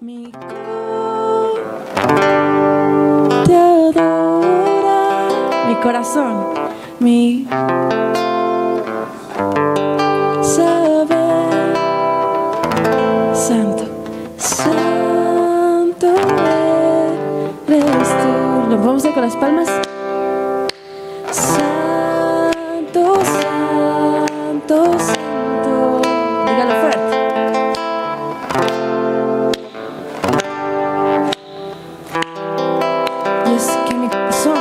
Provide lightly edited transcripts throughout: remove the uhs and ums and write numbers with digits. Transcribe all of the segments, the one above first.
Mi te adora, mi corazón, mi saber, santo, santo eres tú. ¿Lo vamos a hacer con las palmas? Santo, santo, santo. Dígalo fuerte. Y es que mi corazón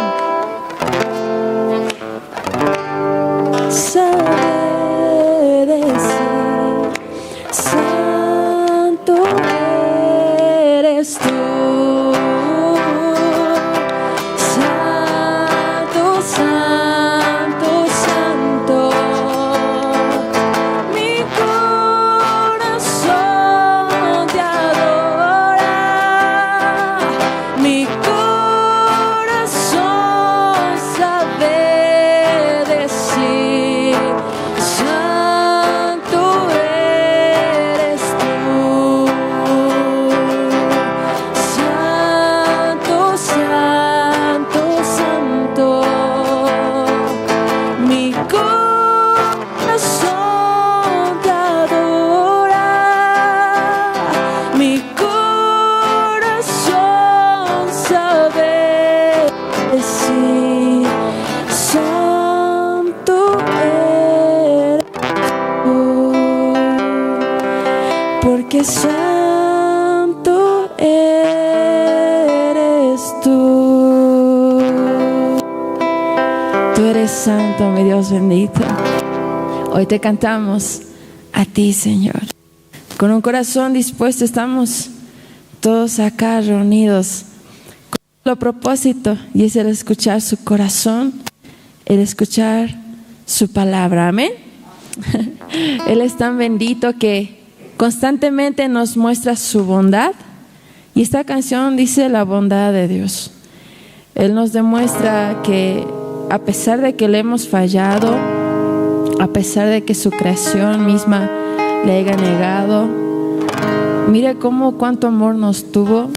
sabe decir, santo eres tú. Santo, santo, santo. Mi corazón te adora. Mi corazón sabe decir, santo eres tú. Santo, santo, santo. Mi corazón te adora. Mi corazón sabe decir, santo eres tú, porque santo eres tú. Tú eres santo, mi Dios bendito. Hoy te cantamos a ti, Señor. Con un corazón dispuesto estamos todos acá reunidos con un solo propósito, y es el escuchar su corazón, el escuchar su palabra. Amén. Él es tan bendito que constantemente nos muestra su bondad, y esta canción dice la bondad de Dios. Él nos demuestra que a pesar de que le hemos fallado, a pesar de que su creación misma le haya negado, mire cuánto amor nos tuvo,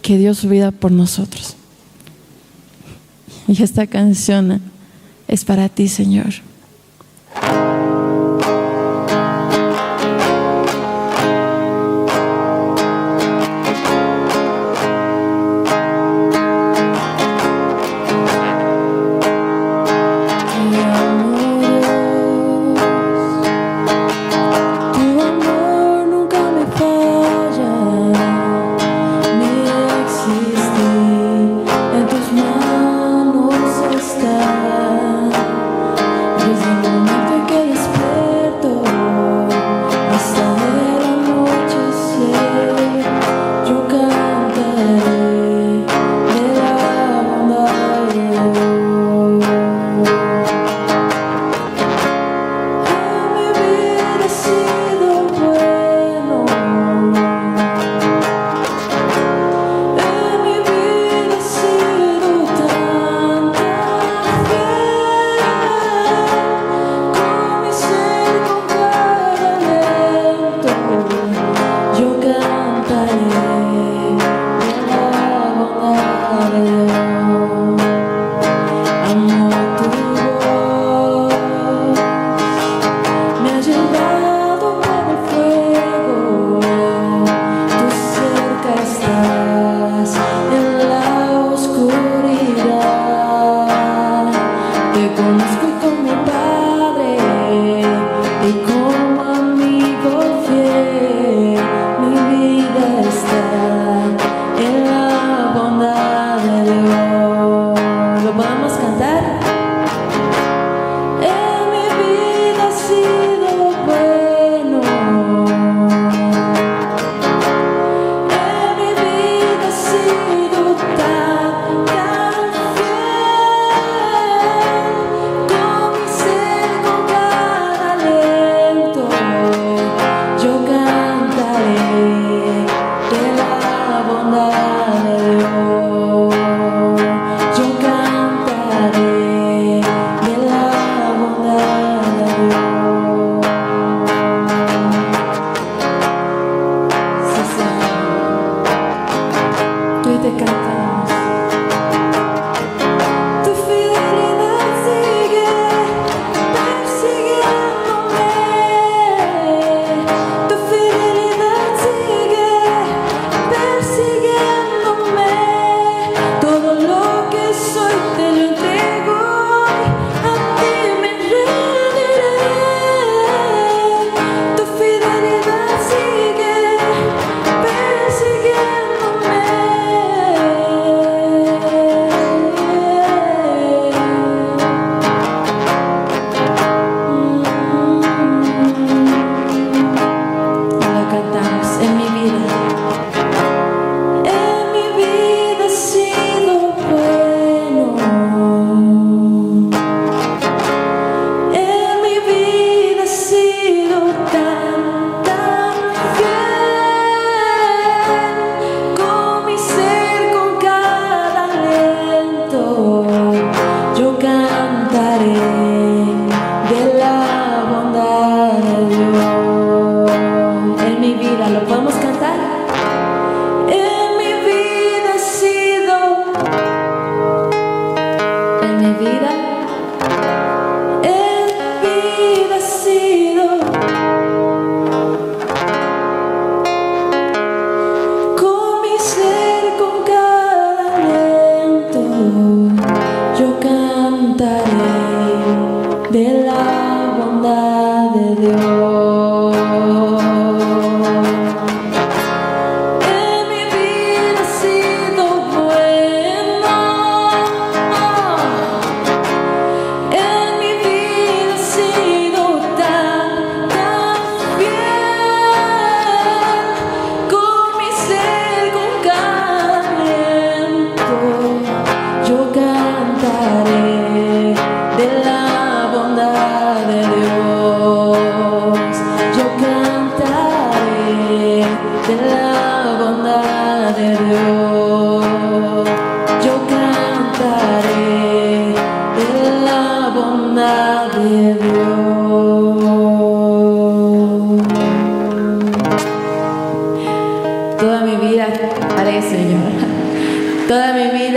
que dio su vida por nosotros. Y esta canción es para ti, Señor.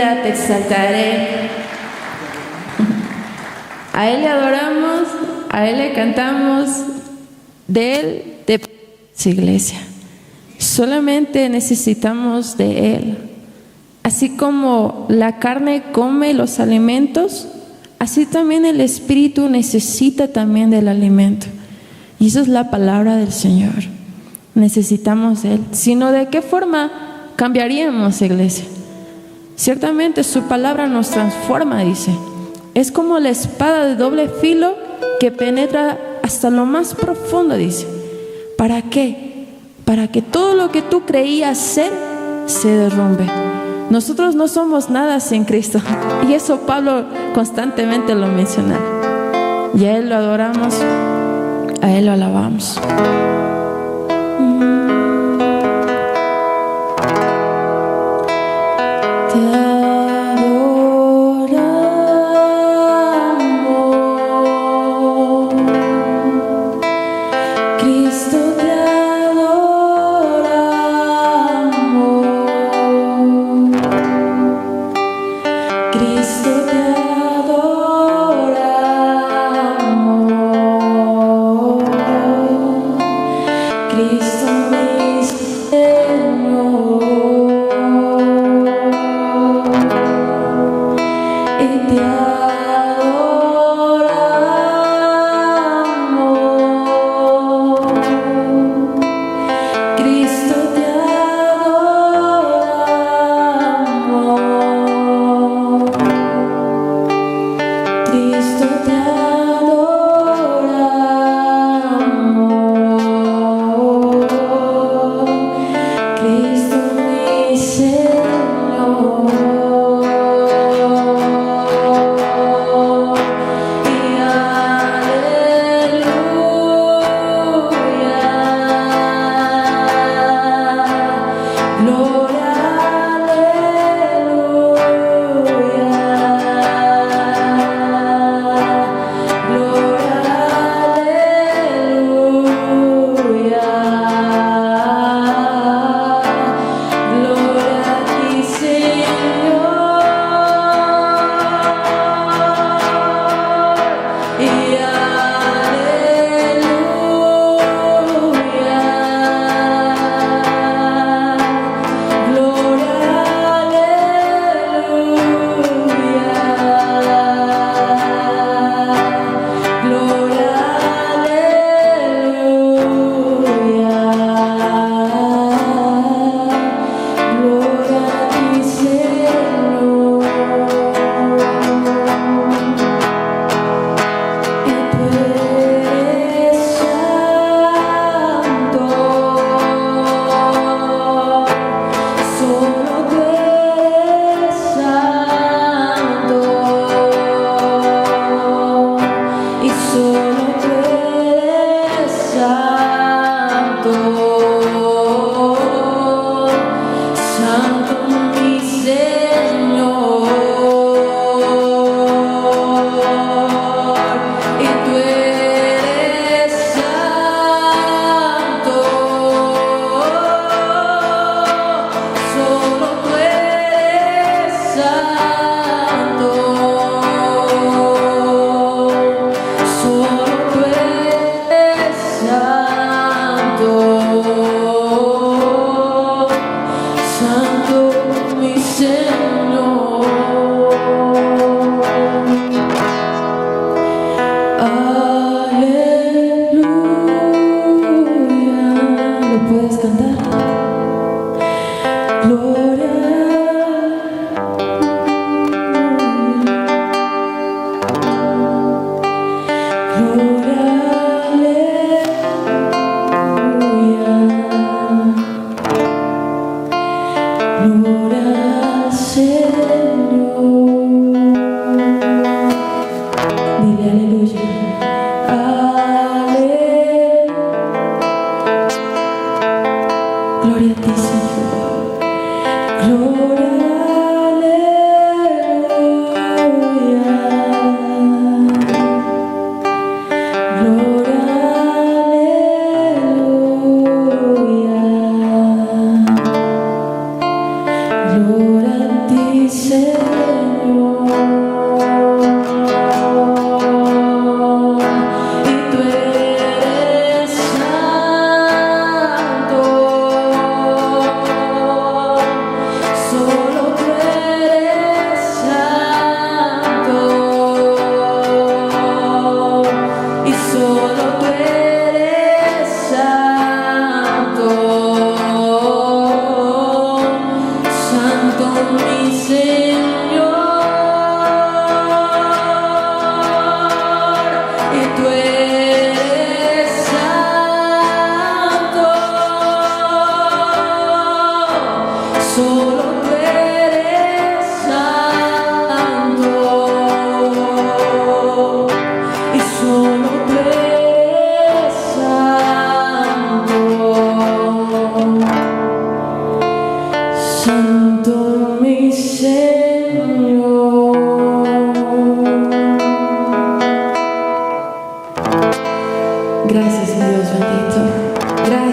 vida te exaltaré. A Él le adoramos, a Él le cantamos, de Él depende su iglesia. Solamente necesitamos de Él. Así como la carne come los alimentos, así también el espíritu necesita también del alimento. Y eso es la palabra del Señor. Necesitamos de Él. Si no, ¿de qué forma cambiaríamos, iglesia? Ciertamente su palabra nos transforma, dice. Es como la espada de doble filo que penetra hasta lo más profundo, dice. ¿Para qué? Para que todo lo que tú creías ser se derrumbe. Nosotros no somos nada sin Cristo. Y eso Pablo constantemente lo menciona. Y a Él lo adoramos, a Él lo alabamos.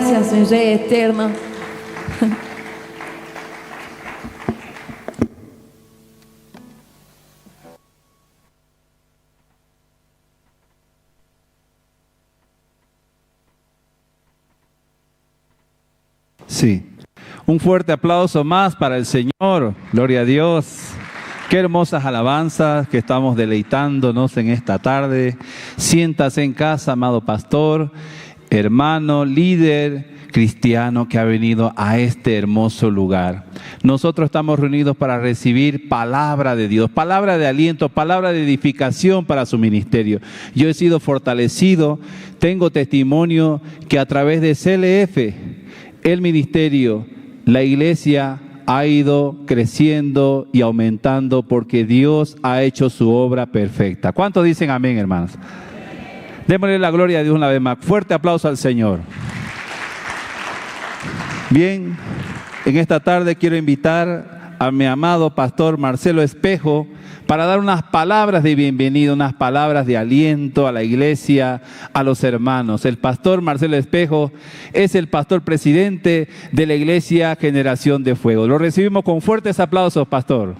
Gracias, mi Rey eterno. Sí, un fuerte aplauso más para el Señor, gloria a Dios. Qué hermosas alabanzas que estamos deleitándonos en esta tarde. Siéntase en casa, amado pastor, hermano, líder cristiano que ha venido a este hermoso lugar. Nosotros estamos reunidos para recibir palabra de Dios, palabra de aliento, palabra de edificación para su ministerio. Yo he sido fortalecido, tengo testimonio que a través de CLF, el ministerio, la iglesia ha ido creciendo y aumentando porque Dios ha hecho su obra perfecta. ¿Cuántos dicen amén, hermanos? Démosle la gloria a Dios una vez más. Fuerte aplauso al Señor. Bien, en esta tarde quiero invitar a mi amado pastor Marcelo Espejo para dar unas palabras de bienvenida, unas palabras de aliento a la iglesia, a los hermanos. El pastor Marcelo Espejo es el pastor presidente de la iglesia Generación de Fuego. Lo recibimos con fuertes aplausos, pastor.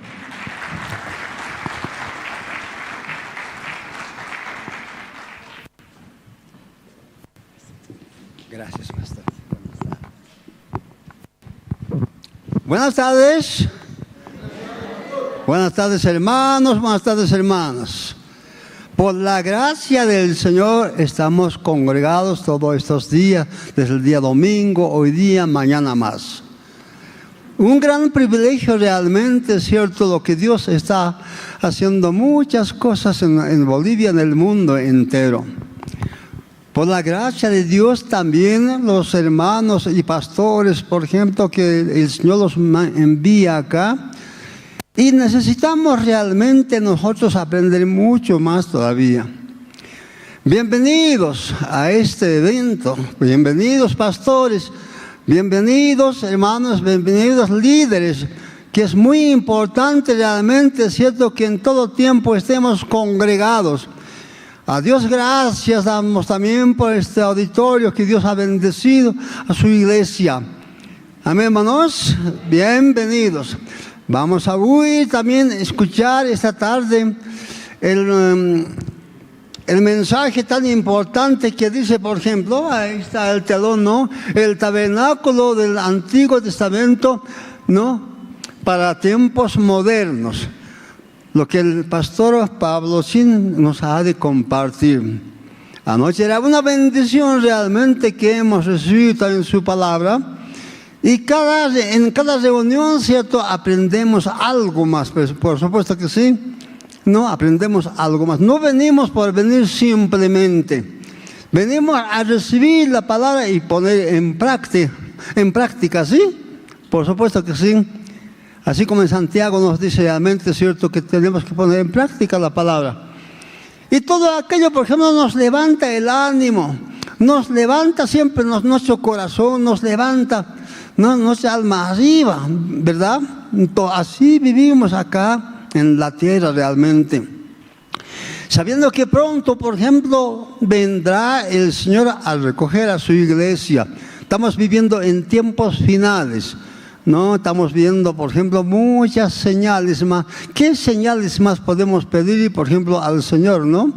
Gracias, pastor. Buenas tardes. Buenas tardes, hermanos, buenas tardes, hermanas. Por la gracia del Señor estamos congregados todos estos días, desde el día domingo, hoy día, mañana más. Un gran privilegio realmente, cierto, lo que Dios está haciendo muchas cosas en Bolivia, en el mundo entero. Por la gracia de Dios también los hermanos y pastores, por ejemplo, que el Señor los envía acá. Y necesitamos realmente nosotros aprender mucho más todavía. Bienvenidos a este evento, bienvenidos pastores, bienvenidos hermanos, bienvenidos líderes, que es muy importante realmente, cierto, que en todo tiempo estemos congregados. A Dios gracias damos también por este auditorio que Dios ha bendecido a su iglesia. Amén, hermanos, bienvenidos. Vamos a oír también, escuchar esta tarde el mensaje tan importante que dice, por ejemplo, ahí está el telón, ¿no? El tabernáculo del Antiguo Testamento, ¿no? Para tiempos modernos. Lo que el pastor Pablo Sin nos ha de compartir. Anoche era una bendición realmente que hemos recibido también su palabra. Y en cada reunión, ¿cierto?, aprendemos algo más, por supuesto que sí, no, aprendemos algo más. No venimos por venir simplemente, venimos a recibir la palabra y poner en práctica, ¿sí? Por supuesto que sí. Así como en Santiago nos dice realmente, ¿cierto?, que tenemos que poner en práctica la palabra. Y todo aquello, por ejemplo, nos levanta el ánimo, nos levanta siempre nuestro corazón, nos levanta nuestra alma arriba, ¿verdad? Así vivimos acá en la tierra realmente. Sabiendo que pronto, por ejemplo, vendrá el Señor a recoger a su iglesia. Estamos viviendo en tiempos finales, ¿no? Estamos viendo, por ejemplo, muchas señales más. ¿Qué señales más podemos pedir, por ejemplo, al Señor, no?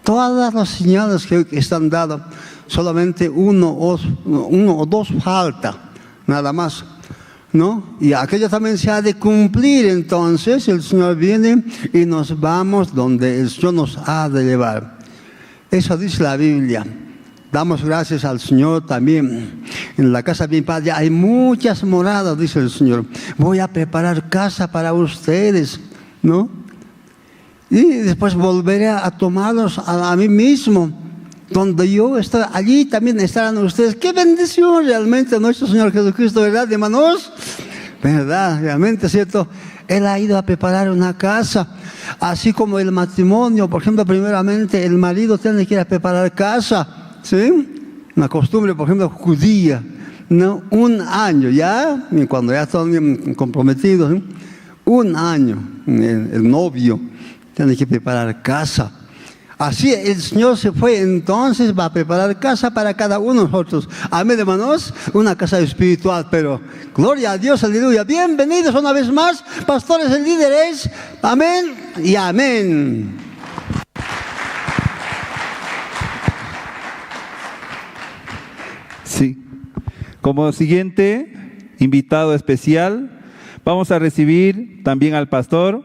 Todas las señales que están dadas, solamente uno o dos falta. Nada más, ¿no? Y aquello también se ha de cumplir. Entonces el Señor viene y nos vamos donde el Señor nos ha de llevar. Eso dice la Biblia. Damos gracias al Señor también. En la casa de mi Padre hay muchas moradas, dice el Señor. Voy a preparar casa para ustedes, ¿no? Y después volveré a tomarlos a mí mismo. Donde yo estoy, allí también estarán ustedes. ¡Qué bendición realmente nuestro Señor Jesucristo!, ¿verdad, hermanos? ¿Verdad? Realmente, ¿cierto? Él ha ido a preparar una casa. Así como el matrimonio, por ejemplo, primeramente el marido tiene que ir a preparar casa, ¿sí? Una costumbre, por ejemplo, judía, ¿no? Un año, ¿ya? Y cuando ya están comprometidos, ¿sí? Un año, el novio tiene que preparar casa. Así el Señor se fue, entonces va a preparar casa para cada uno de nosotros. Amén, hermanos, una casa espiritual, pero gloria a Dios, aleluya. Bienvenidos una vez más, pastores y líderes. Amén y amén. Sí. Como siguiente invitado especial, vamos a recibir también al pastor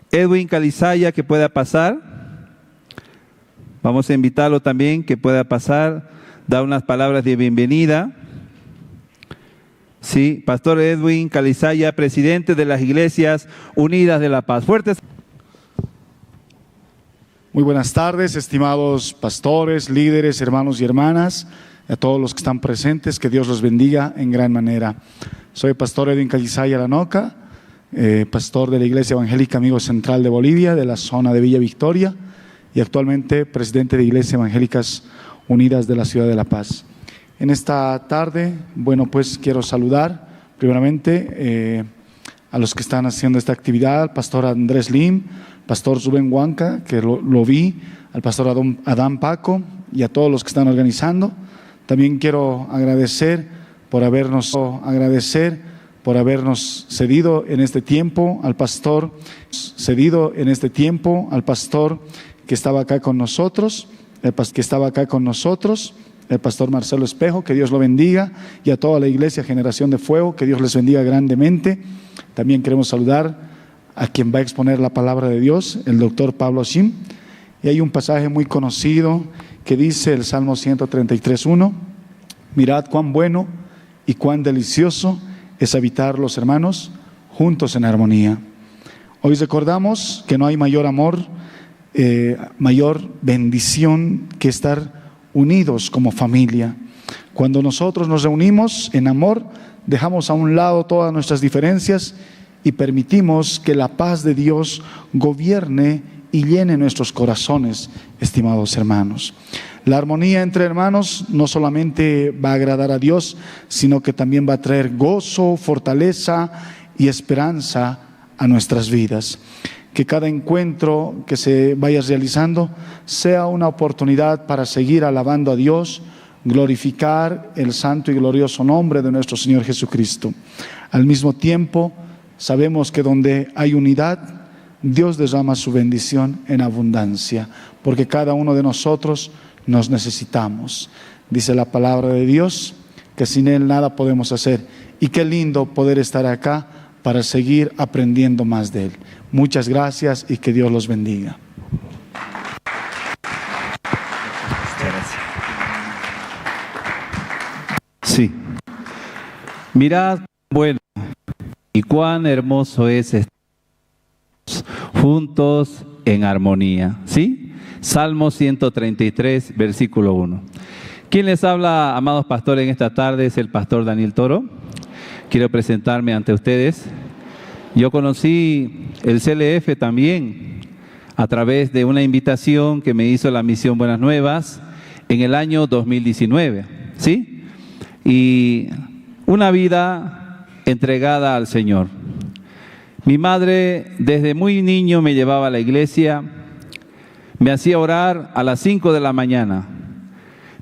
Edwin Calizaya, que pueda pasar. Vamos a invitarlo también que pueda pasar, dar unas palabras de bienvenida. Sí, Pastor Edwin Calizaya, presidente de las Iglesias Unidas de la Paz. Fuertes. Muy buenas tardes, estimados pastores, líderes, hermanos y hermanas, a todos los que están presentes, que Dios los bendiga en gran manera. Soy Pastor Edwin Calizaya Lanoca, pastor de la Iglesia Evangélica Amigo Central de Bolivia, de la zona de Villa Victoria, y actualmente presidente de Iglesias Evangélicas Unidas de la Ciudad de La Paz. En esta tarde, bueno, pues quiero saludar primeramente a los que están haciendo esta actividad, al pastor Andrés Lim, pastor Zubén Huanca, que lo vi, al pastor Adán Paco y a todos los que están organizando. También quiero agradecer por habernos cedido en este tiempo al pastor, que estaba acá con nosotros, el pastor Marcelo Espejo, que Dios lo bendiga, y a toda la Iglesia Generación de Fuego, que Dios les bendiga grandemente. También queremos saludar a quien va a exponer la palabra de Dios, el doctor Pablo Shim. Y hay un pasaje muy conocido que dice el Salmo 133:1, mirad cuán bueno y cuán delicioso es habitar los hermanos juntos en armonía. Hoy recordamos que no hay mayor amor, mayor bendición que estar unidos como familia. Cuando nosotros nos reunimos en amor, dejamos a un lado todas nuestras diferencias y permitimos que la paz de Dios gobierne y llene nuestros corazones, estimados hermanos. La armonía entre hermanos no solamente va a agradar a Dios, sino que también va a traer gozo, fortaleza y esperanza a nuestras vidas. Que cada encuentro que se vaya realizando sea una oportunidad para seguir alabando a Dios, glorificar el santo y glorioso nombre de nuestro Señor Jesucristo. Al mismo tiempo, sabemos que donde hay unidad, Dios derrama su bendición en abundancia, porque cada uno de nosotros nos necesitamos. Dice la palabra de Dios que sin Él nada podemos hacer, y qué lindo poder estar acá para seguir aprendiendo más de Él. Muchas gracias y que Dios los bendiga. Sí. Mirad, bueno, y cuán hermoso es estar juntos en armonía. ¿Sí? Salmo 133, versículo 1. ¿Quién les habla, amados pastores, en esta tarde? Es el pastor Daniel Toro. Quiero presentarme ante ustedes. Yo conocí el CLF también a través de una invitación que me hizo la Misión Buenas Nuevas en el año 2019, ¿sí? Y una vida entregada al Señor. Mi madre desde muy niño me llevaba a la iglesia, me hacía orar a las 5 de la mañana.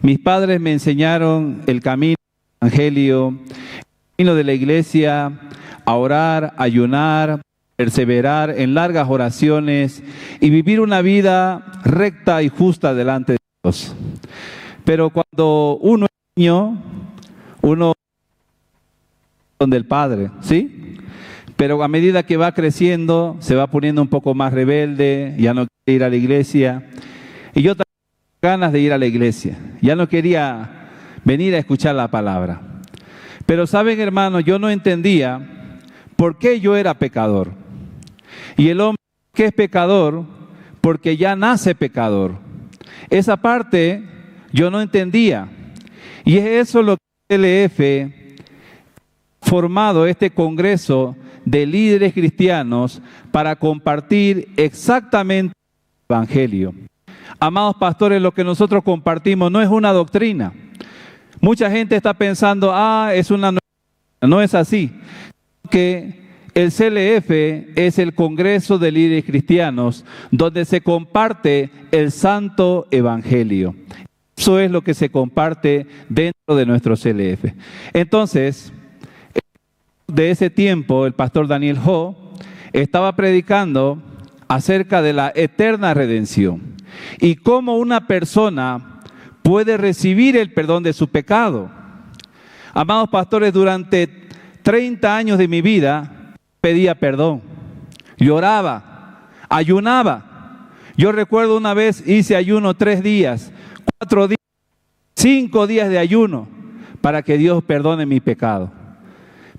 Mis padres me enseñaron el camino del Evangelio, el camino de la iglesia, a orar, ayunar, perseverar en largas oraciones y vivir una vida recta y justa delante de Dios. Pero cuando uno es niño, uno es del Padre, ¿sí? Pero a medida que va creciendo, se va poniendo un poco más rebelde, ya no quiere ir a la iglesia. Y yo también tengo ganas de ir a la iglesia, ya no quería venir a escuchar la palabra. Pero saben, hermanos, yo no entendía por qué yo era pecador. Y el hombre que es pecador, porque ya nace pecador. Esa parte yo no entendía. Y es eso lo que el CLF formado este congreso de líderes cristianos para compartir exactamente el Evangelio. Amados pastores, lo que nosotros compartimos no es una doctrina. Mucha gente está pensando, es una... No es así. Que el CLF es el Congreso de Líderes Cristianos, donde se comparte el Santo Evangelio. Eso es lo que se comparte dentro de nuestro CLF. Entonces, de ese tiempo, el pastor Daniel Ho estaba predicando acerca de la eterna redención y cómo una persona puede recibir el perdón de su pecado. Amados pastores, durante 30 años de mi vida pedía perdón, lloraba, ayunaba. Yo recuerdo una vez hice ayuno 3 días, 4 días, 5 días de ayuno para que Dios perdone mi pecado.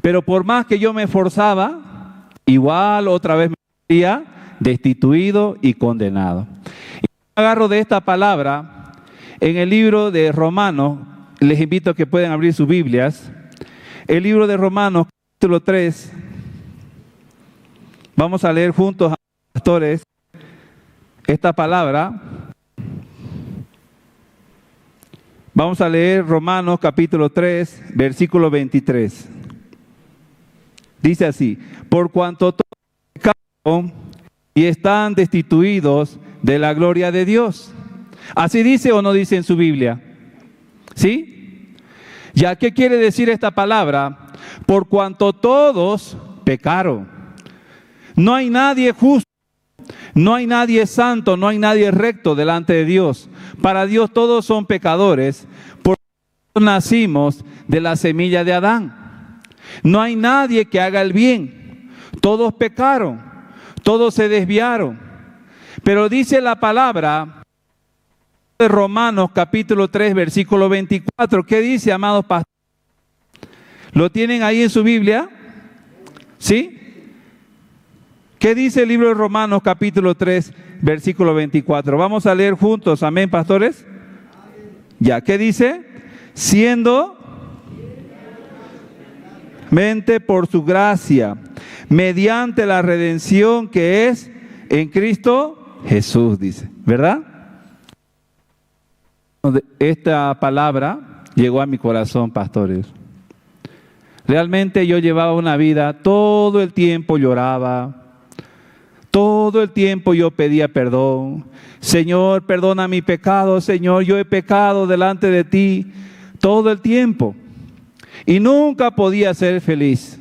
Pero por más que yo me esforzaba, igual otra vez me sentía destituido y condenado. Y agarro de esta palabra en el libro de Romanos. Les invito a que puedan abrir sus Biblias. El libro de Romanos, capítulo 3. Vamos a leer juntos, pastores, esta palabra. Vamos a leer Romanos, capítulo 3, versículo 23. Dice así: por cuanto todos pecaron y están destituidos de la gloria de Dios. ¿Así dice o no dice en su Biblia? ¿Sí? ¿Ya qué quiere decir esta palabra? Por cuanto todos pecaron. No hay nadie justo, no hay nadie santo, no hay nadie recto delante de Dios. Para Dios todos son pecadores, porque nacimos de la semilla de Adán. No hay nadie que haga el bien. Todos pecaron, todos se desviaron. Pero dice la palabra de Romanos capítulo 3 versículo 24. ¿Qué dice, amados pastores? ¿Lo tienen ahí en su Biblia? ¿Sí? ¿Qué dice el libro de Romanos capítulo 3 versículo 24? Vamos a leer juntos, amén, pastores. Ya, ¿qué dice? Siendo mente por su gracia, mediante la redención que es en Cristo Jesús, dice, ¿verdad? Esta palabra llegó a mi corazón, pastores. Realmente yo llevaba una vida, todo el tiempo lloraba, todo el tiempo yo pedía perdón. Señor, perdona mi pecado, Señor, yo he pecado delante de ti todo el tiempo. Y nunca podía ser feliz.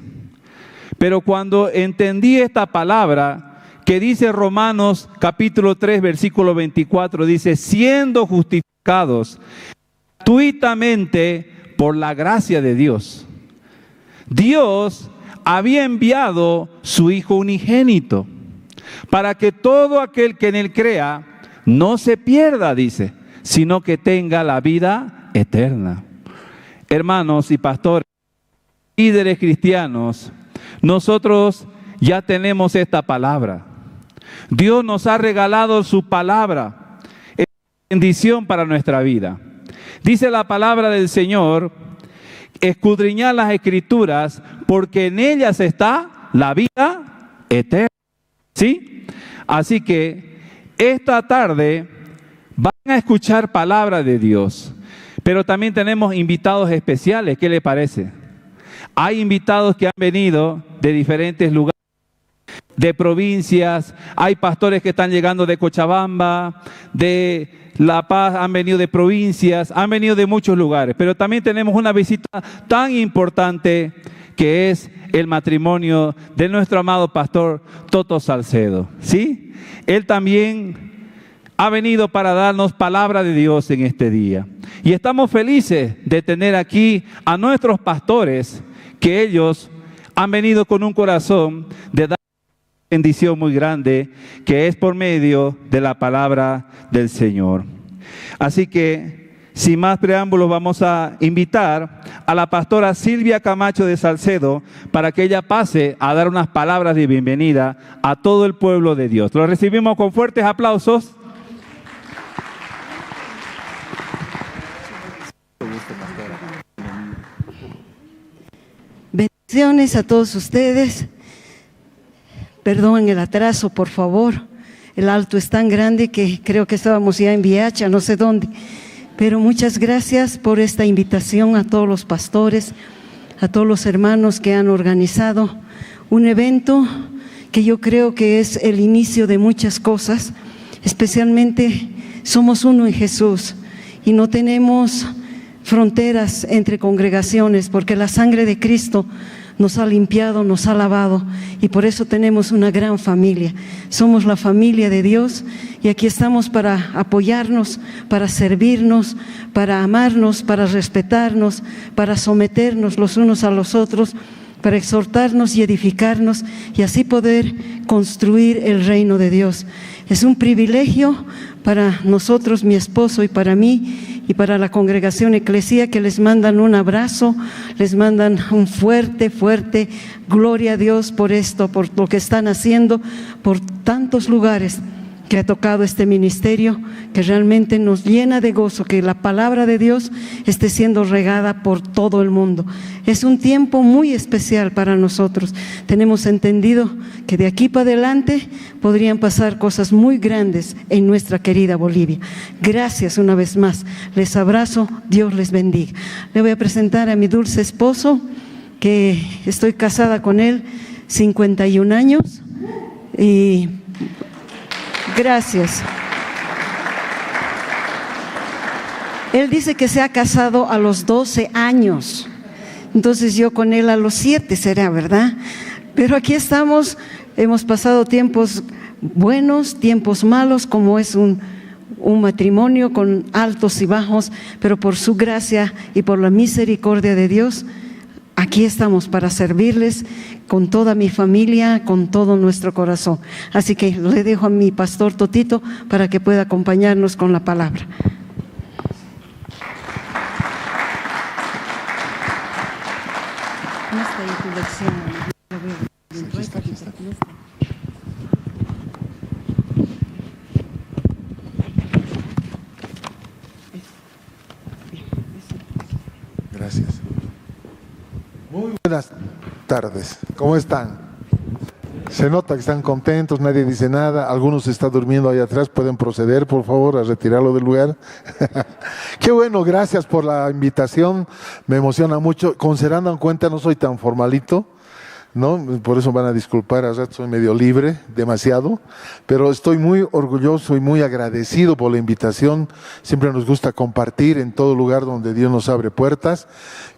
Pero cuando entendí esta palabra que dice Romanos capítulo 3 versículo 24, dice, siendo justificados gratuitamente por la gracia de Dios. Dios había enviado su Hijo unigénito para que todo aquel que en él crea no se pierda, dice, sino que tenga la vida eterna. Hermanos y pastores, líderes cristianos, nosotros ya tenemos esta palabra. Dios nos ha regalado su palabra, es bendición para nuestra vida. Dice la palabra del Señor, escudriñad las Escrituras, porque en ellas está la vida eterna. ¿Sí? Así que esta tarde van a escuchar palabra de Dios, pero también tenemos invitados especiales. ¿Qué le parece? Hay invitados que han venido de diferentes lugares, de provincias. Hay pastores que están llegando de Cochabamba, de La Paz, han venido de provincias, han venido de muchos lugares. Pero también tenemos una visita tan importante que es el matrimonio de nuestro amado pastor Toto Salcedo. ¿Sí? Él también ha venido para darnos palabra de Dios en este día. Y estamos felices de tener aquí a nuestros pastores, que ellos han venido con un corazón de dar una bendición muy grande, que es por medio de la palabra del Señor. Así que, sin más preámbulos, vamos a invitar a la pastora Silvia Camacho de Salcedo para que ella pase a dar unas palabras de bienvenida a todo el pueblo de Dios. Lo recibimos con fuertes aplausos. Bendiciones a todos ustedes. Perdón el atraso, por favor. El alto es tan grande que creo que estábamos ya en Viacha, no sé dónde. Pero muchas gracias por esta invitación a todos los pastores, a todos los hermanos que han organizado un evento que yo creo que es el inicio de muchas cosas, especialmente somos uno en Jesús y no tenemos fronteras entre congregaciones, porque la sangre de Cristo nos ha limpiado, nos ha lavado, y por eso tenemos una gran familia. Somos la familia de Dios y aquí estamos para apoyarnos, para servirnos, para amarnos, para respetarnos, para someternos los unos a los otros, para exhortarnos y edificarnos y así poder construir el reino de Dios. Es un privilegio para nosotros, mi esposo, y para mí y para la congregación eclesía, que les mandan un abrazo, les mandan un fuerte gloria a Dios por esto, por lo que están haciendo, por tantos lugares que ha tocado este ministerio, que realmente nos llena de gozo que la palabra de Dios esté siendo regada por todo el mundo. Es un tiempo muy especial para nosotros. Tenemos entendido que de aquí para adelante podrían pasar cosas muy grandes en nuestra querida Bolivia. Gracias una vez más. Les abrazo, Dios les bendiga. Le voy a presentar a mi dulce esposo, que estoy casada con él 51 años y gracias. Él dice que se ha casado a los 12 años. Entonces yo con él a los 7 será, ¿verdad? Pero aquí estamos, hemos pasado tiempos buenos, tiempos malos, como es un matrimonio con altos y bajos, pero por su gracia y por la misericordia de Dios, aquí estamos para servirles con toda mi familia, con todo nuestro corazón. Así que le dejo a mi pastor Totito para que pueda acompañarnos con la palabra. Gracias. Muy buenas tardes. ¿Cómo están? Se nota que están contentos, nadie dice nada. Algunos están durmiendo ahí atrás. ¿Pueden proceder, por favor, a retirarlo del lugar? Qué bueno, gracias por la invitación. Me emociona mucho. Como se dan cuenta, no soy tan formalito, ¿no? Por eso van a disculpar, a rato soy medio libre, demasiado, pero estoy muy orgulloso y muy agradecido por la invitación. Siempre nos gusta compartir en todo lugar donde Dios nos abre puertas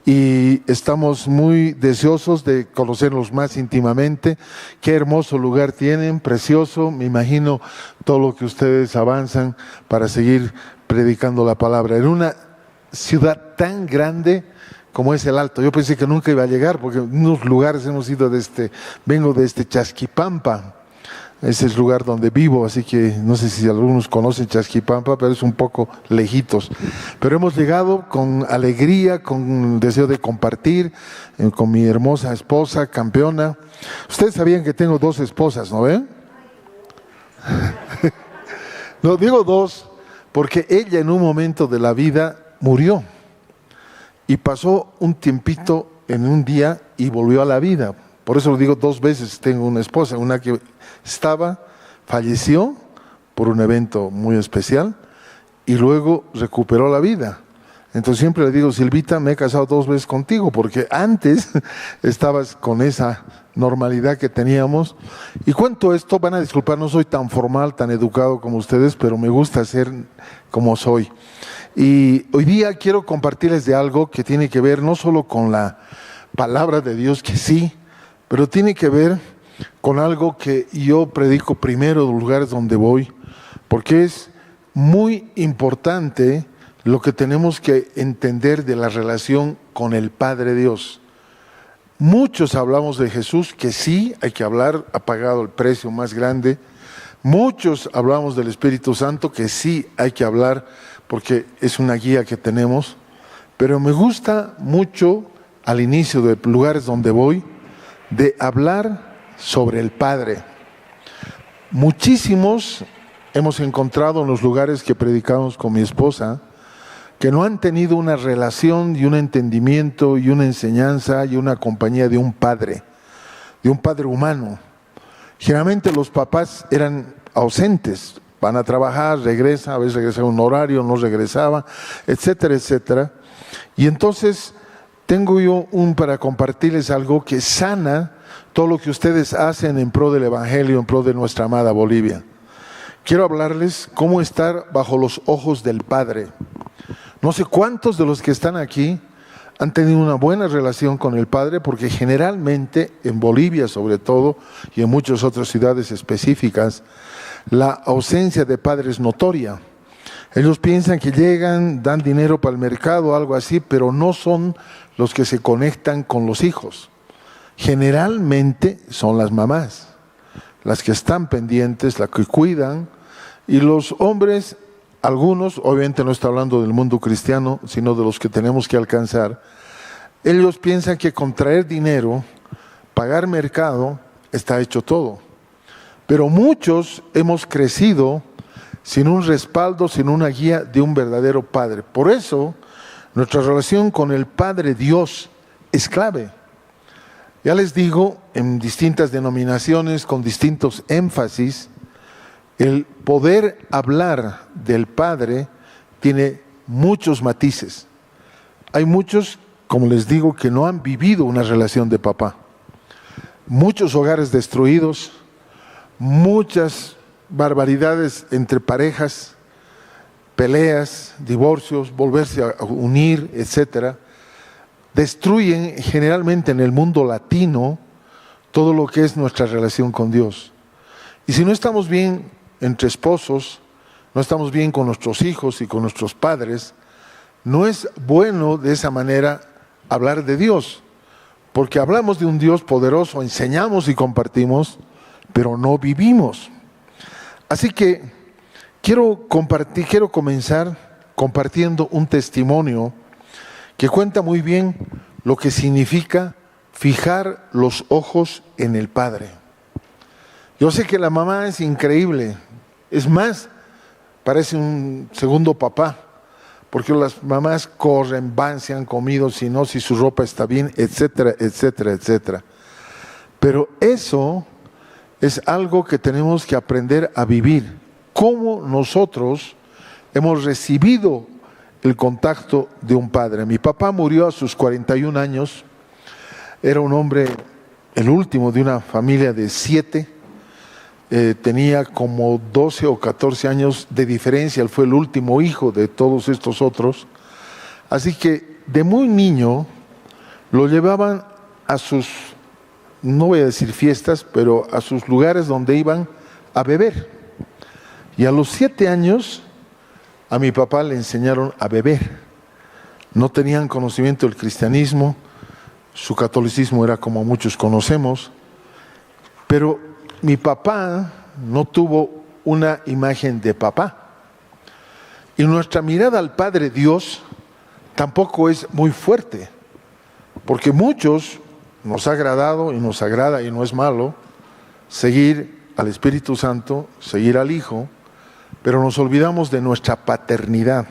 y estamos muy deseosos de conocerlos más íntimamente. Qué hermoso lugar tienen, precioso. Me imagino todo lo que ustedes avanzan para seguir predicando la palabra en una ciudad tan grande como es el Alto. Yo pensé que nunca iba a llegar, porque en unos lugares hemos ido vengo de Chasquipampa, ese es el lugar donde vivo, así que no sé si algunos conocen Chasquipampa, pero es un poco lejitos. Pero hemos llegado con alegría, con deseo de compartir, con mi hermosa esposa, campeona. Ustedes sabían que tengo 2 esposas, ¿no ven? No, digo 2, porque ella en un momento de la vida murió. Y pasó un tiempito en un día y volvió a la vida. Por eso lo digo 2 veces, tengo una esposa, una que falleció por un evento muy especial y luego recuperó la vida. Entonces siempre le digo, Silvita, me he casado 2 veces contigo, porque antes estabas con esa normalidad que teníamos. Y cuento esto, van a disculpar, no soy tan formal, tan educado como ustedes, pero me gusta ser como soy. Y hoy día quiero compartirles de algo que tiene que ver no solo con la palabra de Dios, que sí, pero tiene que ver con algo que yo predico primero en los lugares donde voy, porque es muy importante lo que tenemos que entender de la relación con el Padre Dios. Muchos hablamos de Jesús, que sí, hay que hablar, ha pagado el precio más grande. Muchos hablamos del Espíritu Santo, que sí, hay que hablar, porque es una guía que tenemos, pero me gusta mucho al inicio de lugares donde voy, de hablar sobre el Padre. Muchísimos hemos encontrado en los lugares que predicamos con mi esposa, que no han tenido una relación y un entendimiento y una enseñanza y una compañía de un padre humano. Generalmente los papás eran ausentes, van a trabajar, regresa, a veces regresaba un horario, no regresaba, etcétera, etcétera. Y entonces tengo yo para compartirles algo que sana todo lo que ustedes hacen en pro del Evangelio, en pro de nuestra amada Bolivia. Quiero hablarles cómo estar bajo los ojos del Padre. No sé cuántos de los que están aquí han tenido una buena relación con el Padre, porque generalmente en Bolivia sobre todo y en muchas otras ciudades específicas, la ausencia de Padre es notoria. Ellos piensan que llegan, dan dinero para el mercado o algo así, pero no son los que se conectan con los hijos. Generalmente son las mamás, las que están pendientes, las que cuidan, y los hombres, algunos, obviamente no está hablando del mundo cristiano, sino de los que tenemos que alcanzar, ellos piensan que con traer dinero, pagar mercado, está hecho todo. Pero muchos hemos crecido sin un respaldo, sin una guía de un verdadero Padre. Por eso, nuestra relación con el Padre Dios es clave. Ya les digo, en distintas denominaciones, con distintos énfasis, el poder hablar del Padre tiene muchos matices. Hay muchos, como les digo, que no han vivido una relación de papá. Muchos hogares destruidos, muchas barbaridades entre parejas, peleas, divorcios, volverse a unir, etcétera, destruyen generalmente en el mundo latino todo lo que es nuestra relación con Dios. Y si no estamos bien entre esposos, no estamos bien con nuestros hijos y con nuestros padres, no es bueno de esa manera hablar de Dios, porque hablamos de un Dios poderoso, enseñamos y compartimos, pero no vivimos. Así que quiero comenzar compartiendo un testimonio que cuenta muy bien lo que significa fijar los ojos en el Padre. Yo sé que la mamá es increíble, es más, parece un segundo papá, porque las mamás corren, van, si han comido, si no, si su ropa está bien, etcétera, etcétera, etcétera. Pero eso es algo que tenemos que aprender a vivir. Cómo nosotros hemos recibido el contacto de un padre. Mi papá murió a sus 41 años. Era un hombre, el último de una familia de 7. Tenía como 12 o 14 años de diferencia. Él fue el último hijo de todos estos otros. Así que de muy niño lo llevaban a sus, no voy a decir fiestas, pero a sus lugares donde iban a beber. Y a los 7 años a mi papá le enseñaron a beber. No tenían conocimiento del cristianismo, su catolicismo era como muchos conocemos, pero mi papá no tuvo una imagen de papá. Y nuestra mirada al Padre Dios tampoco es muy fuerte, porque muchos nos ha agradado y nos agrada, y no es malo, seguir al Espíritu Santo, seguir al Hijo, pero nos olvidamos de nuestra paternidad.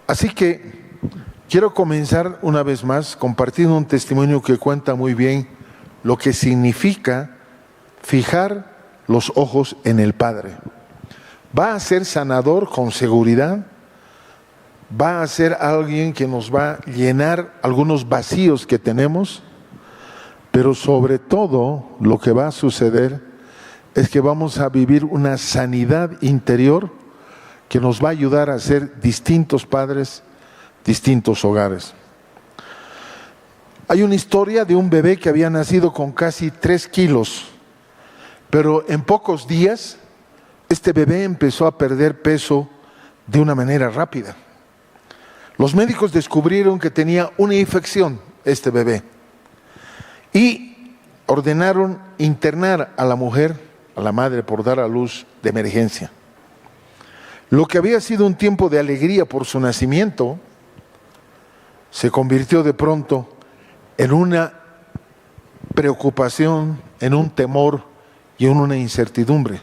Así que quiero comenzar una vez más compartiendo un testimonio que cuenta muy bien lo que significa fijar los ojos en el Padre. Va a ser sanador con seguridad, va a ser alguien que nos va a llenar algunos vacíos que tenemos, pero sobre todo lo que va a suceder es que vamos a vivir una sanidad interior que nos va a ayudar a ser distintos padres, distintos hogares. Hay una historia de un bebé que había nacido con casi 3 kilos, pero en pocos días este bebé empezó a perder peso de una manera rápida. Los médicos descubrieron que tenía una infección este bebé y ordenaron internar a la mujer, a la madre, por dar a luz de emergencia. Lo que había sido un tiempo de alegría por su nacimiento se convirtió de pronto en una preocupación, en un temor y en una incertidumbre.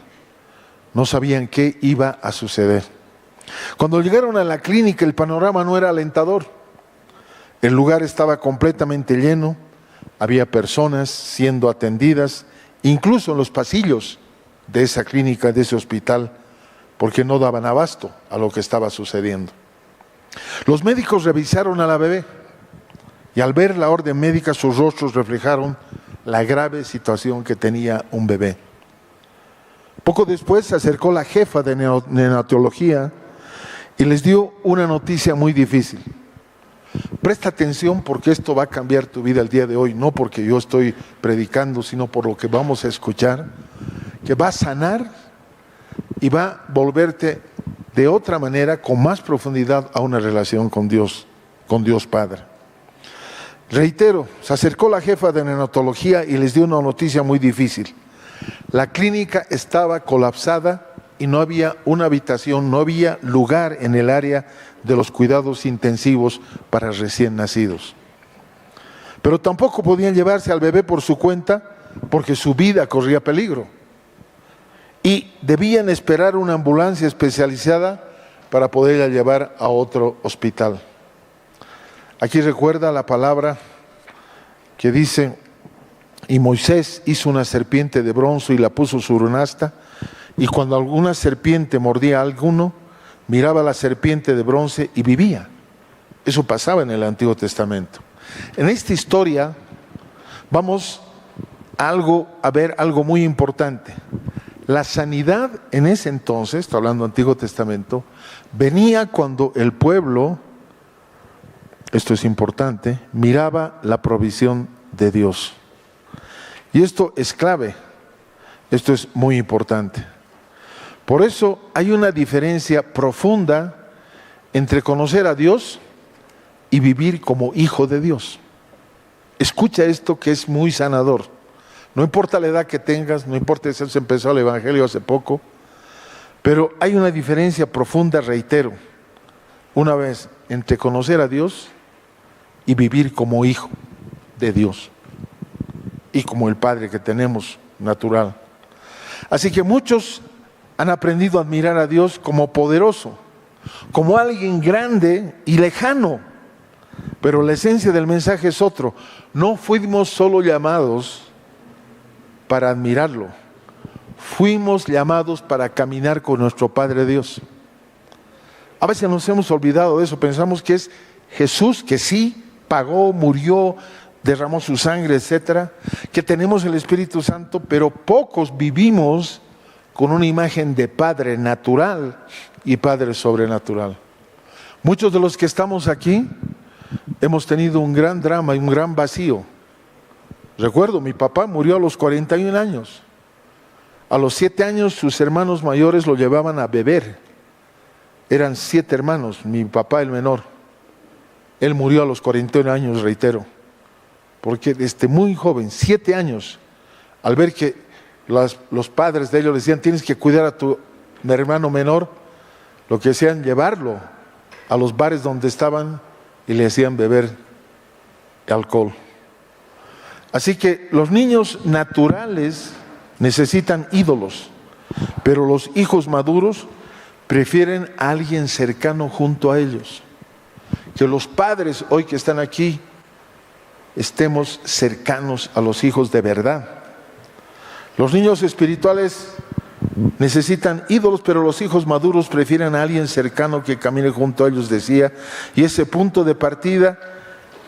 No sabían qué iba a suceder. Cuando llegaron a la clínica, el panorama no era alentador. El lugar estaba completamente lleno, había personas siendo atendidas, incluso en los pasillos de esa clínica, de ese hospital, porque no daban abasto a lo que estaba sucediendo. Los médicos revisaron a la bebé y al ver la orden médica sus rostros reflejaron la grave situación que tenía un bebé. Poco después se acercó la jefa de neonatología y les dio una noticia muy difícil. Presta atención porque esto va a cambiar tu vida el día de hoy, no porque yo estoy predicando, sino por lo que vamos a escuchar, que va a sanar y va a volverte de otra manera, con más profundidad, a una relación con Dios Padre. Reitero, se acercó la jefa de neonatología y les dio una noticia muy difícil. La clínica estaba colapsada y no había una habitación, no había lugar en el área de los cuidados intensivos para recién nacidos. Pero tampoco podían llevarse al bebé por su cuenta porque su vida corría peligro. Y debían esperar una ambulancia especializada para poderla llevar a otro hospital. Aquí recuerda la palabra que dice: y Moisés hizo una serpiente de bronce y la puso sobre un asta, y cuando alguna serpiente mordía a alguno, miraba la serpiente de bronce y vivía. Eso pasaba en el Antiguo Testamento. En esta historia vamos a ver algo muy importante. La sanidad en ese entonces, está hablando Antiguo Testamento, venía cuando el pueblo, esto es importante, miraba la provisión de Dios. Y esto es clave, esto es muy importante. Por eso hay una diferencia profunda entre conocer a Dios y vivir como hijo de Dios. Escucha esto que es muy sanador. No importa la edad que tengas, no importa si has empezado el Evangelio hace poco, pero hay una diferencia profunda, reitero, una vez, entre conocer a Dios y vivir como hijo de Dios y como el Padre que tenemos natural. Así que muchos han aprendido a admirar a Dios como poderoso, como alguien grande y lejano, pero la esencia del mensaje es otro. No fuimos solo llamados para admirarlo, fuimos llamados para caminar con nuestro Padre Dios. A veces nos hemos olvidado de eso, pensamos que es Jesús que sí pagó, murió, derramó su sangre, etcétera, que tenemos el Espíritu Santo, pero pocos vivimos con una imagen de Padre natural y Padre sobrenatural. Muchos de los que estamos aquí hemos tenido un gran drama y un gran vacío. Recuerdo, mi papá murió a los 41 años. A los 7 años sus hermanos mayores lo llevaban a beber. Eran 7 hermanos, mi papá el menor. Él murió a los 41 años, reitero. Porque desde muy joven, 7 años, al ver que los padres de ellos le decían: tienes que cuidar a tu hermano menor, lo que hacían, llevarlo a los bares donde estaban y le hacían beber alcohol. Así que los niños naturales necesitan ídolos, pero los hijos maduros prefieren a alguien cercano junto a ellos. Que los padres hoy que están aquí estemos cercanos a los hijos de verdad. Los niños espirituales necesitan ídolos, pero los hijos maduros prefieren a alguien cercano que camine junto a ellos, decía. Y ese punto de partida,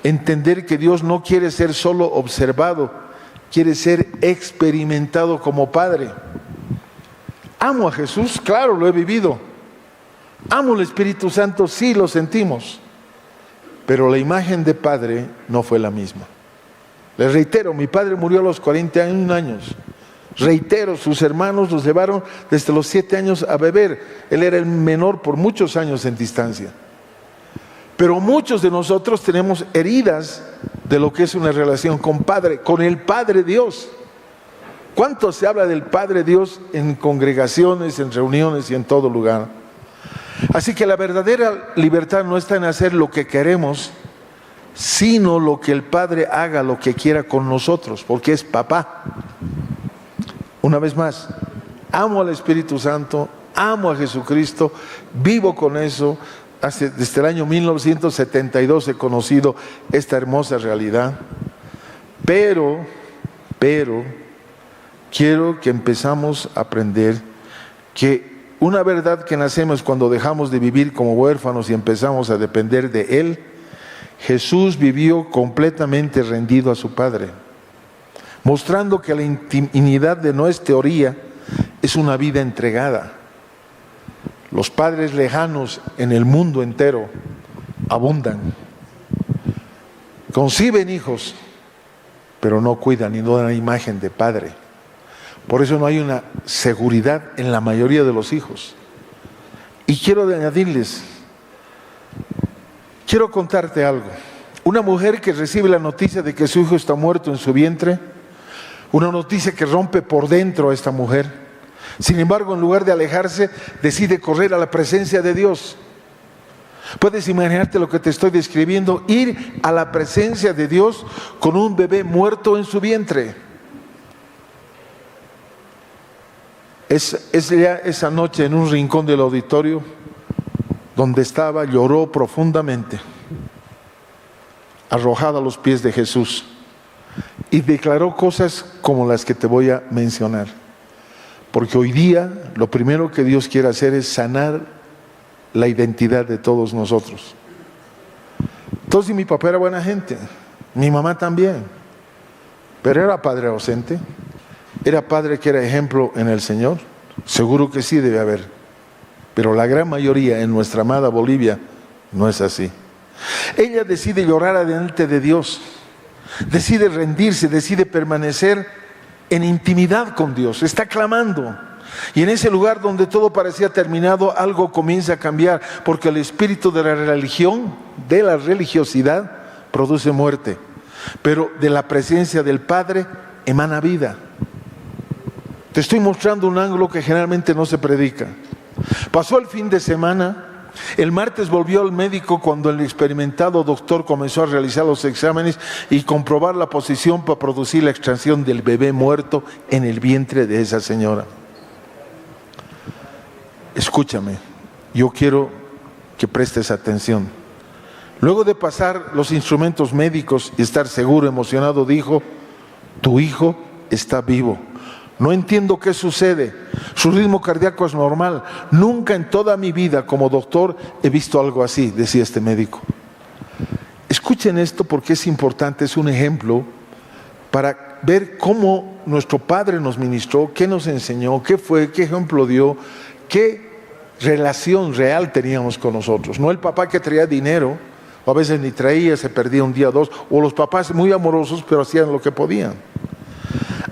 entender que Dios no quiere ser solo observado, quiere ser experimentado como Padre. Amo a Jesús, claro, lo he vivido. Amo el Espíritu Santo, sí, lo sentimos. Pero la imagen de Padre no fue la misma. Les reitero, mi padre murió a los 41 años. Reitero, sus hermanos los llevaron desde los 7 años a beber. Él era el menor por muchos años en distancia. Pero muchos de nosotros tenemos heridas de lo que es una relación con Padre, con el Padre Dios. ¿Cuánto se habla del Padre Dios en congregaciones, en reuniones y en todo lugar? Así que la verdadera libertad no está en hacer lo que queremos, sino lo que el Padre haga, lo que quiera con nosotros, porque es papá. Una vez más, amo al Espíritu Santo, amo a Jesucristo, vivo con eso. Desde el año 1972 he conocido esta hermosa realidad. Pero quiero que empezamos a aprender que una verdad que nacemos cuando dejamos de vivir como huérfanos y empezamos a depender de Él. Jesús vivió completamente rendido a su Padre. mostrando que la intimidad no es teoría, es una vida entregada. Los padres lejanos en el mundo entero abundan. Conciben hijos, pero no cuidan y no dan imagen de padre. Por eso no hay una seguridad en la mayoría de los hijos. Y quiero añadirles, quiero contarte algo. Una mujer que recibe la noticia de que su hijo está muerto en su vientre, una noticia que rompe por dentro a esta mujer. Sin embargo, en lugar de alejarse, decide correr a la presencia de Dios. Puedes imaginarte lo que te estoy describiendo, ir a la presencia de Dios con un bebé muerto en su vientre. Ella esa noche en un rincón del auditorio donde estaba, lloró profundamente, arrojada a los pies de Jesús, y declaró cosas como las que te voy a mencionar. Porque hoy día lo primero que Dios quiere hacer es sanar la identidad de todos nosotros. Entonces mi papá era buena gente, mi mamá también, pero era padre ausente, era padre que era ejemplo en el Señor. Seguro que sí debe haber, pero la gran mayoría en nuestra amada Bolivia no es así. Ella decide llorar delante de Dios, decide rendirse, decide permanecer en intimidad con Dios, está clamando. Y en ese lugar donde todo parecía terminado, algo comienza a cambiar, porque el espíritu de la religión, de la religiosidad, produce muerte, pero de la presencia del Padre emana vida. Te estoy mostrando un ángulo que generalmente no se predica. Pasó el fin de semana. El martes volvió al médico cuando el experimentado doctor comenzó a realizar los exámenes y comprobar la posición para producir la extracción del bebé muerto en el vientre de esa señora. Escúchame, yo quiero que prestes atención. Luego de pasar los instrumentos médicos y estar seguro, emocionado, dijo: tu hijo está vivo. No entiendo qué sucede. Su ritmo cardíaco es normal. Nunca en toda mi vida como doctor he visto algo así, decía este médico. Escuchen esto porque es importante, es un ejemplo para ver cómo nuestro Padre nos ministró, qué nos enseñó, qué fue, qué ejemplo dio, qué relación real teníamos con nosotros. No el papá que traía dinero, o a veces ni traía, se perdía un día o dos, o los papás muy amorosos pero hacían lo que podían.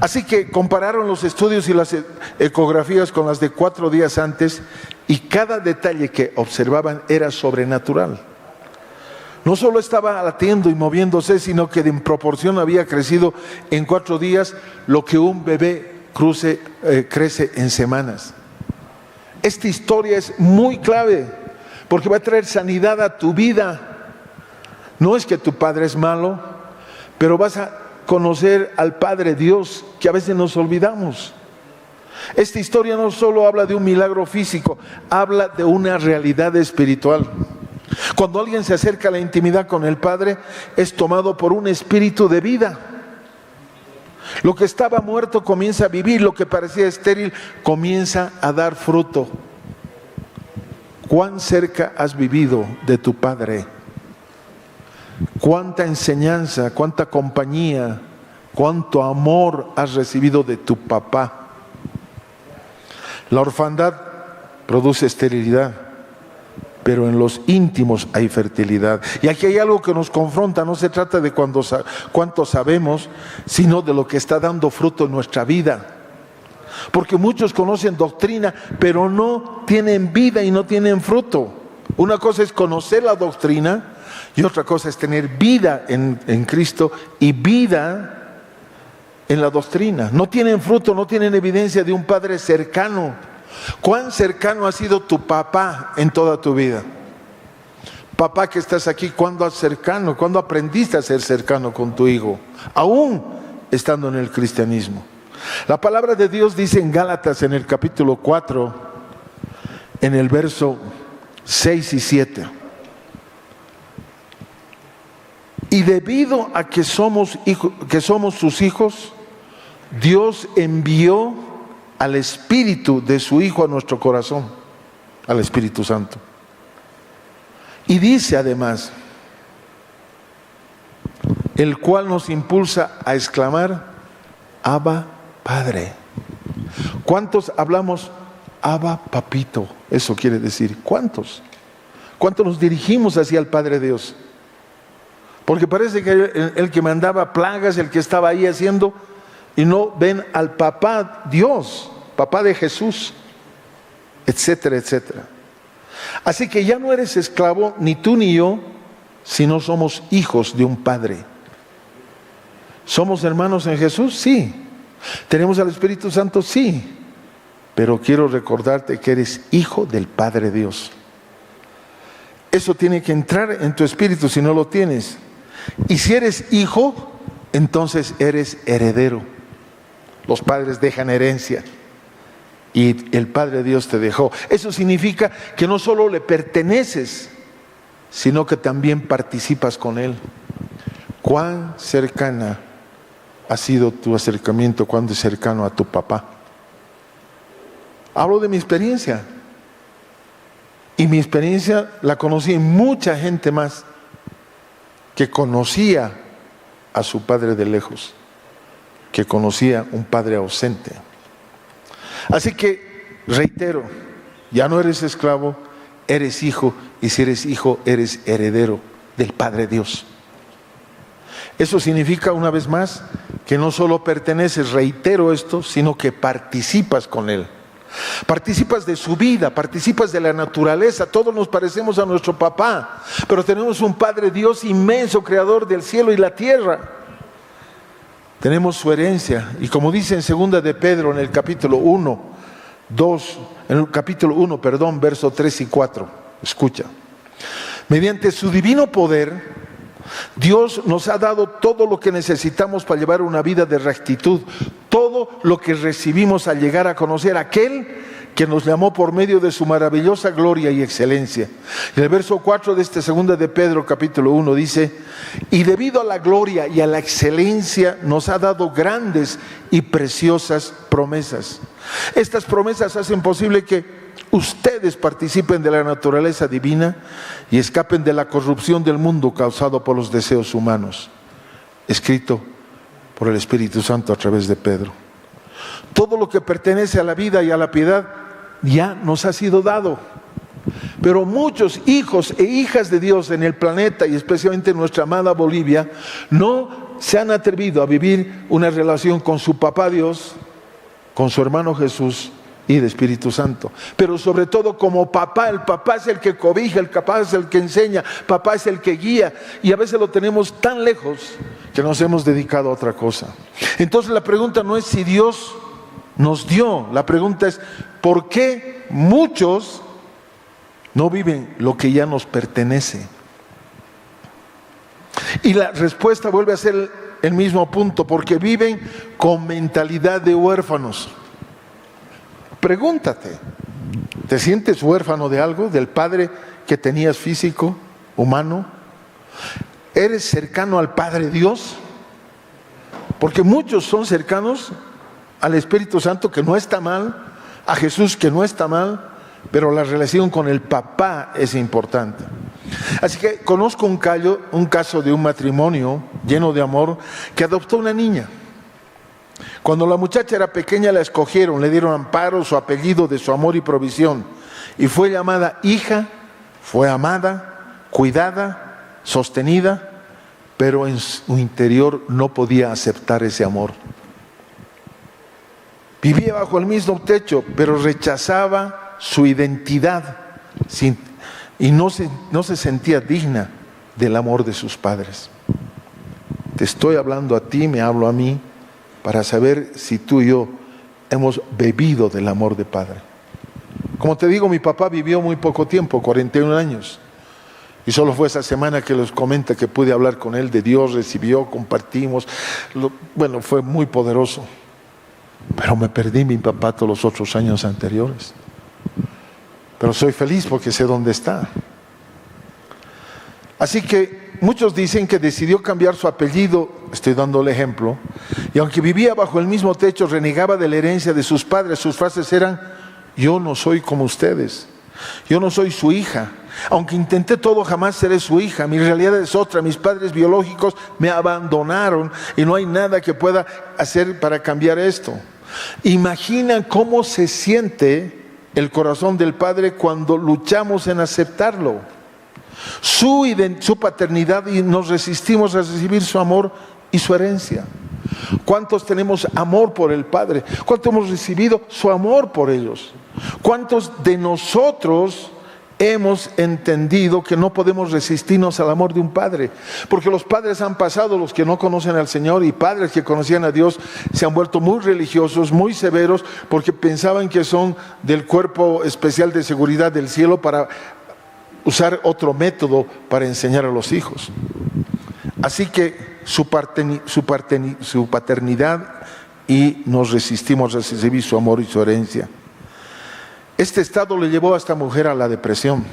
Así que compararon los estudios y las ecografías con las de 4 días antes, y cada detalle que observaban era sobrenatural. No solo estaba latiendo y moviéndose, sino que en proporción había crecido en 4 días lo que un bebé crece en semanas. Esta historia es muy clave porque va a traer sanidad a tu vida. No es que tu padre es malo, pero vas a conocer al Padre Dios, que a veces nos olvidamos. Esta historia no solo habla de un milagro físico, habla de una realidad espiritual. Cuando alguien se acerca a la intimidad con el Padre, es tomado por un espíritu de vida. Lo que estaba muerto comienza a vivir, lo que parecía estéril comienza a dar fruto. ¿Cuán cerca has vivido de tu Padre? Cuánta enseñanza, cuánta compañía, cuánto amor has recibido de tu papá. La orfandad produce esterilidad, pero en los íntimos hay fertilidad. Y aquí hay algo que nos confronta. No se trata de cuánto sabemos, sino de lo que está dando fruto en nuestra vida. Porque muchos conocen doctrina, pero no tienen vida y no tienen fruto. Una cosa es conocer la doctrina y otra cosa es tener vida en Cristo y vida en la doctrina. No tienen fruto, no tienen evidencia de un Padre cercano. ¿Cuán cercano ha sido tu papá en toda tu vida? Papá que estás aquí, ¿cuándo aprendiste a ser cercano con tu hijo? Aún estando en el cristianismo. La palabra de Dios dice en Gálatas, en el capítulo 4, en el verso 6 y 7. Y debido a que somos sus hijos, Dios envió al Espíritu de su Hijo a nuestro corazón, al Espíritu Santo. Y dice además, el cual nos impulsa a exclamar: Abba, Padre. ¿Cuántos hablamos Abba, Papito? Eso quiere decir, ¿cuántos? ¿Cuántos nos dirigimos hacia el Padre Dios? Porque parece que el que mandaba plagas, el que estaba ahí haciendo, y no ven al Papá Dios, Papá de Jesús, etcétera, etcétera. Así que ya no eres esclavo, ni tú ni yo, sino somos hijos de un Padre. ¿Somos hermanos en Jesús? Sí. ¿Tenemos al Espíritu Santo? Sí. Pero quiero recordarte que eres hijo del Padre Dios. Eso tiene que entrar en tu espíritu si no lo tienes. Y si eres hijo, entonces eres heredero. Los padres dejan herencia y el Padre Dios te dejó. Eso significa que no solo le perteneces, sino que también participas con Él. ¿Cuán cercana ha sido tu acercamiento? ¿Cuán cercano a tu papá? Hablo de mi experiencia. Y mi experiencia la conocí en mucha gente más que conocía a su padre de lejos, que conocía un padre ausente. Así que, reitero, ya no eres esclavo, eres hijo, y si eres hijo, eres heredero del Padre Dios. Eso significa, una vez más, que no solo perteneces, reitero esto, sino que participas con Él. Participas de su vida, participas de la naturaleza. Todos nos parecemos a nuestro papá, pero tenemos un Padre Dios inmenso, creador del cielo y la tierra. Tenemos su herencia, y como dice en 2 de Pedro, en el capítulo 1, versos 3 y 4, escucha: mediante su divino poder, Dios nos ha dado todo lo que necesitamos para llevar una vida de rectitud, todo lo que recibimos al llegar a conocer a aquel que nos llamó por medio de su maravillosa gloria y excelencia. En el verso 4 de este 2 de Pedro capítulo 1 dice: y debido a la gloria y a la excelencia nos ha dado grandes y preciosas promesas. Estas promesas hacen posible que ustedes participen de la naturaleza divina y escapen de la corrupción del mundo causado por los deseos humanos. Escrito por el Espíritu Santo a través de Pedro. Todo lo que pertenece a la vida y a la piedad ya nos ha sido dado. Pero muchos hijos e hijas de Dios en el planeta, y especialmente en nuestra amada Bolivia, no se han atrevido a vivir una relación con su papá Dios, con su hermano Jesús y el Espíritu Santo. Pero sobre todo como papá. El papá es el que cobija, el papá es el que enseña, papá es el que guía, y a veces lo tenemos tan lejos que nos hemos dedicado a otra cosa. Entonces la pregunta no es si Dios nos dio, la pregunta es ¿por qué muchos no viven lo que ya nos pertenece? Y la respuesta vuelve a ser el mismo punto: porque viven con mentalidad de huérfanos. Pregúntate, ¿te sientes huérfano de algo? ¿Del padre que tenías físico, humano? ¿Eres cercano al Padre Dios? Porque muchos son cercanos al Espíritu Santo, que no está mal, a Jesús, que no está mal, pero la relación con el papá es importante. Así que conozco un caso de un matrimonio lleno de amor que adoptó una niña. Cuando la muchacha era pequeña la escogieron, le dieron amparo, su apellido de su amor y provisión, y fue llamada hija, fue amada, cuidada, sostenida, pero en su interior no podía aceptar ese amor. Vivía bajo el mismo techo, pero rechazaba su identidad y no se sentía digna del amor de sus padres. Te estoy hablando a ti, me hablo a mí, para saber si tú y yo hemos bebido del amor de Padre. Como te digo, mi papá vivió muy poco tiempo, 41 años. Y solo fue esa semana que les comenta que pude hablar con él de Dios, recibió, compartimos. Bueno, fue muy poderoso. Pero me perdí mi papá todos los otros años anteriores. Pero soy feliz porque sé dónde está. Así que muchos dicen que decidió cambiar su apellido, estoy dando el ejemplo, y aunque vivía bajo el mismo techo, renegaba de la herencia de sus padres. Sus frases eran: yo no soy como ustedes, yo no soy su hija, Aunque intenté todo, jamás seré su hija. Mi realidad es otra. Mis padres biológicos me abandonaron y no hay nada que pueda hacer para cambiar esto. Imagina cómo se siente el corazón del padre cuando luchamos en aceptarlo, su paternidad, y nos resistimos a recibir su amor y su herencia. ¿Cuántos tenemos amor por el Padre? ¿Cuántos hemos recibido su amor por ellos? ¿Cuántos de nosotros hemos entendido que no podemos resistirnos al amor de un padre? Porque los padres han pasado, los que no conocen al Señor, y padres que conocían a Dios se han vuelto muy religiosos, muy severos, porque pensaban que son del cuerpo especial de seguridad del cielo para usar otro método para enseñar a los hijos. Así que su paternidad, y nos resistimos a recibir su amor y su herencia. Este estado le llevó a esta mujer a la depresión.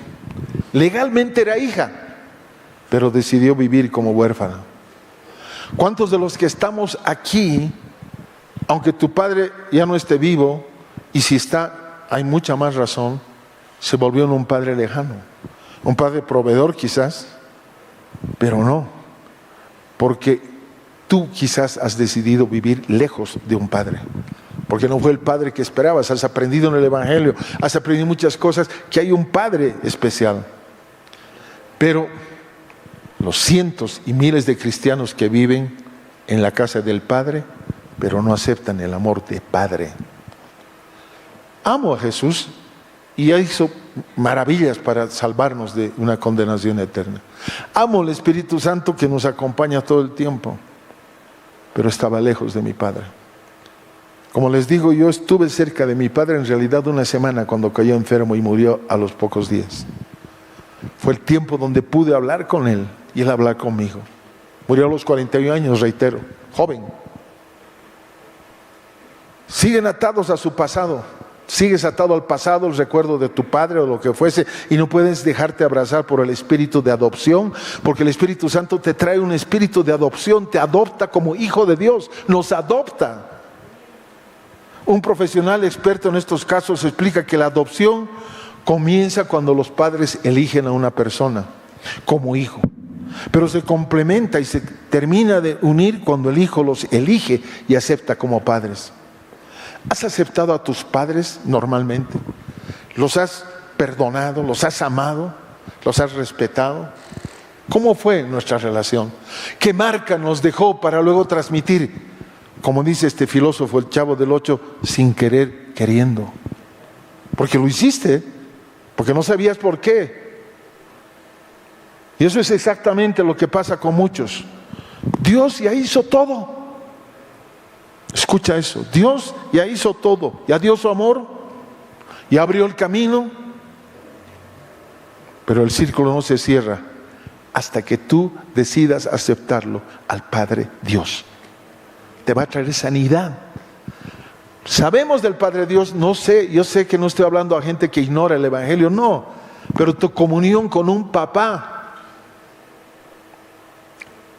Legalmente era hija, pero decidió vivir como huérfana. ¿Cuántos de los que estamos aquí, aunque tu padre ya no esté vivo, y si está, hay mucha más razón, se volvió en un padre lejano? Un padre proveedor quizás, pero no, porque tú quizás has decidido vivir lejos de un padre, porque no fue el padre que esperabas. Has aprendido en el Evangelio, has aprendido muchas cosas, que hay un padre especial. Pero los cientos y miles de cristianos que viven en la casa del Padre, pero no aceptan el amor de Padre. Amo a Jesús y hizo maravillas para salvarnos de una condenación eterna. Amo al Espíritu Santo que nos acompaña todo el tiempo, pero estaba lejos de mi Padre. Como les digo, yo estuve cerca de mi padre en realidad una semana cuando cayó enfermo y murió a los pocos días. Fue el tiempo donde pude hablar con él y él hablar conmigo. Murió a los 41 años, reitero, joven. Siguen atados a su pasado. Sigues atado al pasado, el recuerdo de tu padre o lo que fuese, y no puedes dejarte abrazar por el espíritu de adopción, porque el Espíritu Santo te trae un espíritu de adopción, te adopta como hijo de Dios, nos adopta. Un profesional experto en estos casos explica que la adopción comienza cuando los padres eligen a una persona como hijo, pero se complementa y se termina de unir cuando el hijo los elige y acepta como padres. ¿Has aceptado a tus padres normalmente? ¿Los has perdonado? ¿Los has amado? ¿Los has respetado? ¿Cómo fue nuestra relación? ¿Qué marca nos dejó para luego transmitir? Como dice este filósofo, el Chavo del Ocho, sin querer, queriendo. Porque lo hiciste, porque no sabías por qué. Y eso es exactamente lo que pasa con muchos. Dios ya hizo todo. Escucha eso, Dios ya hizo todo, ya dio su amor, ya abrió el camino, pero el círculo no se cierra hasta que tú decidas aceptarlo al Padre Dios. Te va a traer sanidad. Sabemos del Padre Dios, no sé, yo sé que no estoy hablando a gente que ignora el Evangelio, no, pero tu comunión con un papá.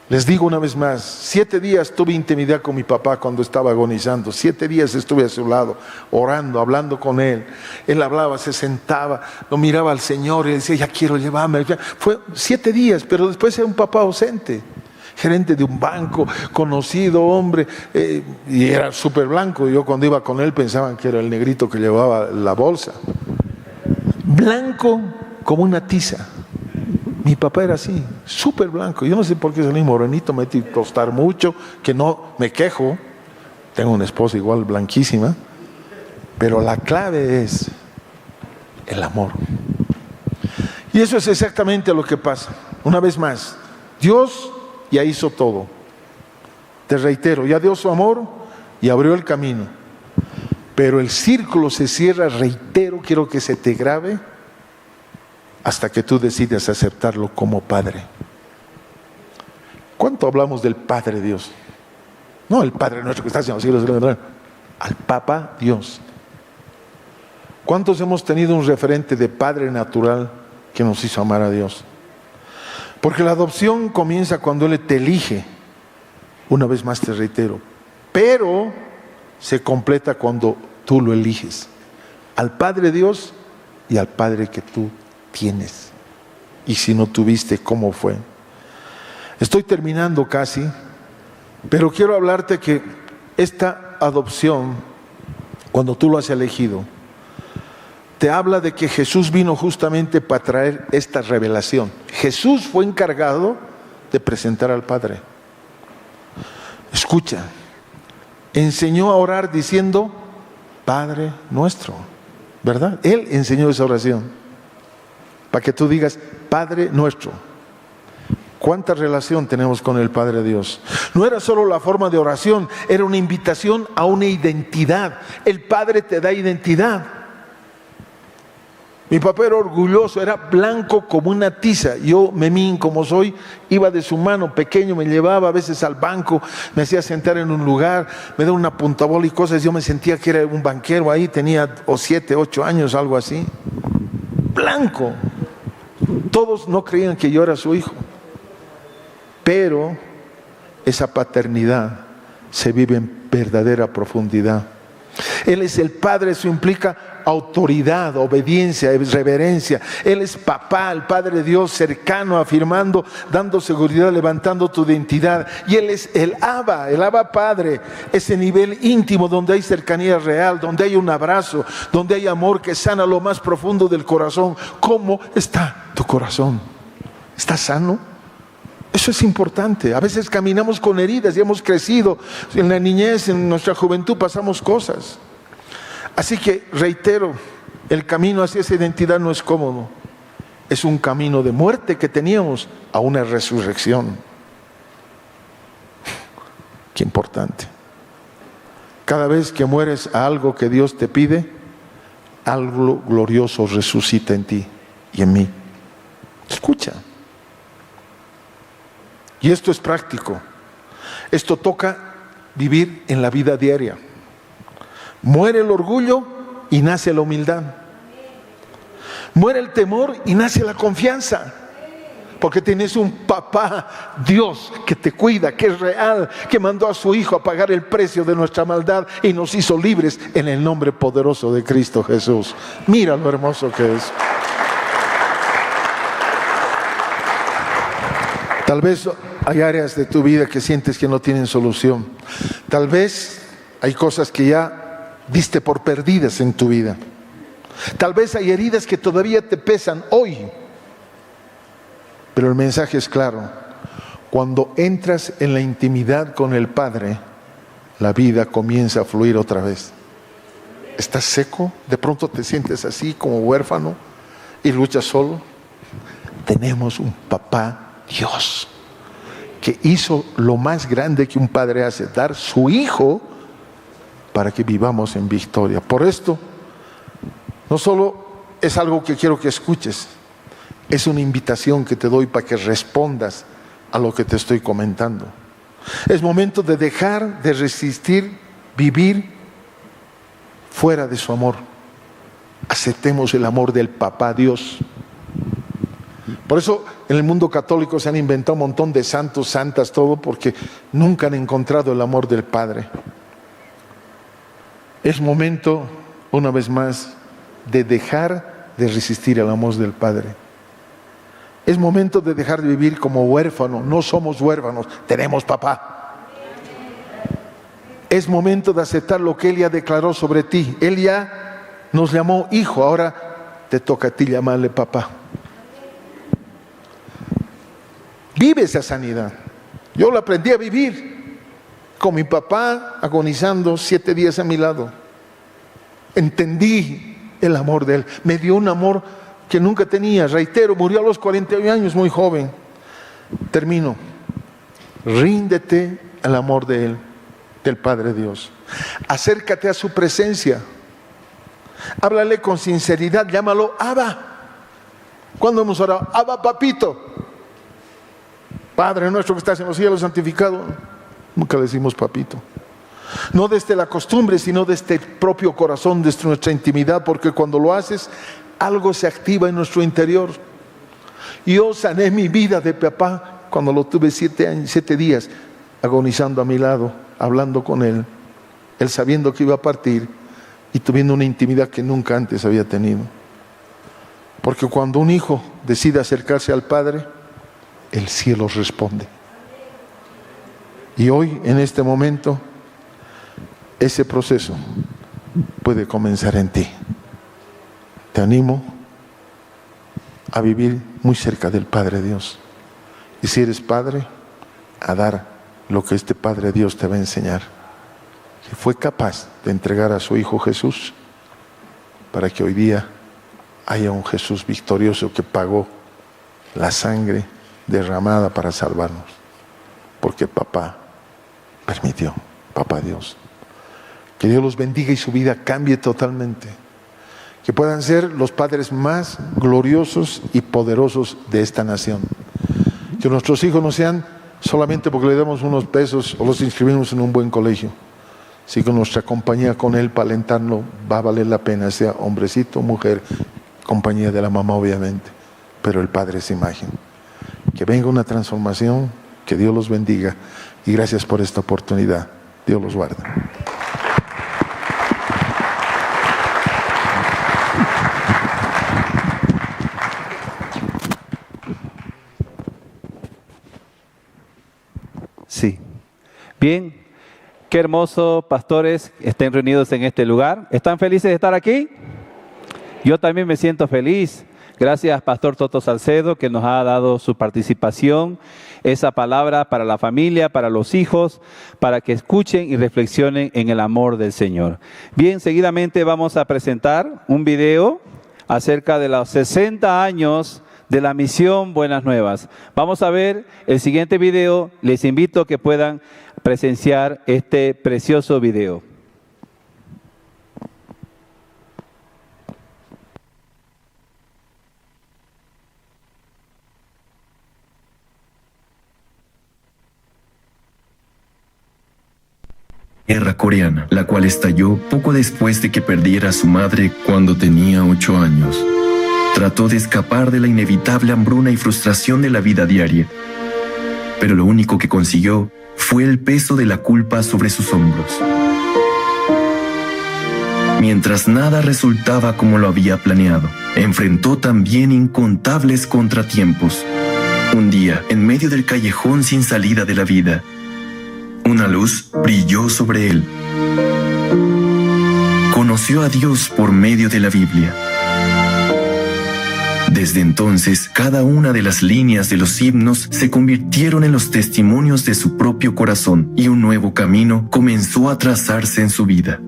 Les digo una vez más, 7 días tuve intimidad con mi papá cuando estaba agonizando. 7 días estuve a su lado, orando, hablando con él. Él hablaba, se sentaba, lo miraba al Señor y decía, ya quiero llevarme. Fue 7 días, pero después era un papá ausente. Gerente de un banco, conocido hombre, y era súper blanco. Yo cuando iba con él pensaban que era el negrito que llevaba la bolsa. Blanco como una tiza. Mi papá era así, súper blanco. Yo no sé por qué salí morenito, me metí a tostar mucho, que no me quejo. Tengo una esposa igual blanquísima. Pero la clave es el amor. Y eso es exactamente lo que pasa. Una vez más, Dios ya hizo todo. Te reitero, ya dio su amor y abrió el camino. Pero el círculo se cierra, reitero, quiero que se te grabe, hasta que tú decidas aceptarlo como Padre. ¿Cuánto hablamos del Padre Dios? No el Padre nuestro que está en los cielos, al Papa Dios. ¿Cuántos hemos tenido un referente de Padre natural que nos hizo amar a Dios? Porque la adopción comienza cuando Él te elige. Una vez más te reitero, pero se completa cuando tú lo eliges. Al Padre Dios y al Padre que tú tienes. Y si no tuviste, ¿cómo fue? Estoy terminando casi, pero quiero hablarte que esta adopción, cuando tú lo has elegido, te habla de que Jesús vino justamente para traer esta revelación. Jesús fue encargado de presentar al Padre. Escucha, enseñó a orar diciendo, Padre nuestro, ¿verdad? Él enseñó esa oración, para que tú digas, Padre nuestro. ¿Cuánta relación tenemos con el Padre Dios? No era solo la forma de oración, era una invitación a una identidad. El Padre te da identidad. Mi papá era orgulloso, era blanco como una tiza. Yo, memín como soy, iba de su mano, pequeño, me llevaba a veces al banco, me hacía sentar en un lugar, me daba una puntabola y cosas. Yo me sentía que era un banquero ahí, tenía 7, 8 años, algo así. Blanco. Todos no creían que yo era su hijo. Pero esa paternidad se vive en verdadera profundidad. Él es el Padre, eso implica autoridad, obediencia, reverencia. Él es papá, el Padre Dios cercano, afirmando, dando seguridad, levantando tu identidad. Y Él es el Abba Padre, ese nivel íntimo donde hay cercanía real, donde hay un abrazo, donde hay amor que sana lo más profundo del corazón. ¿Cómo está tu corazón? ¿Está sano? Eso es importante. A veces caminamos con heridas y hemos crecido. En la niñez, en nuestra juventud pasamos cosas. Así que reitero, el camino hacia esa identidad no es cómodo. Es un camino de muerte que teníamos a una resurrección. Qué importante. Cada vez que mueres a algo que Dios te pide, algo glorioso resucita en ti y en mí. Escucha. Y esto es práctico. Esto toca vivir en la vida diaria. Muere el orgullo y nace la humildad. Muere el temor y nace la confianza. Porque tienes un papá, Dios, que te cuida, que es real, que mandó a su Hijo a pagar el precio de nuestra maldad y nos hizo libres en el nombre poderoso de Cristo Jesús. Mira lo hermoso que es. Tal vez hay áreas de tu vida que sientes que no tienen solución. Tal vez hay cosas que ya diste por perdidas en tu vida. Tal vez hay heridas que todavía te pesan hoy. Pero el mensaje es claro. Cuando entras en la intimidad con el Padre, la vida comienza a fluir otra vez. ¿Estás seco? ¿De pronto te sientes así como huérfano y luchas solo? Tenemos un papá Dios, que hizo lo más grande que un padre hace, dar su Hijo para que vivamos en victoria. Por esto, no solo es algo que quiero que escuches, es una invitación que te doy para que respondas a lo que te estoy comentando. Es momento de dejar de resistir vivir fuera de su amor. Aceptemos el amor del papá Dios. Por eso en el mundo católico se han inventado un montón de santos, santas, todo, porque nunca han encontrado el amor del Padre. Es momento, una vez más, de dejar de resistir el amor del Padre. Es momento de dejar de vivir como huérfanos. No somos huérfanos, tenemos papá. Es momento de aceptar lo que Él ya declaró sobre ti. Él ya nos llamó hijo, ahora te toca a ti llamarle papá. Vive esa sanidad. Yo lo aprendí a vivir con mi papá agonizando 7 días a mi lado. Entendí el amor de Él. Me dio un amor que nunca tenía. Reitero, murió a los 41 años, muy joven. Termino. Ríndete al amor de Él, del Padre Dios. Acércate a su presencia. Háblale con sinceridad. Llámalo Abba. ¿Cuándo hemos orado? Abba, papito. Padre nuestro que estás en los cielos, santificado. Nunca le decimos papito. No desde la costumbre, sino desde el propio corazón, desde nuestra intimidad, porque cuando lo haces, algo se activa en nuestro interior. Yo sané mi vida de papá cuando lo tuve 7 días agonizando a mi lado, hablando con Él, Él sabiendo que iba a partir y tuviendo una intimidad que nunca antes había tenido. Porque cuando un hijo decide acercarse al Padre, el cielo responde. Y hoy, en este momento, ese proceso puede comenzar en ti. Te animo a vivir muy cerca del Padre Dios. Y si eres padre, a dar lo que este Padre Dios te va a enseñar. Que fue capaz de entregar a su Hijo Jesús para que hoy día haya un Jesús victorioso que pagó la sangre derramada para salvarnos. Porque papá permitió, papá Dios. Que Dios los bendiga y su vida cambie totalmente. Que puedan ser los padres más gloriosos y poderosos de esta nación. Que nuestros hijos no sean solamente porque le damos unos pesos o los inscribimos en un buen colegio. Si con nuestra compañía con él para alentarlo va a valer la pena, sea hombrecito o mujer, compañía de la mamá obviamente, pero el Padre es imagen. Que venga una transformación, que Dios los bendiga y gracias por esta oportunidad. Dios los guarde. Sí. Bien, qué hermoso, pastores, estén reunidos en este lugar. ¿Están felices de estar aquí? Yo también me siento feliz. Gracias, Pastor Toto Salcedo, que nos ha dado su participación, esa palabra para la familia, para los hijos, para que escuchen y reflexionen en el amor del Señor. Bien, seguidamente vamos a presentar un video acerca de los 60 años de la misión Buenas Nuevas. Vamos a ver el siguiente video. Les invito a que puedan presenciar este precioso video. Guerra coreana, la cual estalló poco después de que perdiera a su madre cuando tenía 8 años. Trató de escapar de la inevitable hambruna y frustración de la vida diaria, pero lo único que consiguió fue el peso de la culpa sobre sus hombros. Mientras nada resultaba como lo había planeado, enfrentó también incontables contratiempos. Un día, en medio del callejón sin salida de la vida, una luz brilló sobre él. Conoció a Dios por medio de la Biblia. Desde entonces, cada una de las líneas de los himnos se convirtieron en los testimonios de su propio corazón y un nuevo camino comenzó a trazarse en su vida.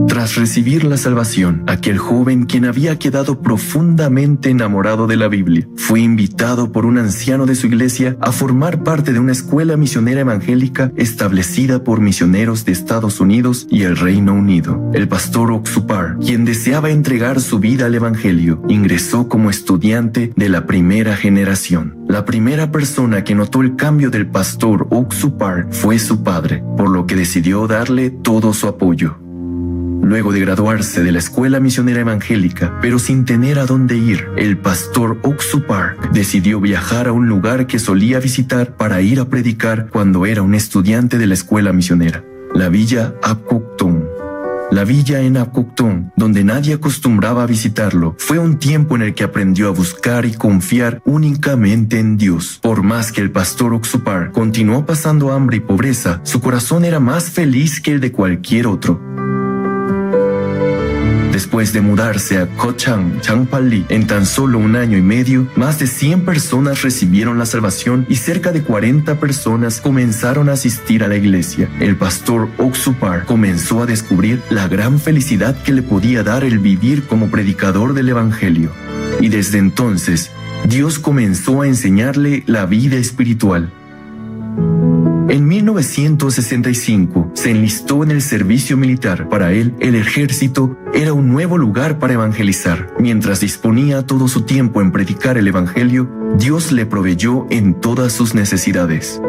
Tras recibir la salvación, aquel joven, quien había quedado profundamente enamorado de la Biblia, fue invitado por un anciano de su iglesia a formar parte de una escuela misionera evangélica establecida por misioneros de Estados Unidos y el Reino Unido. El pastor Oxupar, quien deseaba entregar su vida al evangelio, ingresó como estudiante de la primera generación. La primera persona que notó el cambio del pastor Oxupar fue su padre, por lo que decidió darle todo su apoyo. Luego de graduarse de la escuela misionera evangélica, pero sin tener a dónde ir, el pastor Oxupar decidió viajar a un lugar que solía visitar para ir a predicar cuando era un estudiante de la escuela misionera, la villa Apcocton. La villa en Apcocton, donde nadie acostumbraba a visitarlo, fue un tiempo en el que aprendió a buscar y confiar únicamente en Dios. Por más que el pastor Oxupar continuó pasando hambre y pobreza, su corazón era más feliz que el de cualquier otro. Después de mudarse a Kochang, Changpali, en tan solo 1 año y medio, más de 100 personas recibieron la salvación y cerca de 40 personas comenzaron a asistir a la iglesia. El pastor Oxupar comenzó a descubrir la gran felicidad que le podía dar el vivir como predicador del evangelio. Y desde entonces, Dios comenzó a enseñarle la vida espiritual. En 1965 se enlistó en el servicio militar. Para él, el ejército era un nuevo lugar para evangelizar. Mientras disponía todo su tiempo en predicar el evangelio, Dios le proveyó en todas sus necesidades.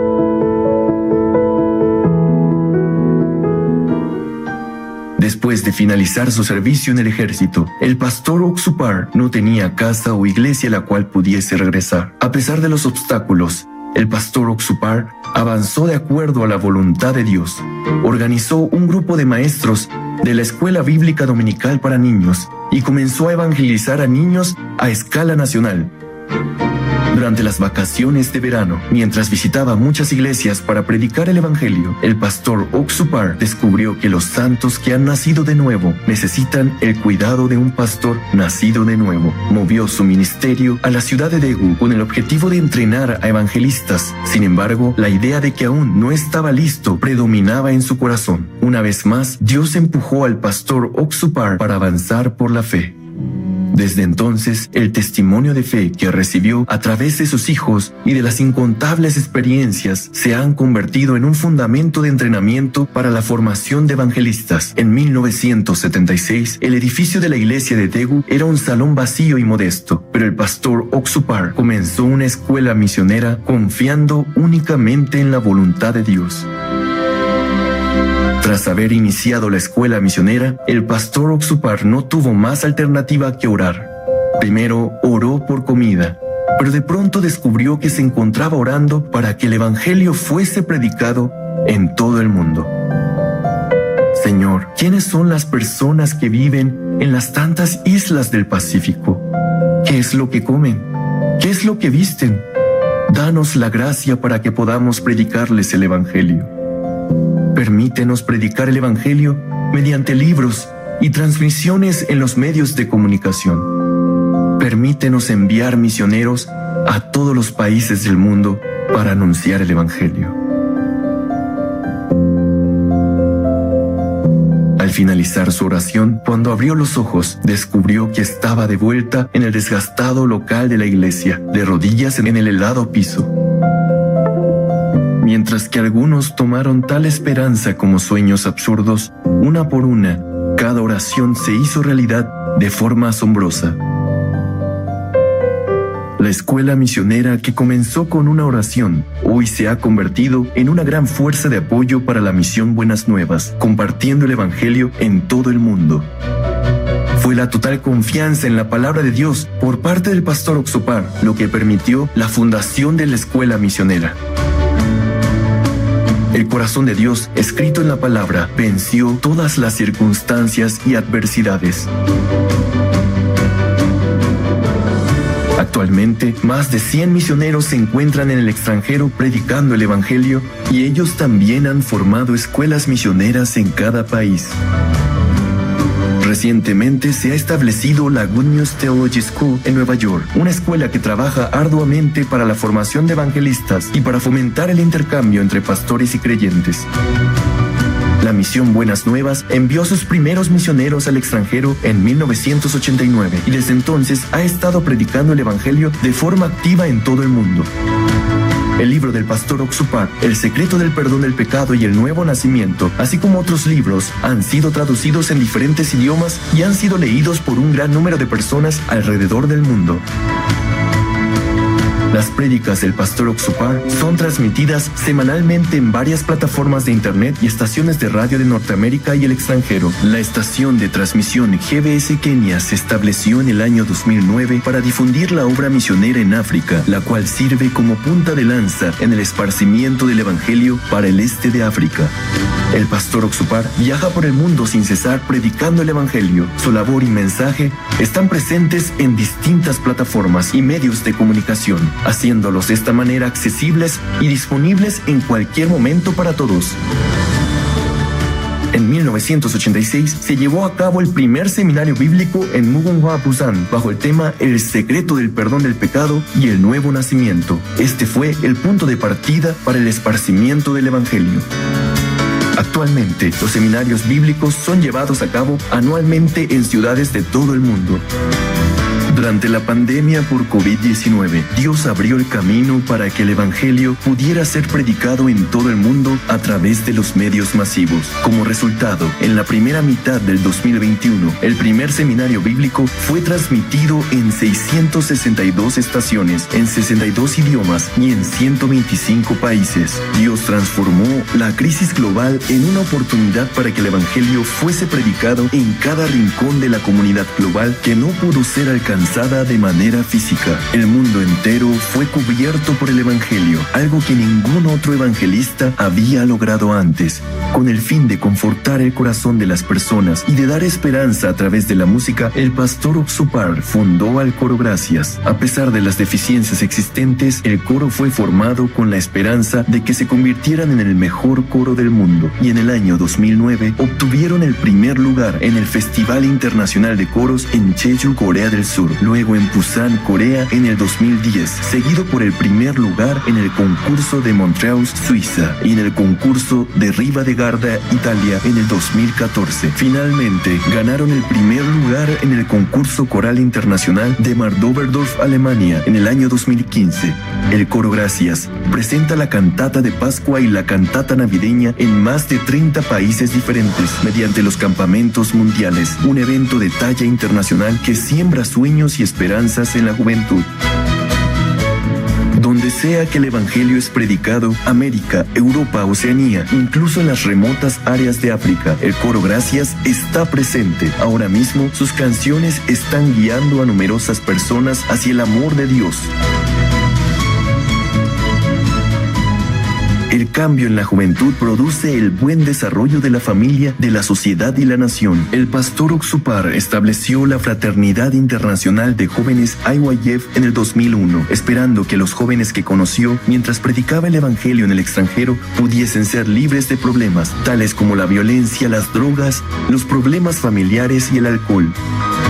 Después de finalizar su servicio en el ejército, el pastor Oxupar no tenía casa o iglesia a la cual pudiese regresar. A pesar de los obstáculos, el pastor Oxupar avanzó de acuerdo a la voluntad de Dios. Organizó un grupo de maestros de la Escuela Bíblica Dominical para Niños y comenzó a evangelizar a niños a escala nacional. Durante las vacaciones de verano, mientras visitaba muchas iglesias para predicar el Evangelio, el pastor Oxupar descubrió que los santos que han nacido de nuevo necesitan el cuidado de un pastor nacido de nuevo. Movió su ministerio a la ciudad de Daegu con el objetivo de entrenar a evangelistas. Sin embargo, la idea de que aún no estaba listo predominaba en su corazón. Una vez más, Dios empujó al pastor Oxupar para avanzar por la fe. Desde entonces, el testimonio de fe que recibió a través de sus hijos y de las incontables experiencias se han convertido en un fundamento de entrenamiento para la formación de evangelistas. En 1976, el edificio de la iglesia de Daegu era un salón vacío y modesto, pero el pastor Oxupar comenzó una escuela misionera confiando únicamente en la voluntad de Dios. Tras haber iniciado la escuela misionera, el pastor Oxupar no tuvo más alternativa que orar. Primero oró por comida, pero de pronto descubrió que se encontraba orando para que el evangelio fuese predicado en todo el mundo. Señor, ¿quiénes son las personas que viven en las tantas islas del Pacífico? ¿Qué es lo que comen? ¿Qué es lo que visten? Danos la gracia para que podamos predicarles el evangelio. Permítenos predicar el Evangelio mediante libros y transmisiones en los medios de comunicación. Permítenos enviar misioneros a todos los países del mundo para anunciar el Evangelio. Al finalizar su oración, cuando abrió los ojos, descubrió que estaba de vuelta en el desgastado local de la iglesia, de rodillas en el helado piso. Mientras que algunos tomaron tal esperanza como sueños absurdos, una por una, cada oración se hizo realidad de forma asombrosa. La escuela misionera que comenzó con una oración, hoy se ha convertido en una gran fuerza de apoyo para la misión Buenas Nuevas, compartiendo el Evangelio en todo el mundo. Fue la total confianza en la palabra de Dios por parte del pastor Oxupar lo que permitió la fundación de la escuela misionera. El corazón de Dios, escrito en la palabra, venció todas las circunstancias y adversidades. Actualmente, más de 100 misioneros se encuentran en el extranjero predicando el Evangelio y ellos también han formado escuelas misioneras en cada país. Recientemente se ha establecido la Good News Theology School en Nueva York, una escuela que trabaja arduamente para la formación de evangelistas y para fomentar el intercambio entre pastores y creyentes. La misión Buenas Nuevas envió a sus primeros misioneros al extranjero en 1989 y desde entonces ha estado predicando el Evangelio de forma activa en todo el mundo. El libro del pastor Oxupar, El secreto del perdón del pecado y el nuevo nacimiento, así como otros libros, han sido traducidos en diferentes idiomas y han sido leídos por un gran número de personas alrededor del mundo. Las prédicas del pastor Oxupar son transmitidas semanalmente en varias plataformas de internet y estaciones de radio de Norteamérica y el extranjero. La estación de transmisión GBS Kenia se estableció en el año 2009 para difundir la obra misionera en África, la cual sirve como punta de lanza en el esparcimiento del Evangelio para el este de África. El pastor Oxupar viaja por el mundo sin cesar predicando el Evangelio. Su labor y mensaje están presentes en distintas plataformas y medios de comunicación, haciéndolos de esta manera accesibles y disponibles en cualquier momento para todos. En 1986 se llevó a cabo el primer seminario bíblico en Mugunghwa, Busan, bajo el tema El secreto del perdón del pecado y el nuevo nacimiento. Este fue el punto de partida para el esparcimiento del Evangelio. Actualmente, los seminarios bíblicos son llevados a cabo anualmente en ciudades de todo el mundo. Durante la pandemia por COVID-19, Dios abrió el camino para que el Evangelio pudiera ser predicado en todo el mundo a través de los medios masivos. Como resultado, en la primera mitad del 2021, el primer seminario bíblico fue transmitido en 662 estaciones, en 62 idiomas y en 125 países. Dios transformó la crisis global en una oportunidad para que el Evangelio fuese predicado en cada rincón de la comunidad global que no pudo ser alcanzado alcanzada de manera física. El mundo entero fue cubierto por el Evangelio, algo que ningún otro evangelista había logrado antes. Con el fin de confortar el corazón de las personas y de dar esperanza a través de la música, el pastor Oxupar fundó al Coro Gracias. A pesar de las deficiencias existentes, el coro fue formado con la esperanza de que se convirtieran en el mejor coro del mundo, y en el año 2009 obtuvieron el primer lugar en el Festival Internacional de Coros en Jeju, Corea del Sur, luego en Busan, Corea en el 2010, seguido por el primer lugar en el concurso de Montreal, Suiza, y en el concurso de Riva de Garda, Italia en el 2014. Finalmente, ganaron el primer lugar en el concurso coral internacional de Mardoverdorf, Alemania en el año 2015. El Coro Gracias presenta la cantata de Pascua y la cantata navideña en más de 30 países diferentes mediante los campamentos mundiales, un evento de talla internacional que siembra sueños y esperanzas en la juventud. Donde sea que el Evangelio es predicado, América, Europa, Oceanía, incluso en las remotas áreas de África, el Coro Gracias está presente. Ahora mismo, sus canciones están guiando a numerosas personas hacia el amor de Dios. El cambio en la juventud produce el buen desarrollo de la familia, de la sociedad y la nación. El pastor Oxupar estableció la Fraternidad Internacional de Jóvenes IYF en el 2001, esperando que los jóvenes que conoció mientras predicaba el Evangelio en el extranjero pudiesen ser libres de problemas, tales como la violencia, las drogas, los problemas familiares y el alcohol,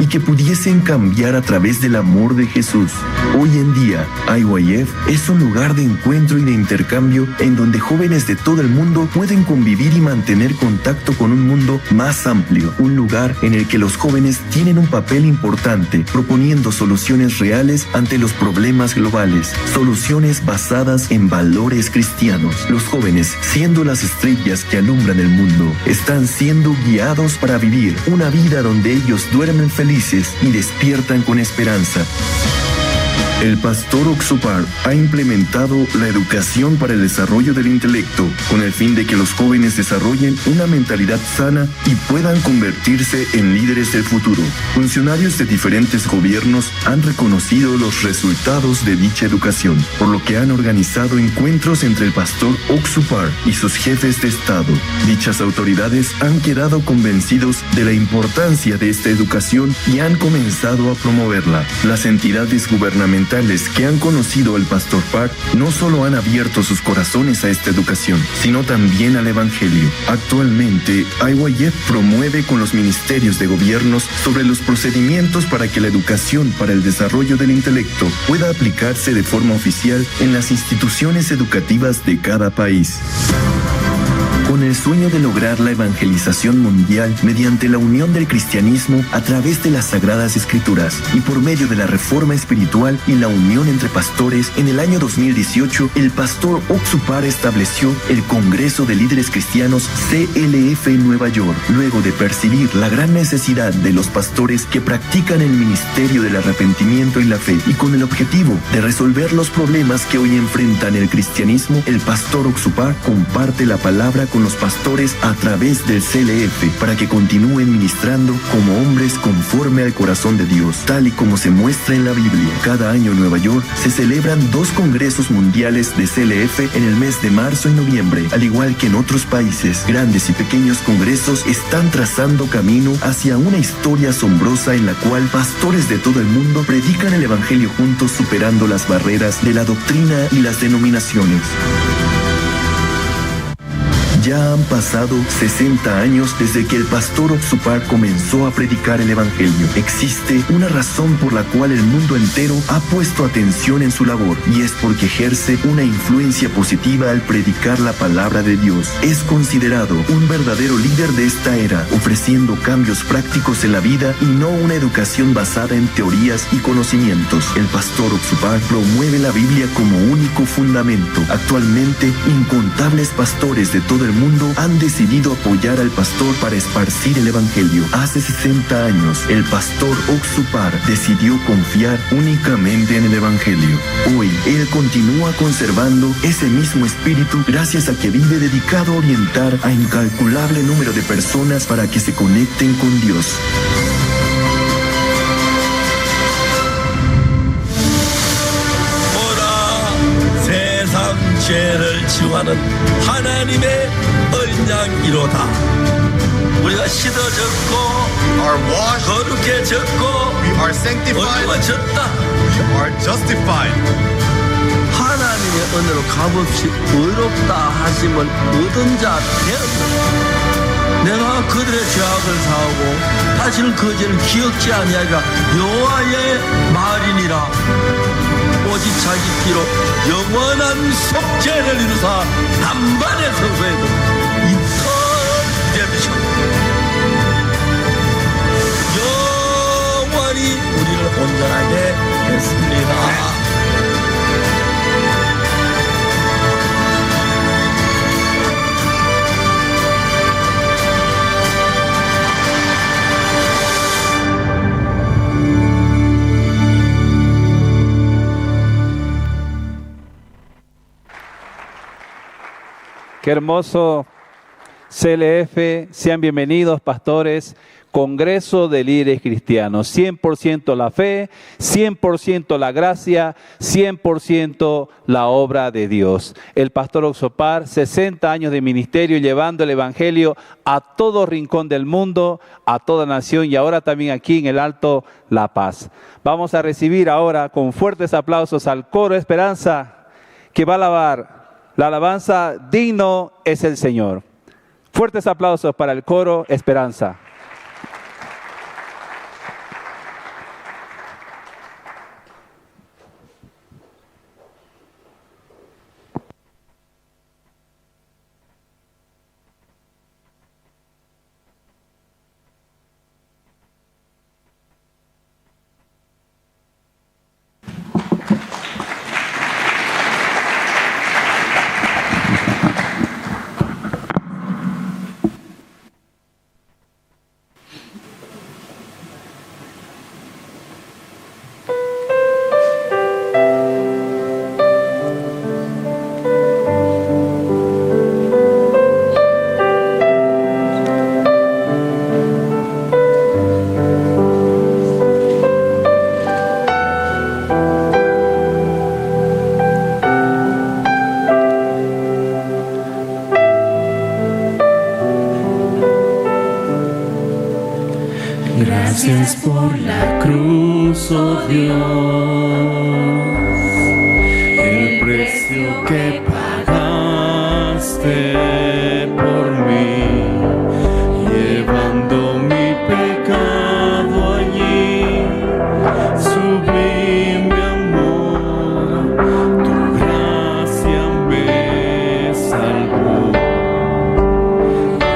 y que pudiesen cambiar a través del amor de Jesús. Hoy en día, IYF es un lugar de encuentro y de intercambio en donde jóvenes de todo el mundo pueden convivir y mantener contacto con un mundo más amplio, un lugar en el que los jóvenes tienen un papel importante, proponiendo soluciones reales ante los problemas globales, soluciones basadas en valores cristianos. Los jóvenes, siendo las estrellas que alumbran el mundo, están siendo guiados para vivir una vida donde ellos duermen felices y despiertan con esperanza. El pastor Oxupar ha implementado la educación para el desarrollo del intelecto, con el fin de que los jóvenes desarrollen una mentalidad sana y puedan convertirse en líderes del futuro. Funcionarios de diferentes gobiernos han reconocido los resultados de dicha educación, por lo que han organizado encuentros entre el pastor Oxupar y sus jefes de Estado. Dichas autoridades han quedado convencidos de la importancia de esta educación y han comenzado a promoverla. Las entidades gubernamentales que han conocido al pastor Park no solo han abierto sus corazones a esta educación, sino también al Evangelio. Actualmente, IYF promueve con los ministerios de gobiernos sobre los procedimientos para que la educación para el desarrollo del intelecto pueda aplicarse de forma oficial en las instituciones educativas de cada país. Con el sueño de lograr la evangelización mundial mediante la unión del cristianismo a través de las Sagradas Escrituras y por medio de la reforma espiritual y la unión entre pastores, en el año 2018 el pastor Oxupar estableció el Congreso de Líderes Cristianos CLF en Nueva York, luego de percibir la gran necesidad de los pastores que practican el ministerio del arrepentimiento y la fe, y con el objetivo de resolver los problemas que hoy enfrentan el cristianismo. El pastor Oxupar comparte la palabra con los pastores a través del CLF para que continúen ministrando como hombres conforme al corazón de Dios, tal y como se muestra en la Biblia. Cada año en Nueva York se celebran 2 congresos mundiales de CLF en el mes de marzo y noviembre. Al igual que en otros países, grandes y pequeños congresos están trazando camino hacia una historia asombrosa en la cual pastores de todo el mundo predican el Evangelio juntos, superando las barreras de la doctrina y las denominaciones. Ya han pasado 60 años desde que el pastor Oxupar comenzó a predicar el Evangelio. Existe una razón por la cual el mundo entero ha puesto atención en su labor, y es porque ejerce una influencia positiva al predicar la palabra de Dios. Es considerado un verdadero líder de esta era, ofreciendo cambios prácticos en la vida y no una educación basada en teorías y conocimientos. El pastor Oxupar promueve la Biblia como único fundamento. Actualmente, incontables pastores de todo el mundo han decidido apoyar al pastor para esparcir el Evangelio. Hace 60 años, el pastor Oxupar decidió confiar únicamente en el Evangelio. Hoy, él continúa conservando ese mismo espíritu gracias a que vive dedicado a orientar a incalculable número de personas para que se conecten con Dios. 증하는 하나님의 어린 양이로다. 우리가 씻어졌고 are washed, 거룩해졌고 we are sanctified, 의로워졌다. we are justified. 하나님의 은혜로 값없이 의롭다 하심을 얻은 자 되었다. 내가 그들의 죄악을 사하고 다시는 그 죄를 기억지 아니하리라. 여호와의 말이니라. 오직 자기 피로 영원한 속죄를 이루사 단번에 성소에도 인터redemption 영원히 우리를 온전하게 했습니다. Qué hermoso, CLF, sean bienvenidos pastores, Congreso de Líderes Cristianos, 100% la fe, 100% la gracia, 100% la obra de Dios. El pastor Oxopar, 60 años de ministerio llevando el evangelio a todo rincón del mundo, a toda nación y ahora también aquí en el Alto La Paz. Vamos a recibir ahora con fuertes aplausos al coro Esperanza que va a alabar. La alabanza digno es el Señor. Fuertes aplausos para el coro Esperanza. Gracias por la cruz, oh Dios, el precio que pagaste por mí, llevando mi pecado allí, sublime amor, tu gracia me salvó.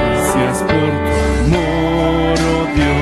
Gracias por tu amor, oh Dios.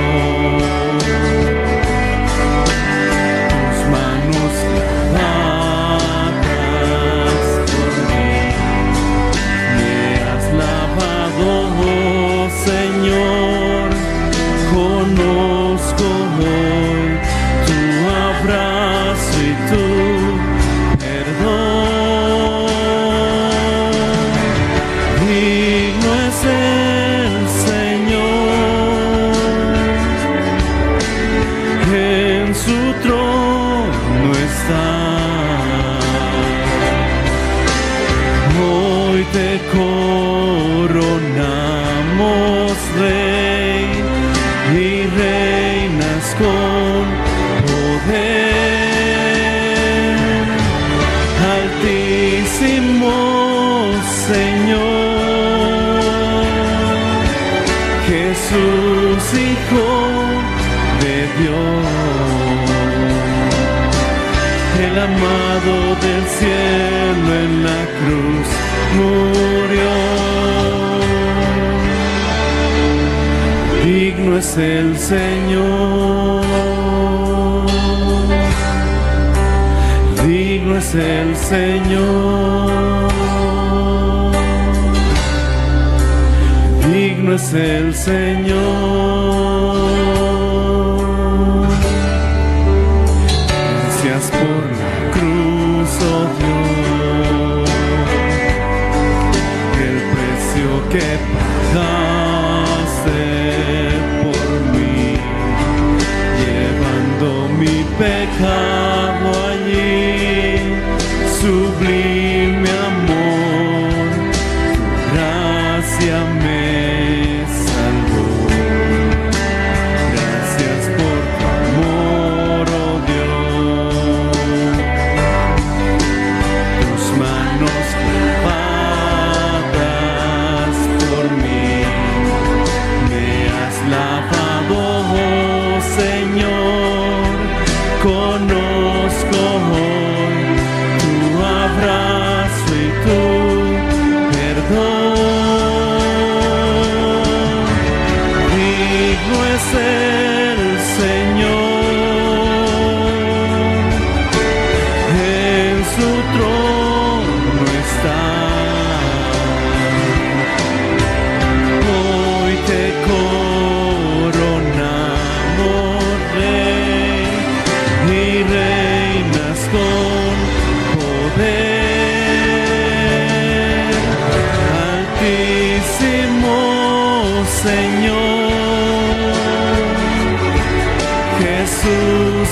Amado del cielo en la cruz murió. Digno es el Señor, digno es el Señor, digno es el Señor. Gracias por la cruz, oh Dios, el precio que pagaste por mí, llevando mi pecado allí, sublime amor,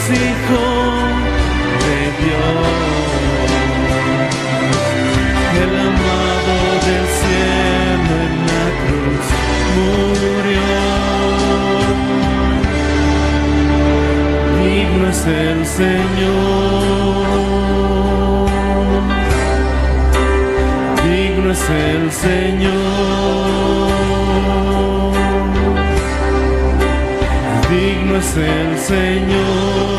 Hijo de Dios, el amado del cielo en la cruz murió. Digno es el Señor, digno es el Señor, digno es el Señor.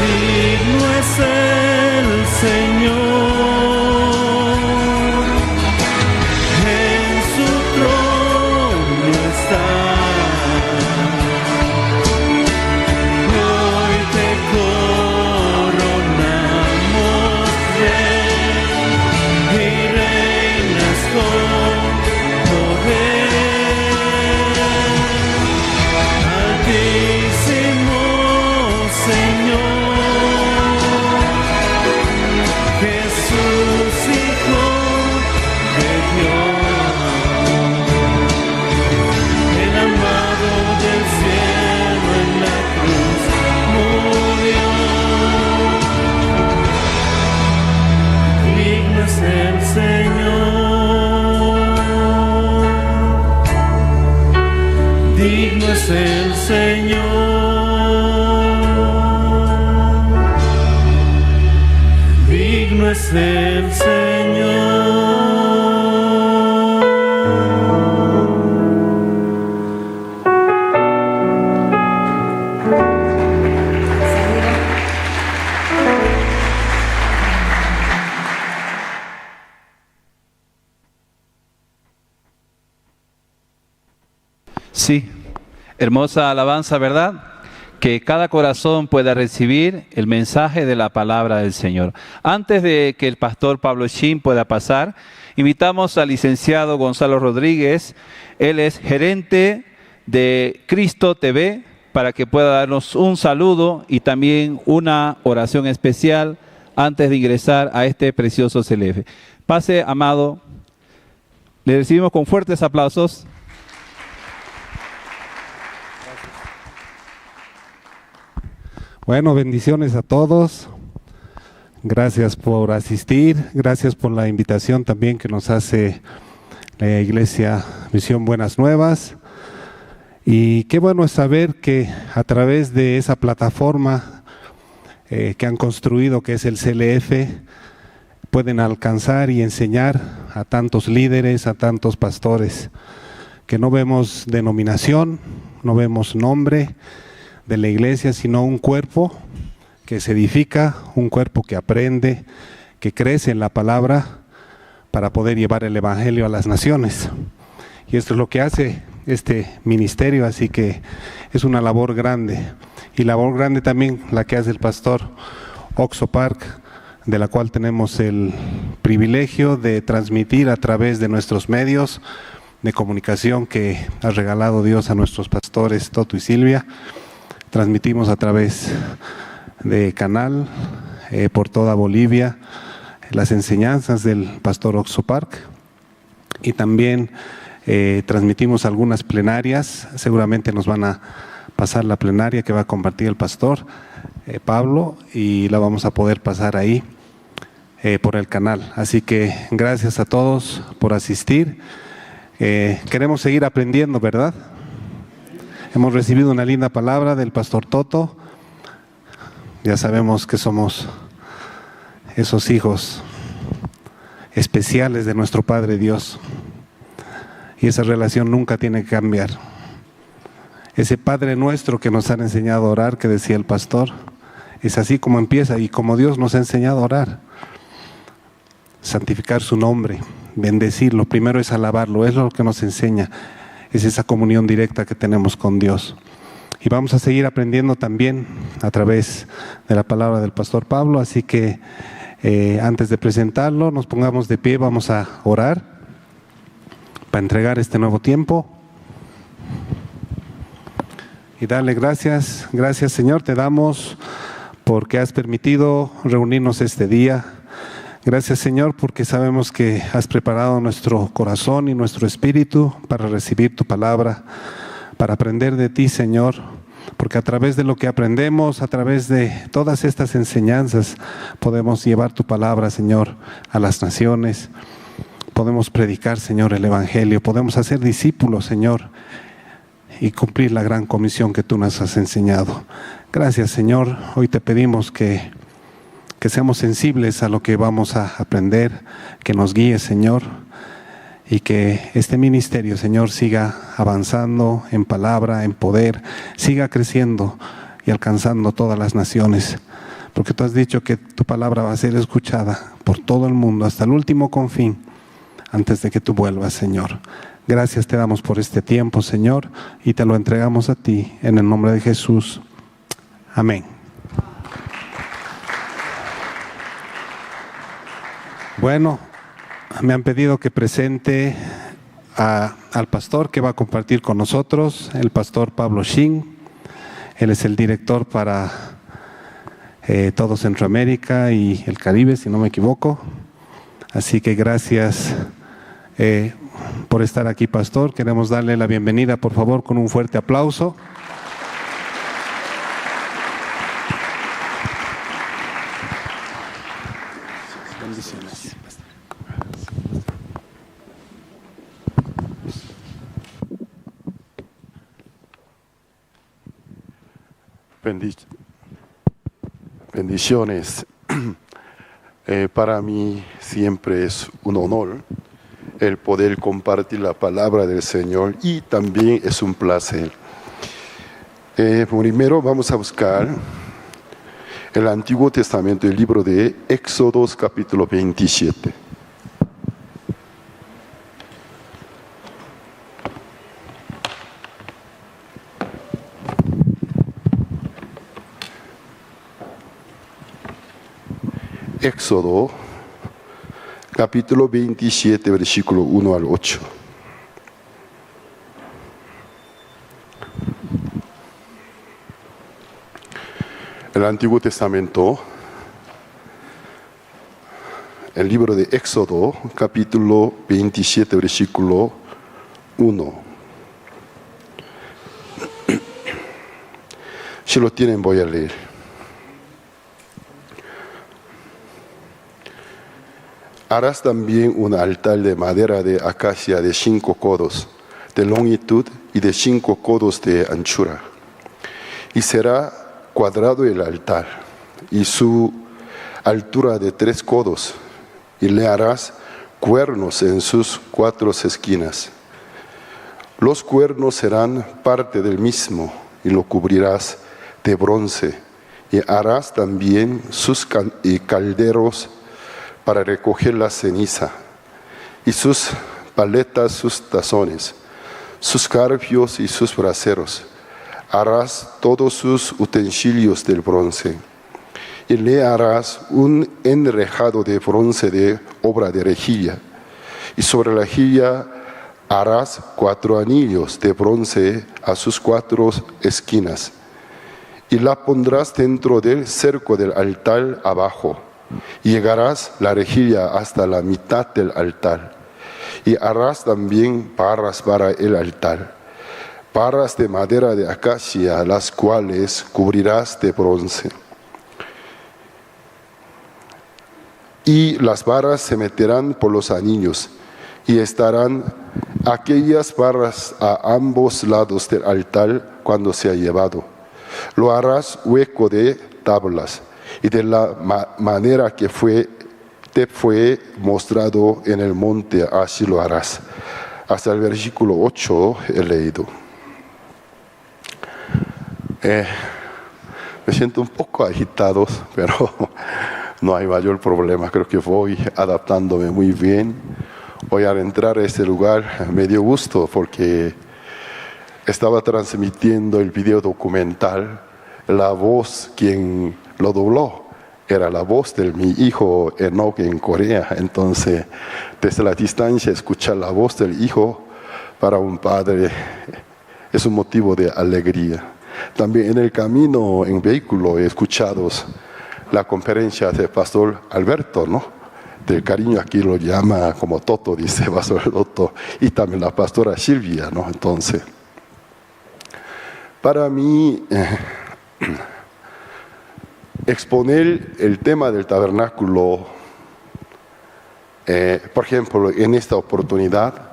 Digno es el Señor, en su trono está. Hoy te coronamos Rey y reinas con poder. Altísimo Señor, Jesús, Hijo de Dios, el amado del cielo en la cruz murió. Digno es el Señor, digno es el Señor, digno es el Señor. Sí, hermosa alabanza, ¿verdad? Que cada corazón pueda recibir el mensaje de la palabra del Señor. Antes de que el pastor Pablo Shin pueda pasar, invitamos al licenciado Gonzalo Rodríguez. Él es gerente de Cristo TV, para que pueda darnos un saludo y también una oración especial antes de ingresar a este precioso CLF. Pase, amado. Le recibimos con fuertes aplausos. Bueno, bendiciones a todos. Gracias por asistir, gracias por la invitación también que nos hace la Iglesia Misión Buenas Nuevas. Y qué bueno es saber que a través de esa plataforma que han construido, que es el CLF, pueden alcanzar y enseñar a tantos líderes, a tantos pastores, que no vemos denominación, no vemos nombre de la iglesia, sino un cuerpo que se edifica, un cuerpo que aprende, que crece en la palabra para poder llevar el evangelio a las naciones. Y esto es lo que hace este ministerio, así que es una labor grande. Y labor grande también la que hace el pastor Oxo Park, de la cual tenemos el privilegio de transmitir a través de nuestros medios de comunicación que ha regalado Dios a nuestros pastores Toto y Silvia. Transmitimos a través de canal por toda Bolivia las enseñanzas del pastor Oxo Park, y también transmitimos algunas plenarias. Seguramente nos van a pasar la plenaria que va a compartir el pastor Pablo, y la vamos a poder pasar ahí por el canal. Así que gracias a todos por asistir. Queremos seguir aprendiendo, ¿verdad? Hemos recibido una linda palabra del pastor Toto. Ya sabemos que somos esos hijos especiales de nuestro Padre Dios, y esa relación nunca tiene que cambiar. Ese Padre nuestro que nos han enseñado a orar, que decía el pastor, es así como empieza, y como Dios nos ha enseñado a orar. Santificar su nombre, bendecirlo, primero es alabarlo, es lo que nos enseña, es esa comunión directa que tenemos con Dios. Y vamos a seguir aprendiendo también a través de la palabra del pastor Pablo, así que antes de presentarlo, nos pongamos de pie, vamos a orar para entregar este nuevo tiempo y darle gracias. Gracias, Señor, te damos porque has permitido reunirnos este día. Gracias, Señor, porque sabemos que has preparado nuestro corazón y nuestro espíritu para recibir tu palabra, para aprender de ti, Señor, porque a través de lo que aprendemos, a través de todas estas enseñanzas, podemos llevar tu palabra, Señor, a las naciones. Podemos predicar, Señor, el Evangelio, podemos hacer discípulos, Señor, y cumplir la gran comisión que tú nos has enseñado. Gracias, Señor. Hoy te pedimos que seamos sensibles a lo que vamos a aprender, que nos guíes, Señor, y que este ministerio, Señor, siga avanzando en palabra, en poder, siga creciendo y alcanzando todas las naciones, porque tú has dicho que tu palabra va a ser escuchada por todo el mundo hasta el último confín, antes de que tú vuelvas, Señor. Gracias te damos por este tiempo, Señor, y te lo entregamos a ti en el nombre de Jesús. Amén. Bueno, me han pedido que presente al pastor que va a compartir con nosotros, el pastor Pablo Shin. Él es el director para todo Centroamérica y el Caribe, si no me equivoco. Así que gracias por estar aquí, pastor. Queremos darle la bienvenida, por favor, con un fuerte aplauso. Bendiciones. Bendiciones. Para mí siempre es un honor el poder compartir la palabra del Señor y también es un placer. Primero vamos a buscar el Antiguo Testamento, el libro de Éxodo, capítulo 27. Éxodo, capítulo 27, versículo 1 al 8. El Antiguo Testamento, el libro de Éxodo, capítulo 27, versículo 1. Si lo tienen, voy a leer. Harás también un altar de madera de acacia de 5 codos de longitud y de 5 codos de anchura. Y será cuadrado el altar, y su altura de 3 codos, y le harás cuernos en sus 4 esquinas. Los cuernos serán parte del mismo, y lo cubrirás de bronce, y harás también sus calderos para recoger la ceniza, y sus paletas, sus tazones, sus garfios y sus braseros. Harás todos sus utensilios del bronce, y le harás un enrejado de bronce de obra de rejilla, y sobre la rejilla harás 4 anillos de bronce a sus 4 esquinas, y la pondrás dentro del cerco del altar abajo, y llegarás la rejilla hasta la mitad del altar, y harás también barras para el altar, barras de madera de acacia, las cuales cubrirás de bronce. Y las barras se meterán por los anillos, y estarán aquellas barras a ambos lados del altar cuando sea llevado. Lo harás hueco de tablas, y de la manera que te fue mostrado en el monte, así lo harás. Hasta el versículo 8 he leído. Me siento un poco agitado, pero no hay mayor problema. Creo que voy adaptándome muy bien. Voy a entrar a este lugar. Me dio gusto porque estaba transmitiendo el video documental. La voz, quien lo dobló, era la voz de mi hijo Enoch en Corea. Entonces, desde la distancia, escuchar la voz del hijo para un padre es un motivo de alegría. También en el camino, en vehículo, he escuchado la conferencia del pastor Alberto, ¿no? del cariño aquí lo llama como Toto, dice Pastor Toto, y también la pastora Silvia, ¿no? Entonces, para mí, exponer el tema del tabernáculo, por ejemplo, en esta oportunidad,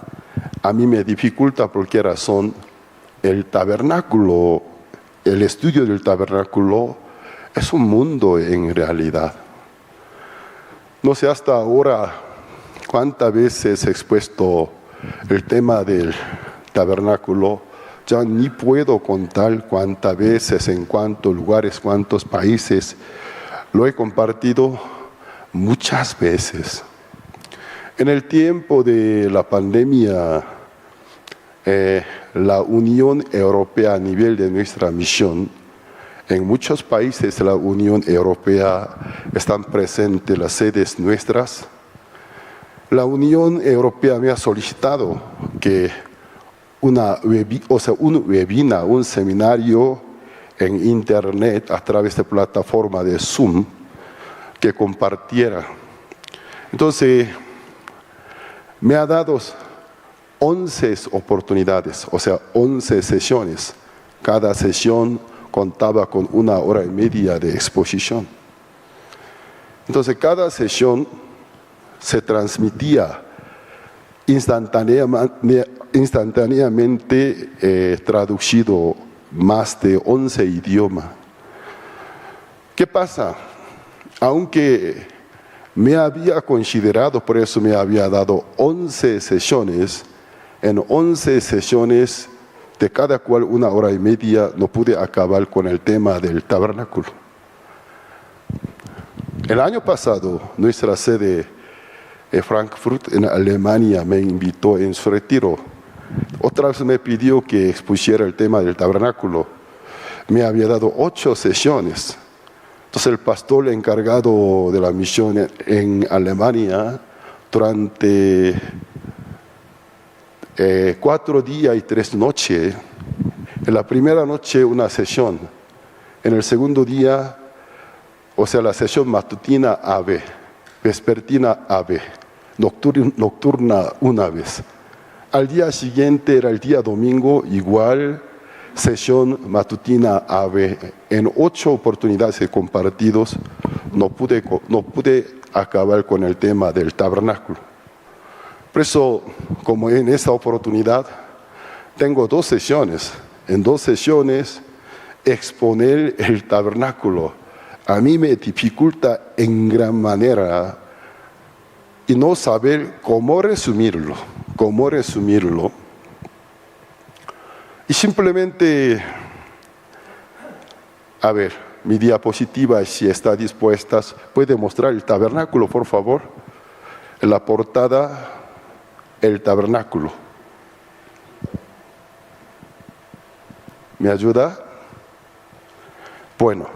a mí me dificulta por qué razón. El tabernáculo, el estudio del tabernáculo es un mundo en realidad. No sé hasta ahora cuántas veces he expuesto el tema del tabernáculo. Ya ni puedo contar cuántas veces, en cuántos lugares, cuántos países lo he compartido, muchas veces. En el tiempo de la pandemia, la Unión Europea a nivel de nuestra misión, en muchos países de la Unión Europea están presentes las sedes nuestras. La Unión Europea me ha solicitado que un webinar, un seminario en internet a través de plataforma de Zoom que compartiera. Entonces, me ha dado 11 oportunidades, 11 sesiones. Cada sesión contaba con 1 hora y media de exposición. Entonces, cada sesión se transmitía instantáneamente traducido más de 11 idiomas. ¿Qué pasa? Aunque me había considerado, por eso me había dado 11 sesiones, en 11 sesiones de cada cual 1 hora y media no pude acabar con el tema del tabernáculo. El año pasado, nuestra sede en Frankfurt, en Alemania, me invitó en su retiro. Otra vez me pidió que expusiera el tema del tabernáculo. Me había dado 8 sesiones. Entonces el pastor encargado de la misión en Alemania, durante 4 días y 3 noches, en la primera noche una sesión, en el segundo día, la sesión matutina AB, vespertina AB, nocturna una vez. Al día siguiente era el día domingo, igual, sesión matutina AB. En 8 oportunidades compartidas no pude acabar con el tema del tabernáculo. Por eso, como en esta oportunidad, tengo 2 sesiones. En 2 sesiones, exponer el tabernáculo a mí me dificulta en gran manera y no saber cómo resumirlo. Y simplemente, a ver, mi diapositiva, si está dispuesta, puede mostrar el tabernáculo, por favor. En la portada, el tabernáculo. ¿Me ayuda? Bueno.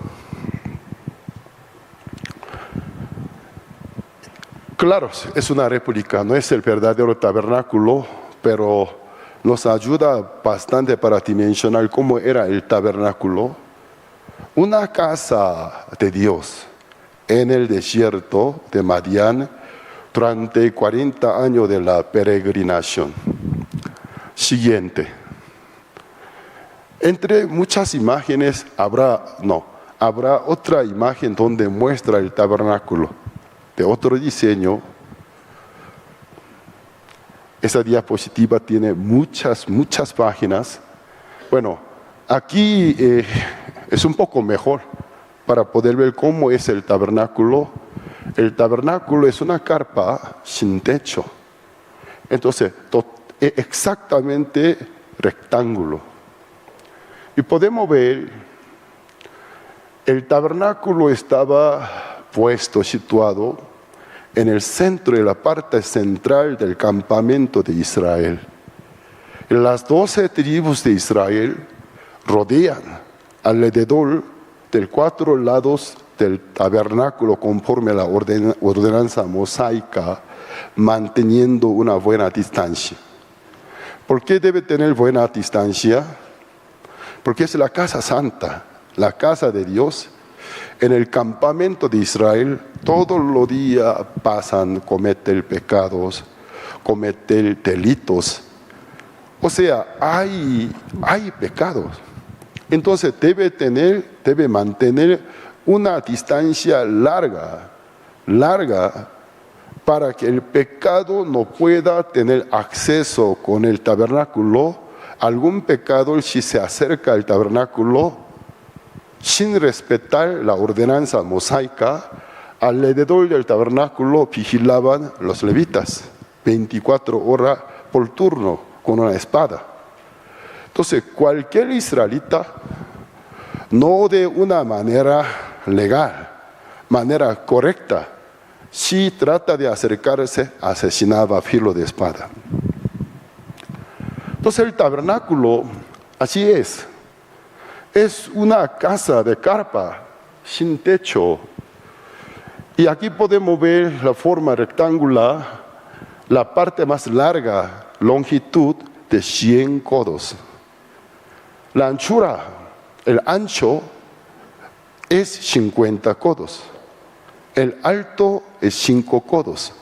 Claro, es una réplica, no es el verdadero tabernáculo, pero nos ayuda bastante para dimensionar cómo era el tabernáculo. Una casa de Dios en el desierto de Madián durante 40 años de la peregrinación. Siguiente. Entre muchas imágenes habrá otra imagen donde muestra el tabernáculo de otro diseño. Esa diapositiva tiene muchas páginas. Bueno, aquí es un poco mejor para poder ver cómo es el tabernáculo. El tabernáculo es una carpa sin techo. Entonces, exactamente rectángulo. Y podemos ver, el tabernáculo estaba situado en el centro de la parte central del campamento de Israel. Las 12 tribus de Israel rodean alrededor de 4 lados del tabernáculo conforme a la ordenanza mosaica, manteniendo una buena distancia. ¿Por qué debe tener buena distancia? Porque es la casa santa, la casa de Dios. en el campamento de Israel, todos los días pasan, cometen pecados, cometen delitos. O sea, hay pecados. Entonces debe mantener una distancia larga, para que el pecado no pueda tener acceso con el tabernáculo. Algún pecador, si se acerca al tabernáculo sin respetar la ordenanza mosaica, alrededor del tabernáculo vigilaban los levitas 24 horas por turno con una espada. Entonces, cualquier israelita, no de una manera legal, manera correcta, si trata de acercarse, asesinaba a filo de espada. Entonces el tabernáculo, así es una casa de carpa sin techo. Y aquí podemos ver la forma rectangular, la parte más larga, longitud de 100 codos. La anchura, el ancho es 50 codos. El alto es 5 codos.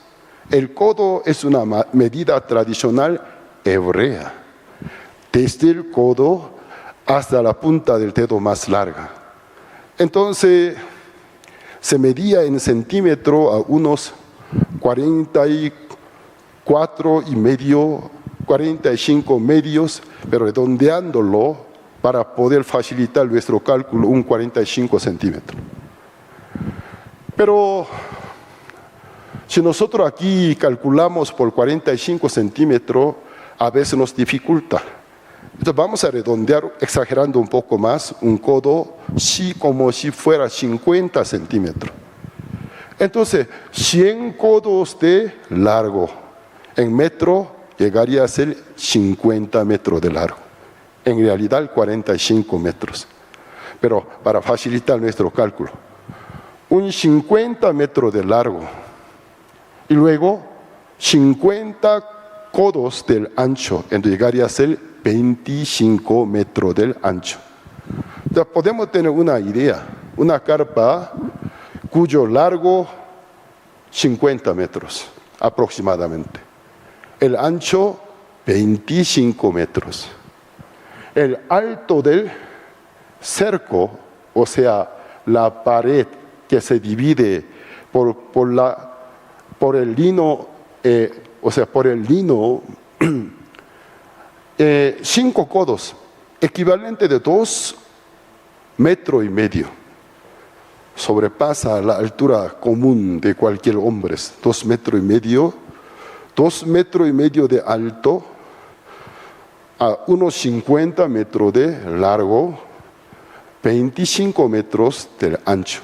El codo es una medida tradicional hebrea, desde el codo hasta la punta del dedo más larga. Entonces, se medía en centímetro a unos 45 medios, pero redondeándolo para poder facilitar nuestro cálculo, un 45 centímetros. Pero si nosotros aquí calculamos por 45 centímetros, a veces nos dificulta. Entonces vamos a redondear, exagerando un poco más, un codo como si fuera 50 centímetros. Entonces, 100 codos de largo, en metro llegaría a ser 50 metros de largo. En realidad 45 metros. Pero para facilitar nuestro cálculo, un 50 metros de largo y luego 50 codos del ancho, entonces llegaría a ser 25 metros del ancho. Entonces podemos tener una idea, una carpa cuyo largo 50 metros aproximadamente, el ancho 25 metros. El alto del cerco, o sea, la pared que se divide por el lino, 5 codos, equivalente de 2,5 metros. Sobrepasa la altura común de cualquier hombre, 2,5 metros. 2,5 metros de alto, a unos 50 metros de largo, 25 metros del ancho.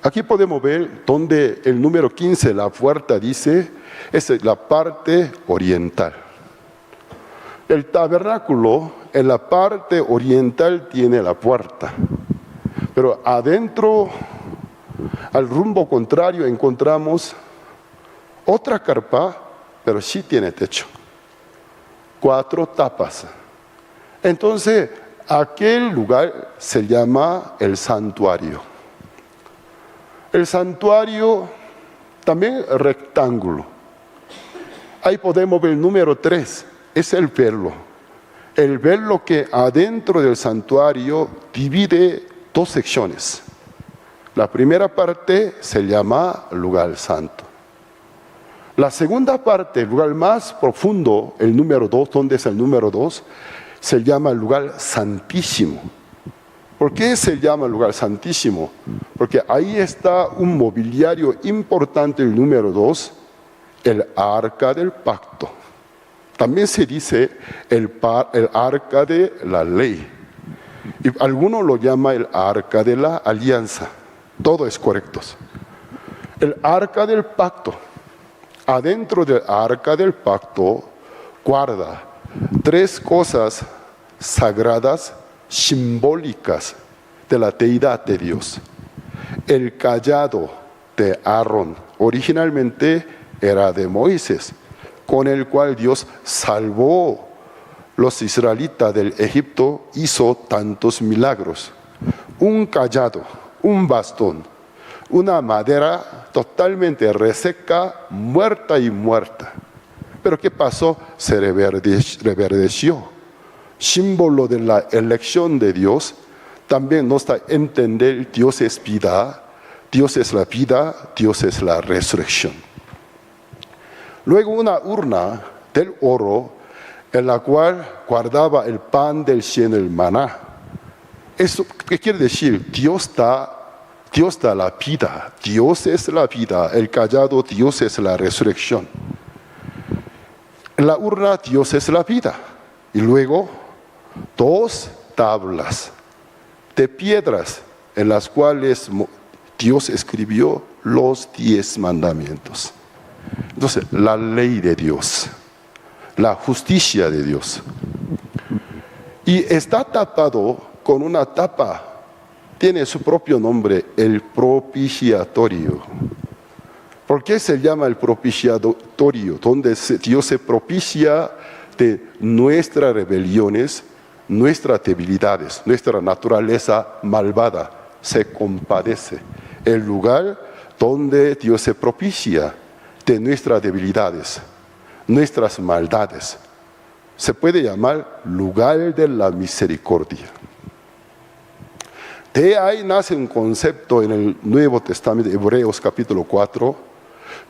Aquí podemos ver donde el número 15, la puerta, dice, es la parte oriental. El tabernáculo en la parte oriental tiene la puerta, pero adentro, al rumbo contrario, encontramos otra carpa, pero sí tiene techo. 4 tapas. Entonces, aquel lugar se llama el santuario. El santuario también rectángulo. Ahí podemos ver el número 3, es el velo. El velo que adentro del santuario divide 2 secciones. La primera parte se llama lugar santo. La segunda parte, el lugar más profundo, el número 2, ¿dónde es el número 2? Se llama lugar santísimo. ¿Por qué se llama lugar santísimo? Porque ahí está un mobiliario importante, el número 2, el arca del pacto. También se dice el arca de la ley. Y algunos lo llaman el arca de la alianza. Todo es correcto. El arca del pacto. Adentro del arca del pacto guarda 3 cosas sagradas, simbólicas de la deidad de Dios. El cayado de Aarón, originalmente era de Moisés, con el cual Dios salvó los israelitas del Egipto, hizo tantos milagros. un cayado, un bastón, una madera totalmente reseca, muerta y muerta. Pero ¿qué pasó? Se reverdeció. Símbolo de la elección de Dios. También nos da a entender Dios es vida, Dios es la vida, Dios es la resurrección. Luego una urna del oro en la cual guardaba el pan del cielo, el maná. ¿Eso qué quiere decir? Dios da la vida, Dios es la vida, el cayado, Dios es la resurrección. En la urna, Dios es la vida. Y luego, 2 tablas de piedras en las cuales Dios escribió los 10 mandamientos. Entonces, la ley de Dios, la justicia de Dios. Y está tapado con una tapa, tiene su propio nombre, el propiciatorio. ¿Por qué se llama el propiciatorio? Donde Dios se propicia de nuestras rebeliones, nuestras debilidades, nuestra naturaleza malvada, se compadece. El lugar donde Dios se propicia de nuestras debilidades, nuestras maldades. Se puede llamar lugar de la misericordia. De ahí nace un concepto en el Nuevo Testamento, Hebreos capítulo 4.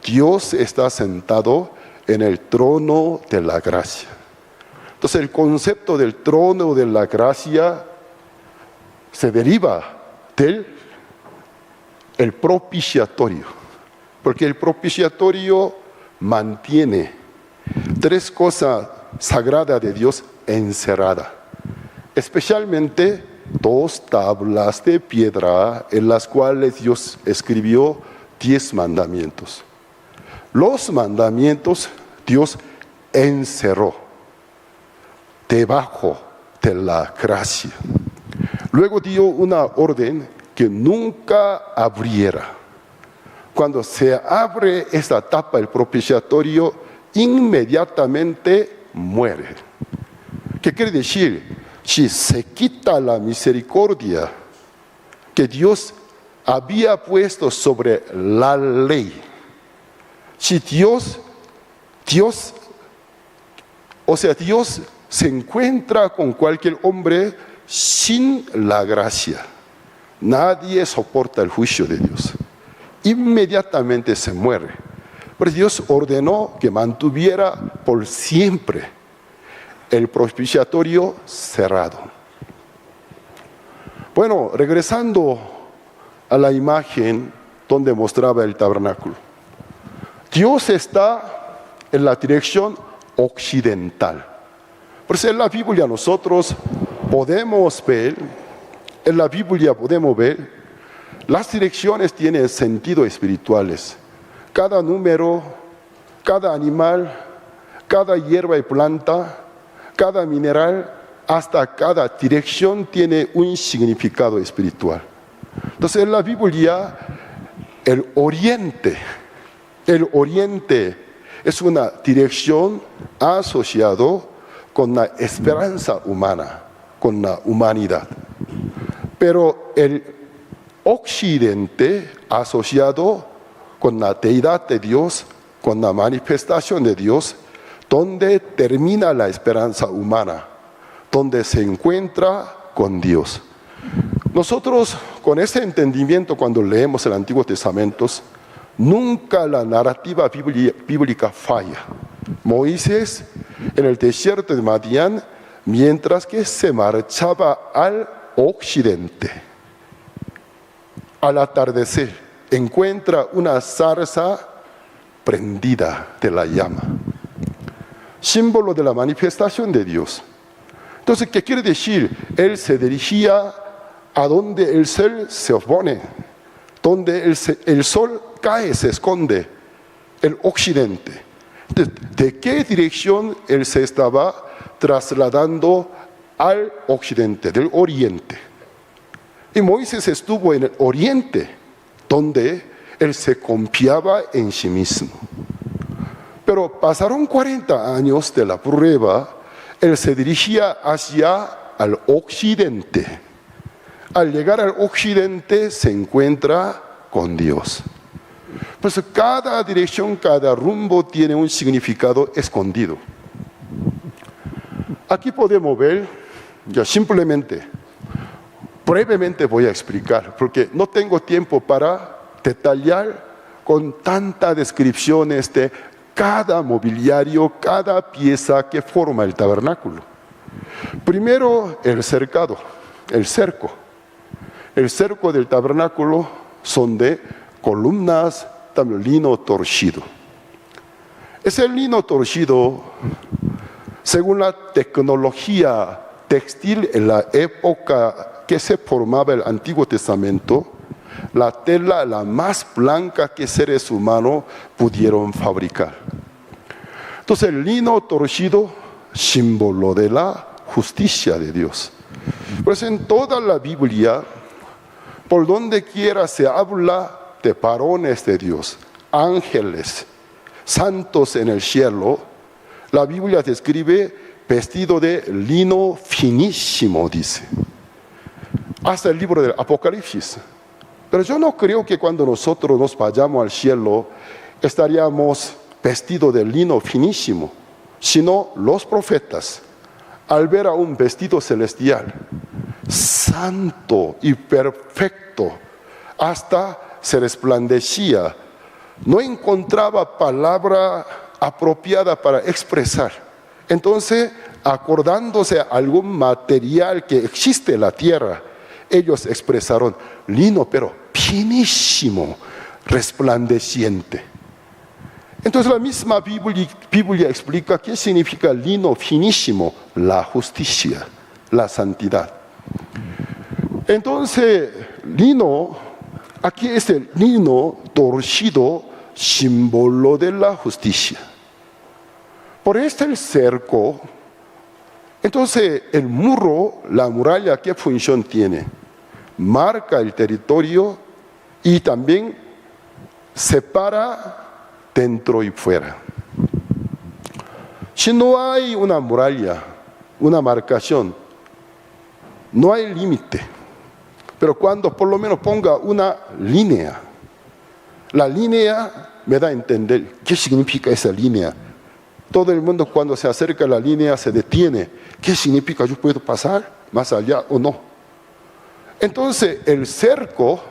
Dios está sentado en el trono de la gracia. Entonces el concepto del trono de la gracia se deriva del propiciatorio. Porque el propiciatorio mantiene 3 cosas sagradas de Dios encerradas. Especialmente 2 tablas de piedra en las cuales Dios escribió 10 mandamientos. Los mandamientos Dios encerró debajo de la gracia. Luego dio una orden que nunca abriera. Cuando se abre esta tapa, el propiciatorio, inmediatamente muere. ¿Qué quiere decir? Si se quita la misericordia que Dios había puesto sobre la ley, si Dios se encuentra con cualquier hombre sin la gracia, nadie soporta el juicio de Dios. Inmediatamente se muere. Pero Dios ordenó que mantuviera por siempre el propiciatorio cerrado. Bueno, regresando a la imagen donde mostraba el tabernáculo. Dios está en la dirección occidental. Por eso en la Biblia nosotros podemos ver, las direcciones tienen sentido espirituales. Cada número, cada animal, cada hierba y planta, cada mineral, hasta cada dirección tiene un significado espiritual. Entonces en la Biblia, el oriente es una dirección asociada con la esperanza humana, con la humanidad. Pero el occidente asociado con la deidad de Dios, con la manifestación de Dios, donde termina la esperanza humana, donde se encuentra con Dios. Nosotros, con ese entendimiento, cuando leemos el Antiguo Testamento, nunca la narrativa bíblica falla. Moisés en el desierto de Madián, mientras que se marchaba al occidente, al atardecer, encuentra una zarza prendida de la llama, símbolo de la manifestación de Dios. Entonces, ¿qué quiere decir? Él se dirigía a donde el sol se opone, donde el sol cae, se esconde, el occidente. ¿De qué dirección él se estaba trasladando al occidente, del oriente? Y Moisés estuvo en el oriente, donde él se confiaba en sí mismo. Pero pasaron 40 años de la prueba, él se dirigía hacia el occidente, Al llegar al occidente se encuentra con Dios. Por eso cada dirección, cada rumbo tiene un significado escondido. Aquí podemos ver, ya simplemente, brevemente voy a explicar, porque no tengo tiempo para detallar con tantas descripciones de cada mobiliario, cada pieza que forma el tabernáculo. Primero, el cercado, el cerco. El cerco del tabernáculo son de columnas, también lino torcido. Ese lino torcido, según la tecnología textil en la época que se formaba el Antiguo Testamento, la tela la más blanca que seres humanos pudieron fabricar. Entonces el lino torcido, símbolo de la justicia de Dios. Por eso en toda la Biblia, por donde quiera se habla de varones de Dios, ángeles, santos en el cielo, la Biblia describe vestido de lino finísimo, dice. Hasta el libro del Apocalipsis. Pero yo no creo que cuando nosotros nos vayamos al cielo estaríamos vestidos de lino finísimo, sino los profetas, al ver a un vestido celestial, santo y perfecto, hasta se resplandecía, no encontraba palabra apropiada para expresar. Entonces, acordándose a algún material que existe en la tierra, ellos expresaron lino, pero finísimo, resplandeciente. Entonces la misma Biblia explica qué significa lino finísimo: la justicia, la santidad. Entonces, lino, aquí es el lino torcido, símbolo de la justicia. Por este el cerco. Entonces, el muro, la muralla, ¿qué función tiene? Marca el territorio y también separa dentro y fuera. Si no hay una muralla, una marcación, no hay límite. Pero cuando por lo menos ponga una línea, la línea me da a entender qué significa esa línea. Todo el mundo cuando se acerca a la línea se detiene. ¿Qué significa? ¿Yo puedo pasar más allá o no? Entonces el cerco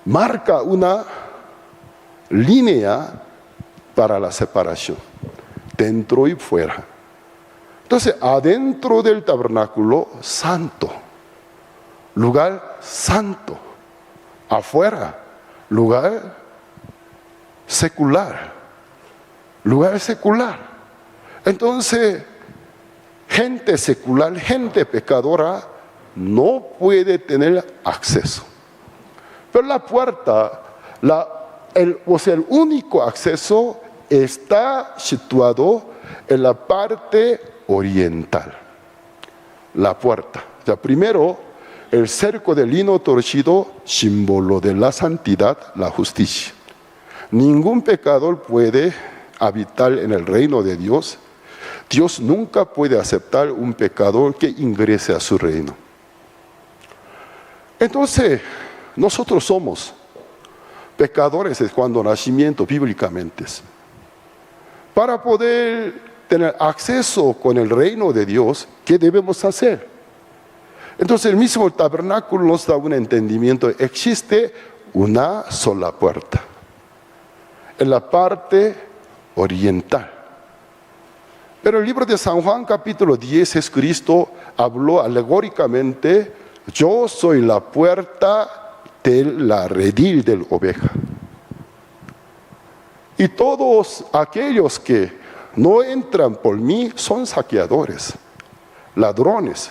marca una línea para la separación, dentro y fuera. Entonces adentro del tabernáculo, santo, lugar santo. Afuera, lugar secular. Lugar secular. Entonces, gente secular, gente pecadora, no puede tener acceso. Pero la puerta, el único acceso está situado en la parte oriental. La puerta. O sea, primero, el cerco de lino torcido, símbolo de la santidad, la justicia. Ningún pecador puede habitar en el reino de Dios. Dios nunca puede aceptar un pecador que ingrese a su reino. Entonces, nosotros somos pecadores de cuando nacimiento bíblicamente. Para poder tener acceso con el reino de Dios, ¿qué debemos hacer? Entonces el mismo tabernáculo nos da un entendimiento. Existe una sola puerta. En la parte oriental. Pero el libro de San Juan capítulo 10 Cristo habló alegóricamente: yo soy la puerta de la redil de la oveja. Y todos aquellos que no entran por mí son saqueadores, ladrones.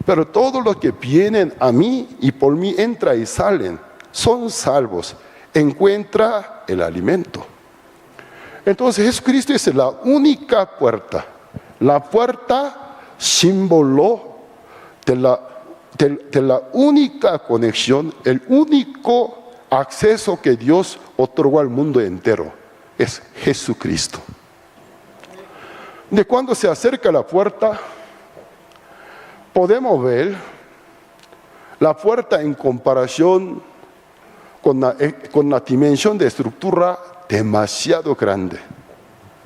Pero todos los que vienen a mí y por mí entran y salen son salvos, encuentran el alimento. Entonces Jesucristo es la única puerta, la puerta símbolo de la única conexión, el único acceso que Dios otorgó al mundo entero, es Jesucristo. De cuando se acerca a la puerta, podemos ver La puerta en comparación con la dimensión de estructura demasiado grande,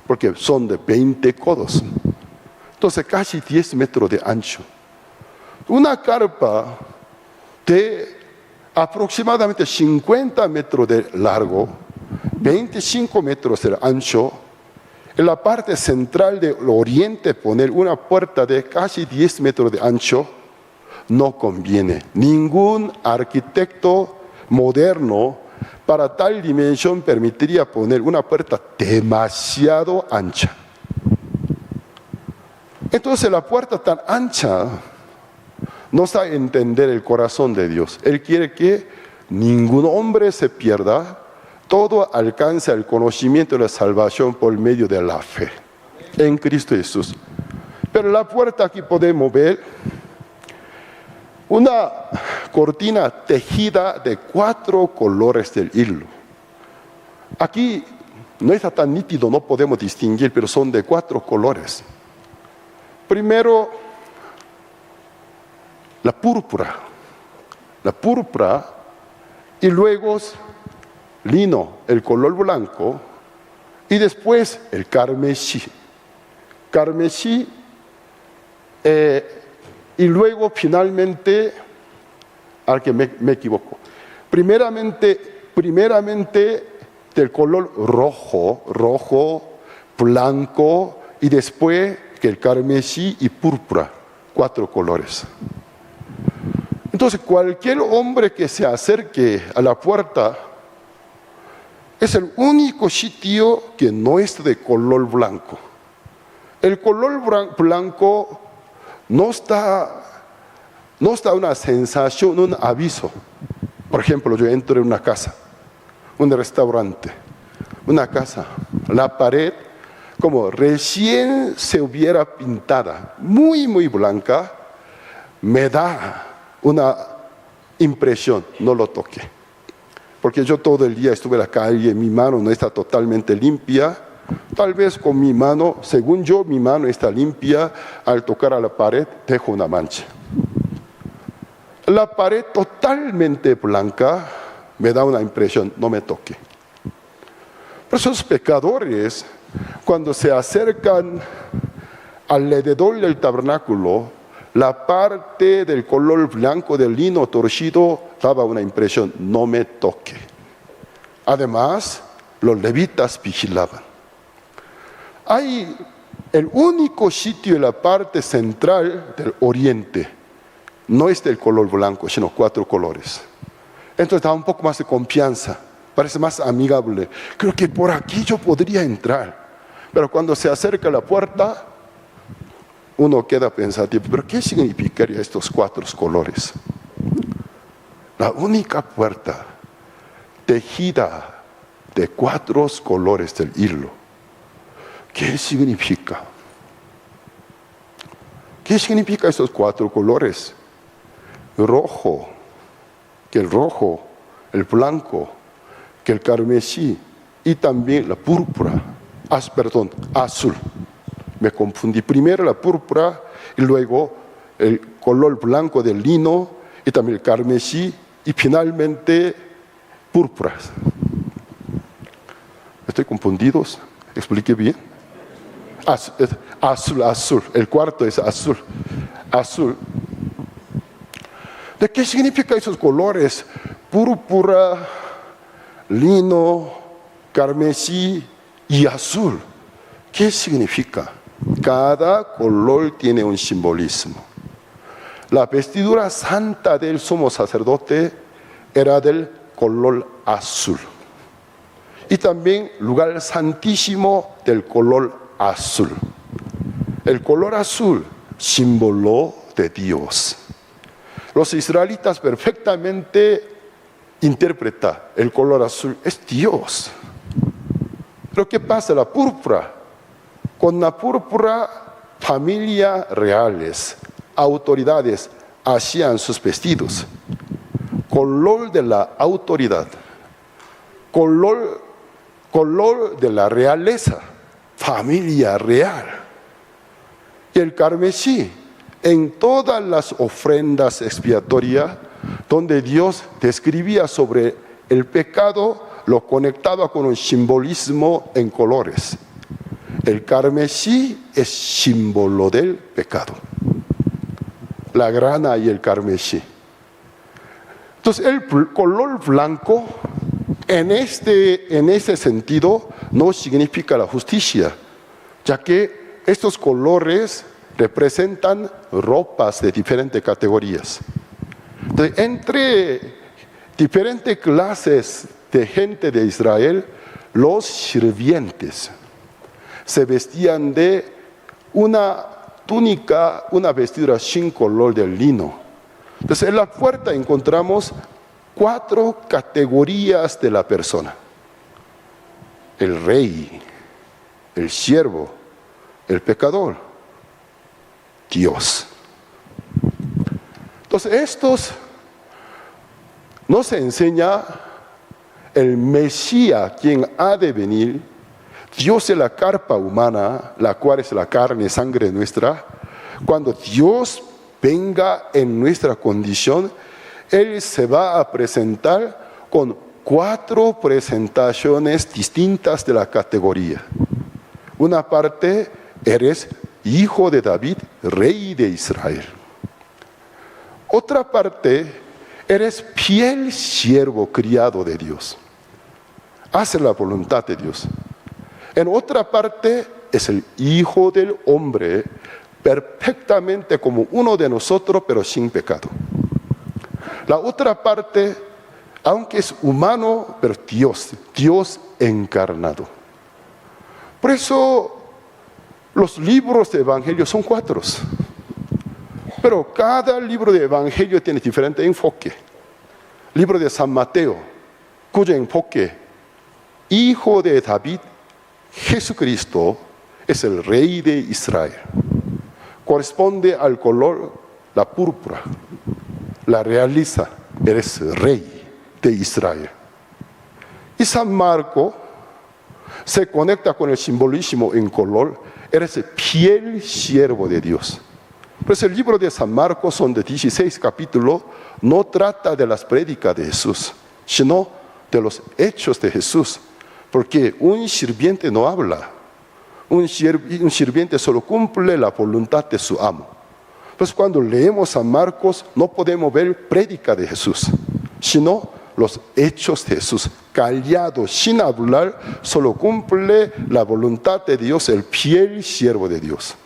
porque son de 20 codos. Entonces casi 10 metros de ancho. Una carpa de aproximadamente 50 metros de largo, 25 metros de ancho. En la parte central del oriente poner una puerta de casi 10 metros de ancho no conviene. Ningún arquitecto moderno para tal dimensión permitiría poner una puerta demasiado ancha. Entonces la puerta tan ancha nos da a entender el corazón de Dios. Él quiere que ningún hombre se pierda, todo alcance el conocimiento de la salvación por medio de la fe en Cristo Jesús. Pero la puerta aquí podemos ver una cortina tejida de 4 colores del hilo. Aquí no está tan nítido, no podemos distinguir, pero son de 4 colores. Primero, la púrpura, y luego lino, el color blanco, y después el carmesí, y luego finalmente, al que me equivoco, primeramente del color rojo, blanco, y después que el carmesí y púrpura, 4 colores. Entonces cualquier hombre que se acerque a la puerta es el único sitio que no es de color blanco. El color blanco no está una sensación, un aviso. Por ejemplo, yo entro en una casa, un restaurante, una casa, la pared como recién se hubiera pintada, muy blanca, me da una impresión, no lo toque. Porque yo todo el día estuve en la calle, mi mano no está totalmente limpia. Tal vez con mi mano, según yo, mi mano está limpia, al tocar a la pared dejo una mancha. La pared totalmente blanca me da una impresión, no me toque. Pero esos pecadores, cuando se acercan alrededor del tabernáculo, la parte del color blanco del lino torcido daba una impresión, no me toque. Además, los levitas vigilaban. Hay el único sitio en la parte central del oriente, no es del color blanco, sino 4 colores. Entonces da un poco más de confianza, parece más amigable. Creo que por aquí yo podría entrar. Pero cuando se acerca a la puerta, uno queda pensativo, ¿pero qué significaría estos 4 colores? La única puerta tejida de 4 colores del hilo. ¿Qué significa? ¿Qué significa estos 4 colores? Rojo, que el rojo, el blanco, que el carmesí y también la púrpura. Azul. Me confundí. Primero la púrpura y luego el color blanco del lino y también el carmesí y finalmente púrpuras. ¿Estoy confundido? ¿Expliqué bien? Azul. El cuarto es azul. ¿De qué significan esos colores? Púrpura, lino, carmesí y azul. ¿Qué significa? Cada color tiene un simbolismo. La vestidura santa del sumo sacerdote era del color azul. Y también lugar santísimo del color azul. El color azul, símbolo de Dios. Los israelitas perfectamente interpretan el color azul, es Dios. Pero ¿qué pasa? La púrpura. Con la púrpura, familias reales, autoridades, hacían sus vestidos. Color de la autoridad. Color de la realeza. Familia real. Y el carmesí, en todas las ofrendas expiatorias, donde Dios describía sobre el pecado, lo conectaba con un simbolismo en colores. El carmesí es símbolo del pecado. La grana y el carmesí. Entonces el color blanco en ese sentido no significa la justicia, ya que estos colores representan ropas de diferentes categorías. Entonces, entre diferentes clases de gente de Israel, los sirvientes se vestían de una túnica, una vestidura sin color de lino. Entonces en la puerta encontramos 4 categorías de la persona: el rey, el siervo, el pecador, Dios. Entonces estos nos enseña el Mesías, quien ha de venir. Dios es la carpa humana, la cual es la carne y sangre nuestra. Cuando Dios venga en nuestra condición, Él se va a presentar con 4 presentaciones distintas de la categoría. Una parte, eres hijo de David, rey de Israel. Otra parte, eres fiel siervo criado de Dios. Hace la voluntad de Dios. En otra parte, es el hijo del hombre, perfectamente como uno de nosotros, pero sin pecado. La otra parte, aunque es humano, pero Dios encarnado. Por eso los libros de evangelio son 4. Pero cada libro de evangelio tiene diferente enfoque. Libro de San Mateo, cuyo enfoque, hijo de David, Jesucristo es el rey de Israel. Corresponde al color, la púrpura, la realeza, eres rey de Israel. Y San Marco se conecta con el simbolismo en color, eres el fiel siervo de Dios. Por eso el libro de San Marcos son de 16 capítulos, no trata de las prédicas de Jesús, sino de los hechos de Jesús. Porque un sirviente no habla, un sirviente solo cumple la voluntad de su amo. Entonces cuando leemos San Marcos no podemos ver prédica de Jesús, sino los hechos de Jesús. Callado, sin hablar, solo cumple la voluntad de Dios, el fiel siervo de Dios.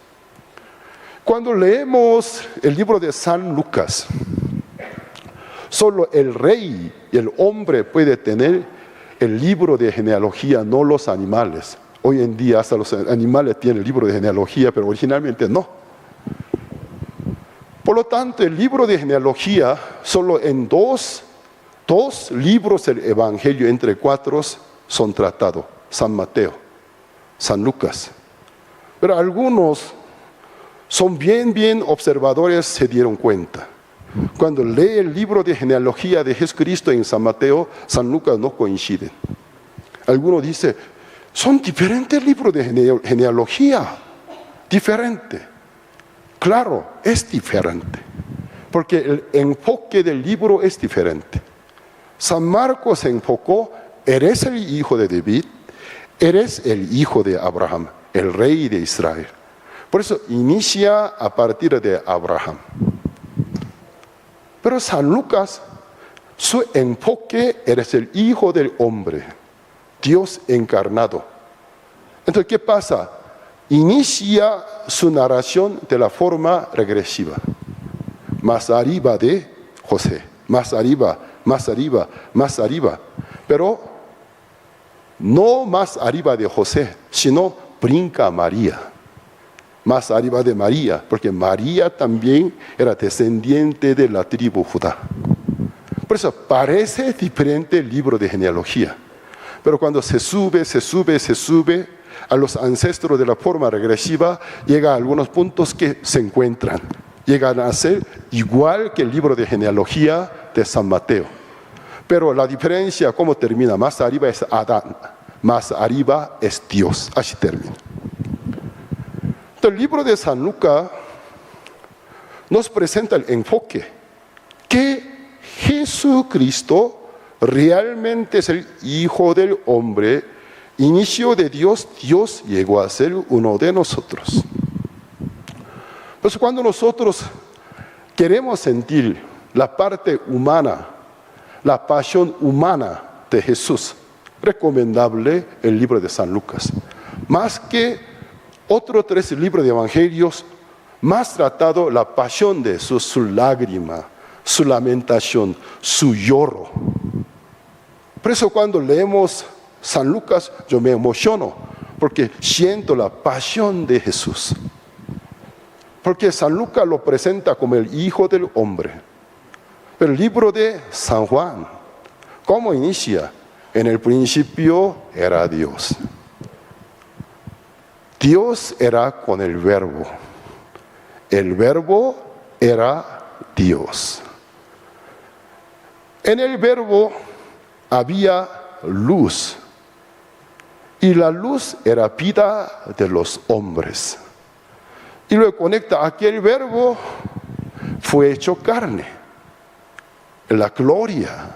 Cuando leemos el libro de San Lucas, solo el rey y el hombre puede tener el libro de genealogía, no los animales. Hoy en día hasta los animales tienen el libro de genealogía, pero originalmente no. Por lo tanto, el libro de genealogía, solo en dos libros del Evangelio entre 4 son tratados. San Mateo, San Lucas. Pero algunos son bien observadores, se dieron cuenta. Cuando lee el libro de genealogía de Jesucristo en San Mateo, San Lucas no coinciden. Algunos dicen, son diferentes libros de genealogía, diferente. Claro, es diferente, porque el enfoque del libro es diferente. San Marcos se enfocó, eres el hijo de David, eres el hijo de Abraham, el rey de Israel. Por eso inicia a partir de Abraham. Pero San Lucas, su enfoque, eres el hijo del hombre, Dios encarnado. Entonces, ¿qué pasa? Inicia su narración de la forma regresiva. Más arriba de José, más arriba, más arriba, más arriba. Pero no más arriba de José, sino brinca María. Más arriba de María, porque María también era descendiente de la tribu Judá. Por eso parece diferente el libro de genealogía. Pero cuando se sube a los ancestros de la forma regresiva, llega a algunos puntos que se encuentran. Llegan a ser igual que el libro de genealogía de San Mateo. Pero la diferencia, ¿cómo termina? Más arriba es Adán, más arriba es Dios. Así termina. El libro de San Lucas nos presenta el enfoque que Jesucristo realmente es el Hijo del Hombre, inicio de Dios, Dios llegó a ser uno de nosotros. Pues cuando nosotros queremos sentir la parte humana, la pasión humana de Jesús, recomendable el libro de San Lucas. Más que otros 3 libros de evangelios, más tratado la pasión de Jesús, su lágrima, su lamentación, su lloro. Por eso cuando leemos San Lucas, yo me emociono, porque siento la pasión de Jesús. Porque San Lucas lo presenta como el Hijo del Hombre. El libro de San Juan, ¿cómo inicia? En el principio era Dios. Dios era con el Verbo. El Verbo era Dios. En el Verbo había luz. Y la luz era vida de los hombres. Y luego conecta aquel Verbo fue hecho carne. La gloria,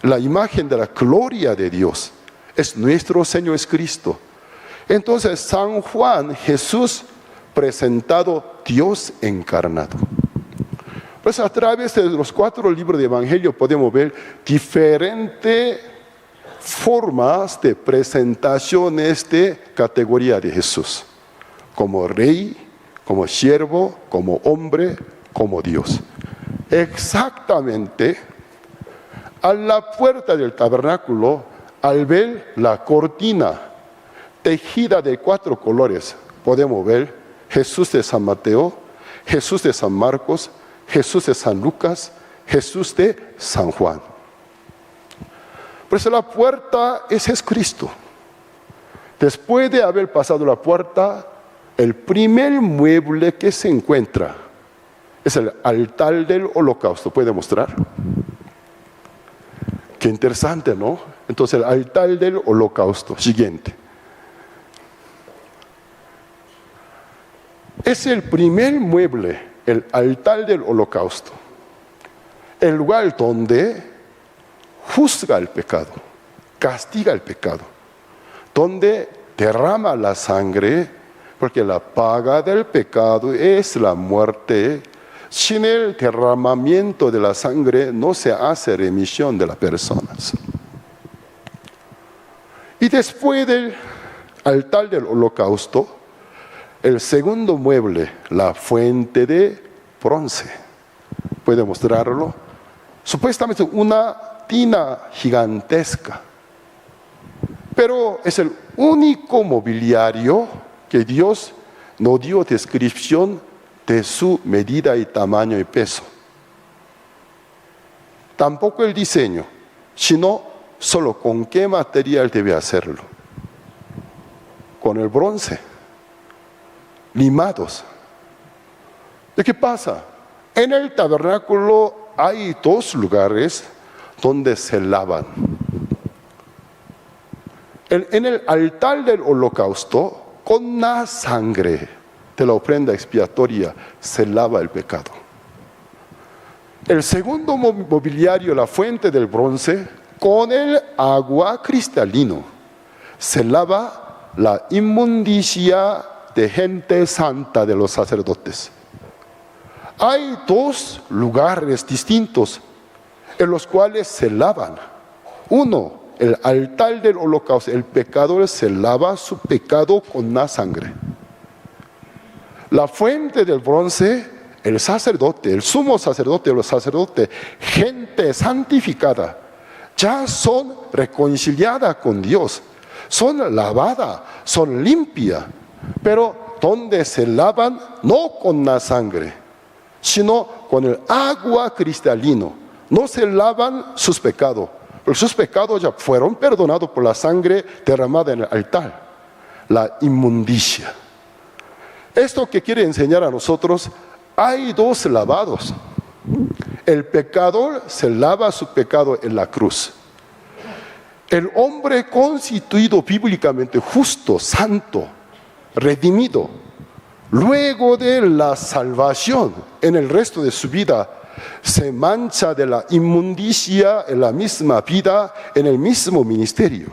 la imagen de la gloria de Dios es nuestro Señor Cristo. Entonces San Juan, Jesús presentado Dios encarnado. Pues a través de los 4 libros de Evangelio podemos ver diferentes formas de presentaciones de categoría de Jesús. Como rey, como siervo, como hombre, como Dios. Exactamente a la puerta del tabernáculo, al ver la cortina tejida de 4 colores, podemos ver Jesús de San Mateo, Jesús de San Marcos, Jesús de San Lucas, Jesús de San Juan. Por eso la puerta es Jesucristo. Después de haber pasado la puerta, el primer mueble que se encuentra es el altar del holocausto. ¿Puede mostrar? Qué interesante, ¿no? Entonces el altar del holocausto. Siguiente. Es el primer mueble, el altar del holocausto. El lugar donde juzga el pecado, castiga el pecado, donde derrama la sangre, porque la paga del pecado es la muerte. Sin el derramamiento de la sangre no se hace remisión de las personas. Y después del altar del holocausto, el segundo mueble, la fuente de bronce. ¿Puede mostrarlo? Supuestamente una tina gigantesca. Pero es el único mobiliario que Dios no dio descripción de su medida y tamaño y peso. Tampoco el diseño, sino solo con qué material debe hacerlo. Con el bronce, limados. ¿De qué pasa? En el tabernáculo hay 2 lugares donde se lavan. En el altar del holocausto, con la sangre de la ofrenda expiatoria se lava el pecado. El segundo mobiliario, la fuente del bronce, con el agua cristalino se lava la inmundicia de gente santa de los sacerdotes. Hay 2 lugares distintos en los cuales se lavan. Uno, el altar del holocausto, el pecador se lava su pecado con la sangre. La fuente del bronce, el sacerdote, el sumo sacerdote, los sacerdotes, gente santificada, ya son reconciliadas con Dios, son lavadas, son limpias, pero donde se lavan no con la sangre, sino con el agua cristalino. No se lavan sus pecados, porque sus pecados ya fueron perdonados por la sangre derramada en el altar, la inmundicia. Esto que quiere enseñar a nosotros, hay 2 lavados. El pecador se lava su pecado en la cruz. El hombre constituido bíblicamente justo, santo, redimido, luego de la salvación, en el resto de su vida, se mancha de la inmundicia en la misma vida, en el mismo ministerio.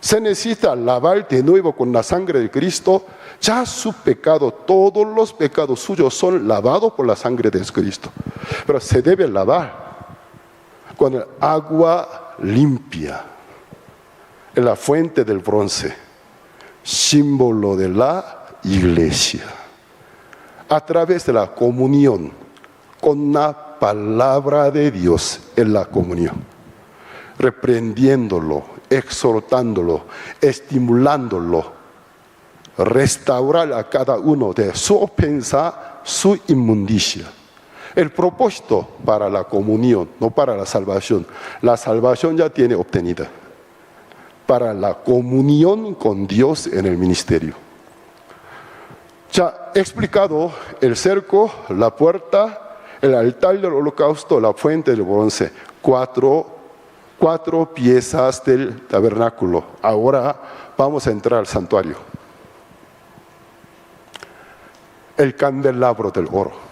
Se necesita lavar de nuevo con la sangre de Cristo. Ya su pecado, todos los pecados suyos son lavados por la sangre de Cristo. Pero se debe lavar con el agua limpia, en la fuente del bronce, símbolo de la iglesia, a través de la comunión, con la palabra de Dios en la comunión, reprendiéndolo, exhortándolo, estimulándolo, restaurar a cada uno de su ofensa, su inmundicia. El propósito para la comunión, no para la salvación. La salvación ya tiene obtenida. Para la comunión con Dios en el ministerio. Ya he explicado el cerco, la puerta, el altar del holocausto, la fuente del bronce. Cuatro piezas del tabernáculo. Ahora vamos a entrar al santuario. El candelabro del oro.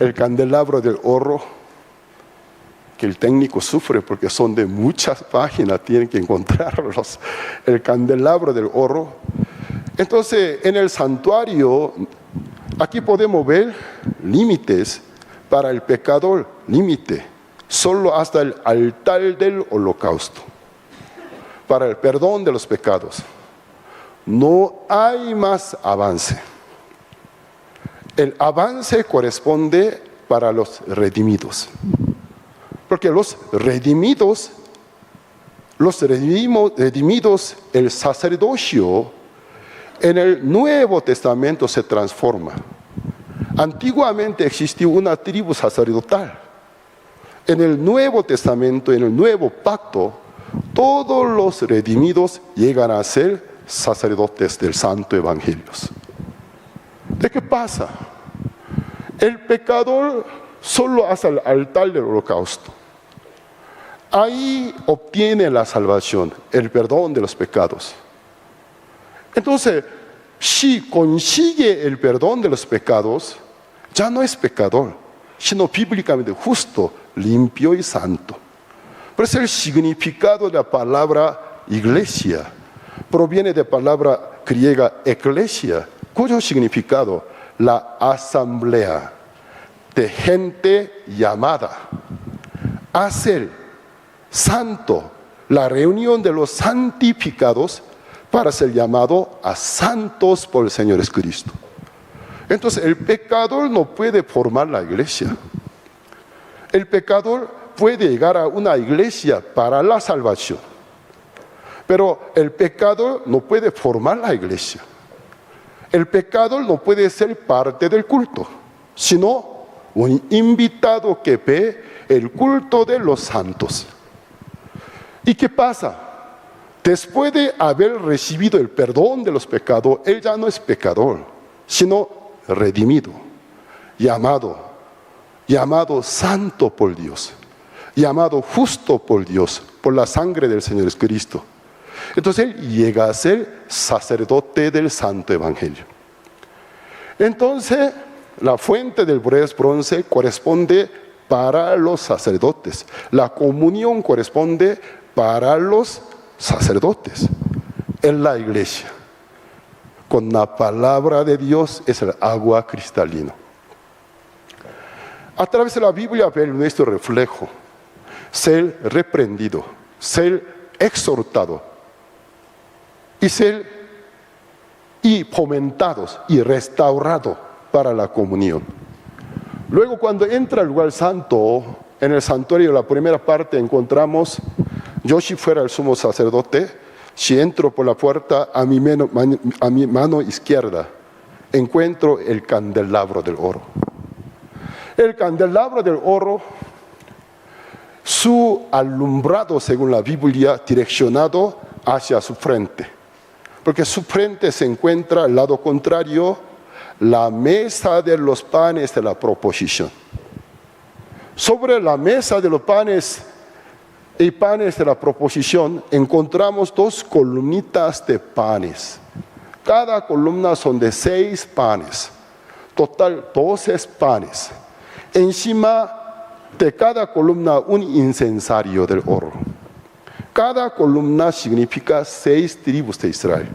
El candelabro del oro, que el técnico sufre porque son de muchas páginas, tienen que encontrarlos. El candelabro del oro. Entonces, en el santuario, aquí podemos ver límites para el pecador, límite, solo hasta el altar del holocausto, para el perdón de los pecados. No hay más avance. El avance corresponde para los redimidos. Porque los redimidos, el sacerdocio en el Nuevo Testamento se transforma. Antiguamente existía una tribu sacerdotal. En el Nuevo Testamento, en el Nuevo Pacto, todos los redimidos llegan a ser sacerdotes del Santo Evangelio. ¿De qué pasa? El pecador solo hace el altar del holocausto. Ahí obtiene la salvación, el perdón de los pecados. Entonces, si consigue el perdón de los pecados, ya no es pecador, sino bíblicamente justo, limpio y santo. Por eso el significado de la palabra iglesia proviene de la palabra griega eclesia, cuyo significado, la asamblea de gente llamada a ser santo, la reunión de los santificados para ser llamado a santos por el Señor Jesucristo. Entonces el pecador no puede formar la iglesia. El pecador puede llegar a una iglesia para la salvación, pero el pecador no puede formar la iglesia. El pecador no puede ser parte del culto, sino un invitado que ve el culto de los santos. ¿Y qué pasa? Después de haber recibido el perdón de los pecados, él ya no es pecador, sino redimido, llamado santo por Dios, llamado justo por Dios, por la sangre del Señor Jesucristo. Entonces él llega a ser sacerdote del Santo Evangelio. Entonces la fuente del bronce corresponde para los sacerdotes. La comunión corresponde para los sacerdotes en la iglesia. Con la palabra de Dios es el agua cristalina. A través de la Biblia ver nuestro reflejo, ser reprendido, ser exhortado y fomentados y restaurados para la comunión. Luego cuando entra al lugar santo, en el santuario, la primera parte encontramos, yo si fuera el sumo sacerdote, si entro por la puerta a mi mano izquierda, encuentro el candelabro del oro. El candelabro del oro, su alumbrado según la Biblia, direccionado hacia su frente. Porque su frente se encuentra al lado contrario, la mesa de los panes de la proposición. Sobre la mesa de los panes y panes de la proposición encontramos dos columnitas de panes Cada columna son de 6 panes. Total 12 panes. Encima de cada columna un incensario del oro. Cada columna significa 6 tribus de Israel.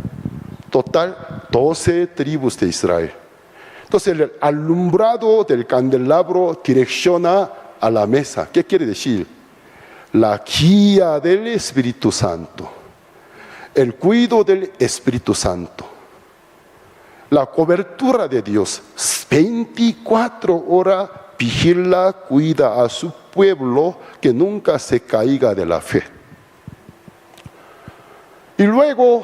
Total 12 tribus de Israel. Entonces el alumbrado del candelabro direcciona a la mesa. ¿Qué quiere decir? La guía del Espíritu Santo. El cuidado del Espíritu Santo. La cobertura de Dios. 24 horas vigila, cuida a su pueblo que nunca se caiga de la fe. Y luego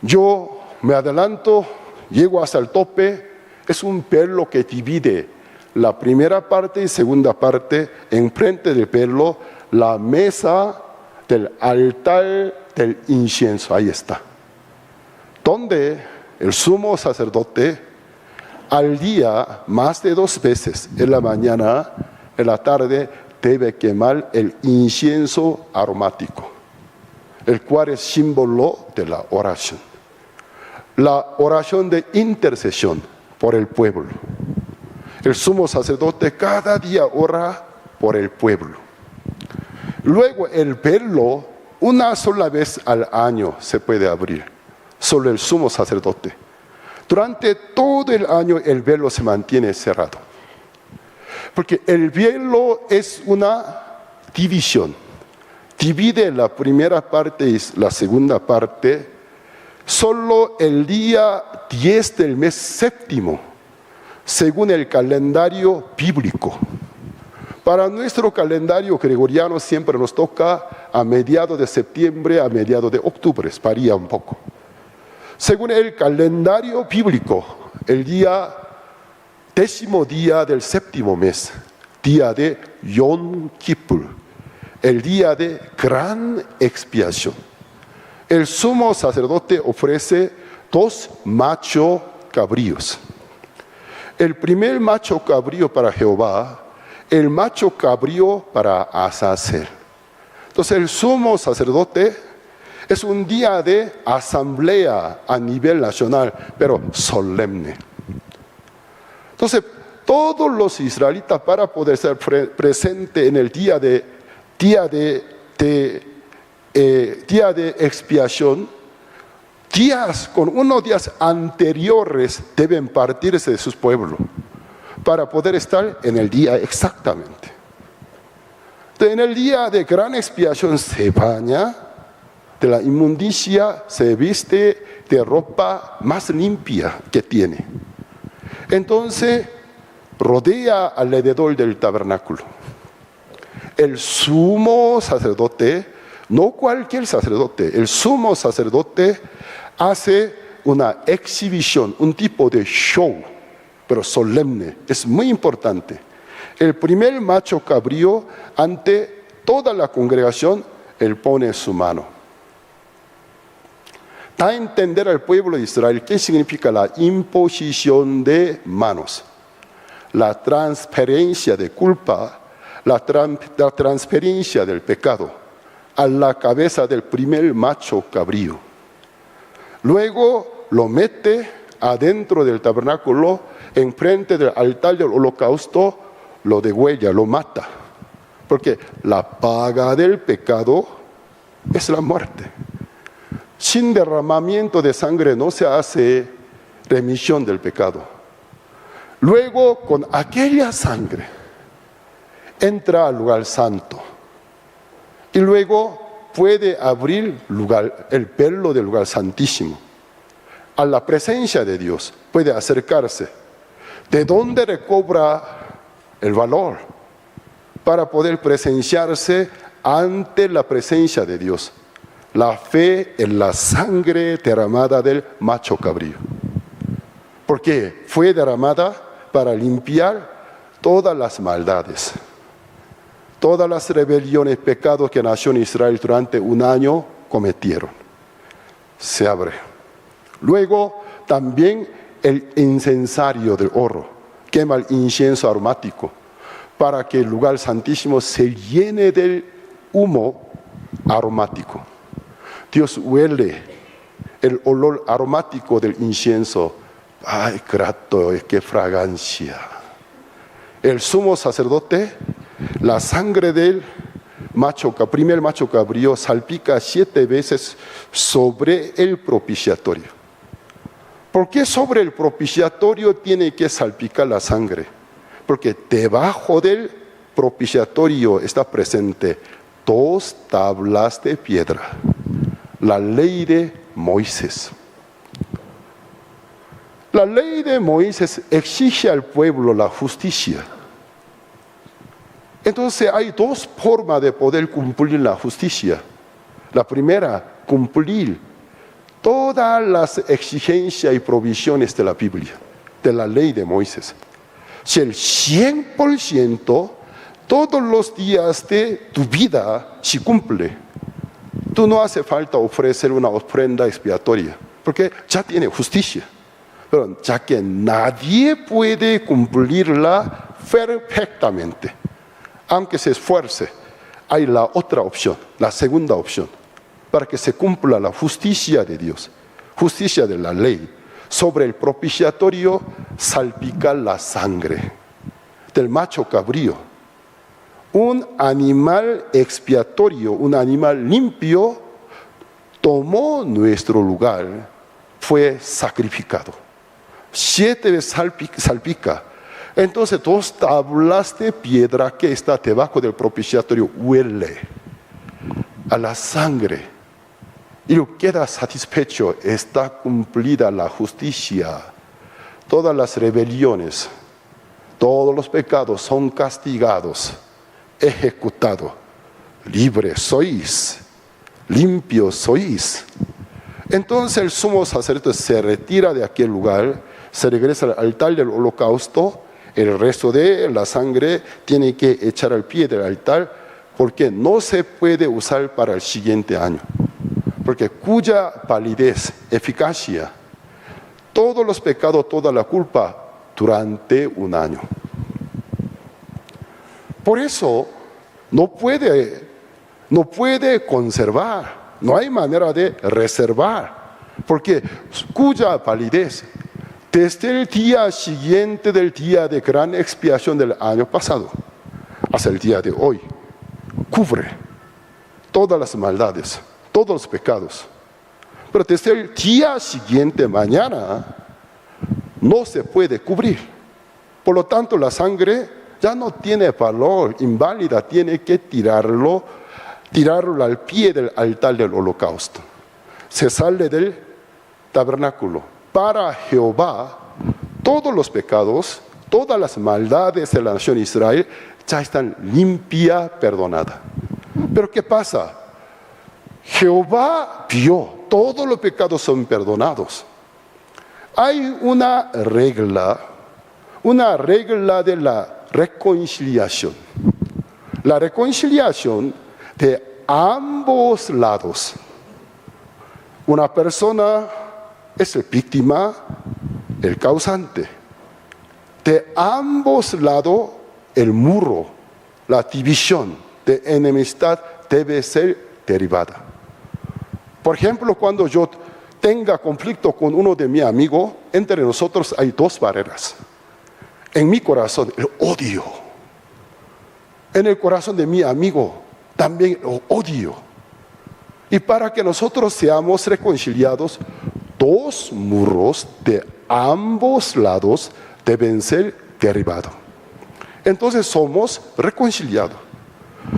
yo me adelanto, llego hasta el tope. Es un pelo que divide la primera parte y segunda parte. Enfrente del pelo, la mesa del altar del incienso. Ahí está. Donde el sumo sacerdote al día, más de 2 veces, en la mañana, en la tarde, debe quemar el incienso aromático, el cual es símbolo de la oración. La oración de intercesión por el pueblo. El sumo sacerdote cada día ora por el pueblo. Luego el velo, una sola vez al año se puede abrir, solo el sumo sacerdote. Durante todo el año el velo se mantiene cerrado. Porque el velo es una división. Divide la primera parte y la segunda parte. Solo el día 10 del mes séptimo, según el calendario bíblico. Para nuestro calendario gregoriano siempre nos toca a mediados de septiembre, a mediados de octubre, varía un poco. Según el calendario bíblico, el día 10º día del séptimo mes, día de Yom Kippur, el día de gran expiación. El sumo sacerdote ofrece 2 machos cabríos. El primer macho cabrío para Jehová, el macho cabrío para Azazel. Entonces el sumo sacerdote es un día de asamblea a nivel nacional, pero solemne. Entonces todos los israelitas, para poder ser presentes en el día de expiación, con unos días anteriores deben partirse de sus pueblos para poder estar en el día exactamente. Entonces, en el día de gran expiación se baña de la inmundicia, se viste de ropa más limpia que tiene. Entonces rodea alrededor del tabernáculo. El sumo sacerdote, no cualquier sacerdote, el sumo sacerdote hace una exhibición, un tipo de show, pero solemne, es muy importante. El primer macho cabrío, ante toda la congregación, él pone su mano. Da a entender al pueblo de Israel qué significa la imposición de manos, la transferencia de culpa, la transferencia del pecado a la cabeza del primer macho cabrío. Luego lo mete adentro del tabernáculo, enfrente del altar del holocausto, lo degüella, lo mata. Porque la paga del pecado es la muerte. Sin derramamiento de sangre no se hace remisión del pecado. Luego, con aquella sangre, entra al lugar santo. Y luego puede abrir el velo del lugar santísimo. A la presencia de Dios puede acercarse. ¿De dónde recobra el valor? Para poder presenciarse ante la presencia de Dios. La fe en la sangre derramada del macho cabrío. Porque fue derramada para limpiar todas las maldades, todas las rebeliones, pecados que nación Israel durante un año cometieron. Se abre. Luego también el incensario de oro quema el incienso aromático para que el lugar santísimo se llene del humo aromático. Dios huele el olor aromático del incienso. ¡Ay, grato, qué fragancia! El sumo sacerdote, la sangre del primer macho cabrío salpica 7 veces sobre el propiciatorio. ¿Por qué sobre el propiciatorio tiene que salpicar la sangre? Porque debajo del propiciatorio está presente 2 tablas de piedra, la ley de Moisés. La ley de Moisés exige al pueblo la justicia. Entonces hay 2 formas de poder cumplir la justicia. La primera, cumplir todas las exigencias y provisiones de la Biblia, de la ley de Moisés. Si el 100% todos los días de tu vida se cumple, tú no hace falta ofrecer una ofrenda expiatoria, porque ya tiene justicia. Pero ya que nadie puede cumplirla perfectamente, aunque se esfuerce, hay la otra opción, la segunda opción, para que se cumpla la justicia de Dios, justicia de la ley. Sobre el propiciatorio salpica la sangre del macho cabrío. Un animal expiatorio, un animal limpio, tomó nuestro lugar, fue sacrificado. 7 veces salpica. Entonces 2 tablas de piedra que está debajo del propiciatorio huele a la sangre. Y lo queda satisfecho, está cumplida la justicia. Todas las rebeliones, todos los pecados son castigados, ejecutados. Libres sois, limpios sois. Entonces el sumo sacerdote se retira de aquel lugar, se regresa al altar del holocausto. El resto de la sangre tiene que echar al pie del altar, porque no se puede usar para el siguiente año. Porque cuya validez, eficacia, todos los pecados, toda la culpa, durante un año. Por eso no puede conservar, no hay manera de reservar, porque cuya validez, desde el día siguiente del día de gran expiación del año pasado hasta el día de hoy, cubre todas las maldades, todos los pecados. Pero desde el día siguiente, mañana, no se puede cubrir. Por lo tanto, la sangre ya no tiene valor, inválida, tiene que tirarlo al pie del altar del holocausto. Se sale del tabernáculo. Para Jehová, todos los pecados, todas las maldades de la nación de Israel ya están limpia, perdonada. Pero ¿qué pasa? Jehová vio, todos los pecados son perdonados. Hay una regla de la reconciliación. La reconciliación de ambos lados. Una persona es la víctima, el causante. De ambos lados, el muro, la división de enemistad debe ser derribada. Por ejemplo, cuando yo tenga conflicto con uno de mis amigos, entre nosotros hay 2 barreras. En mi corazón, el odio. En el corazón de mi amigo, también el odio. Y para que nosotros seamos reconciliados, 2 muros de ambos lados deben ser derribados. Entonces somos reconciliados.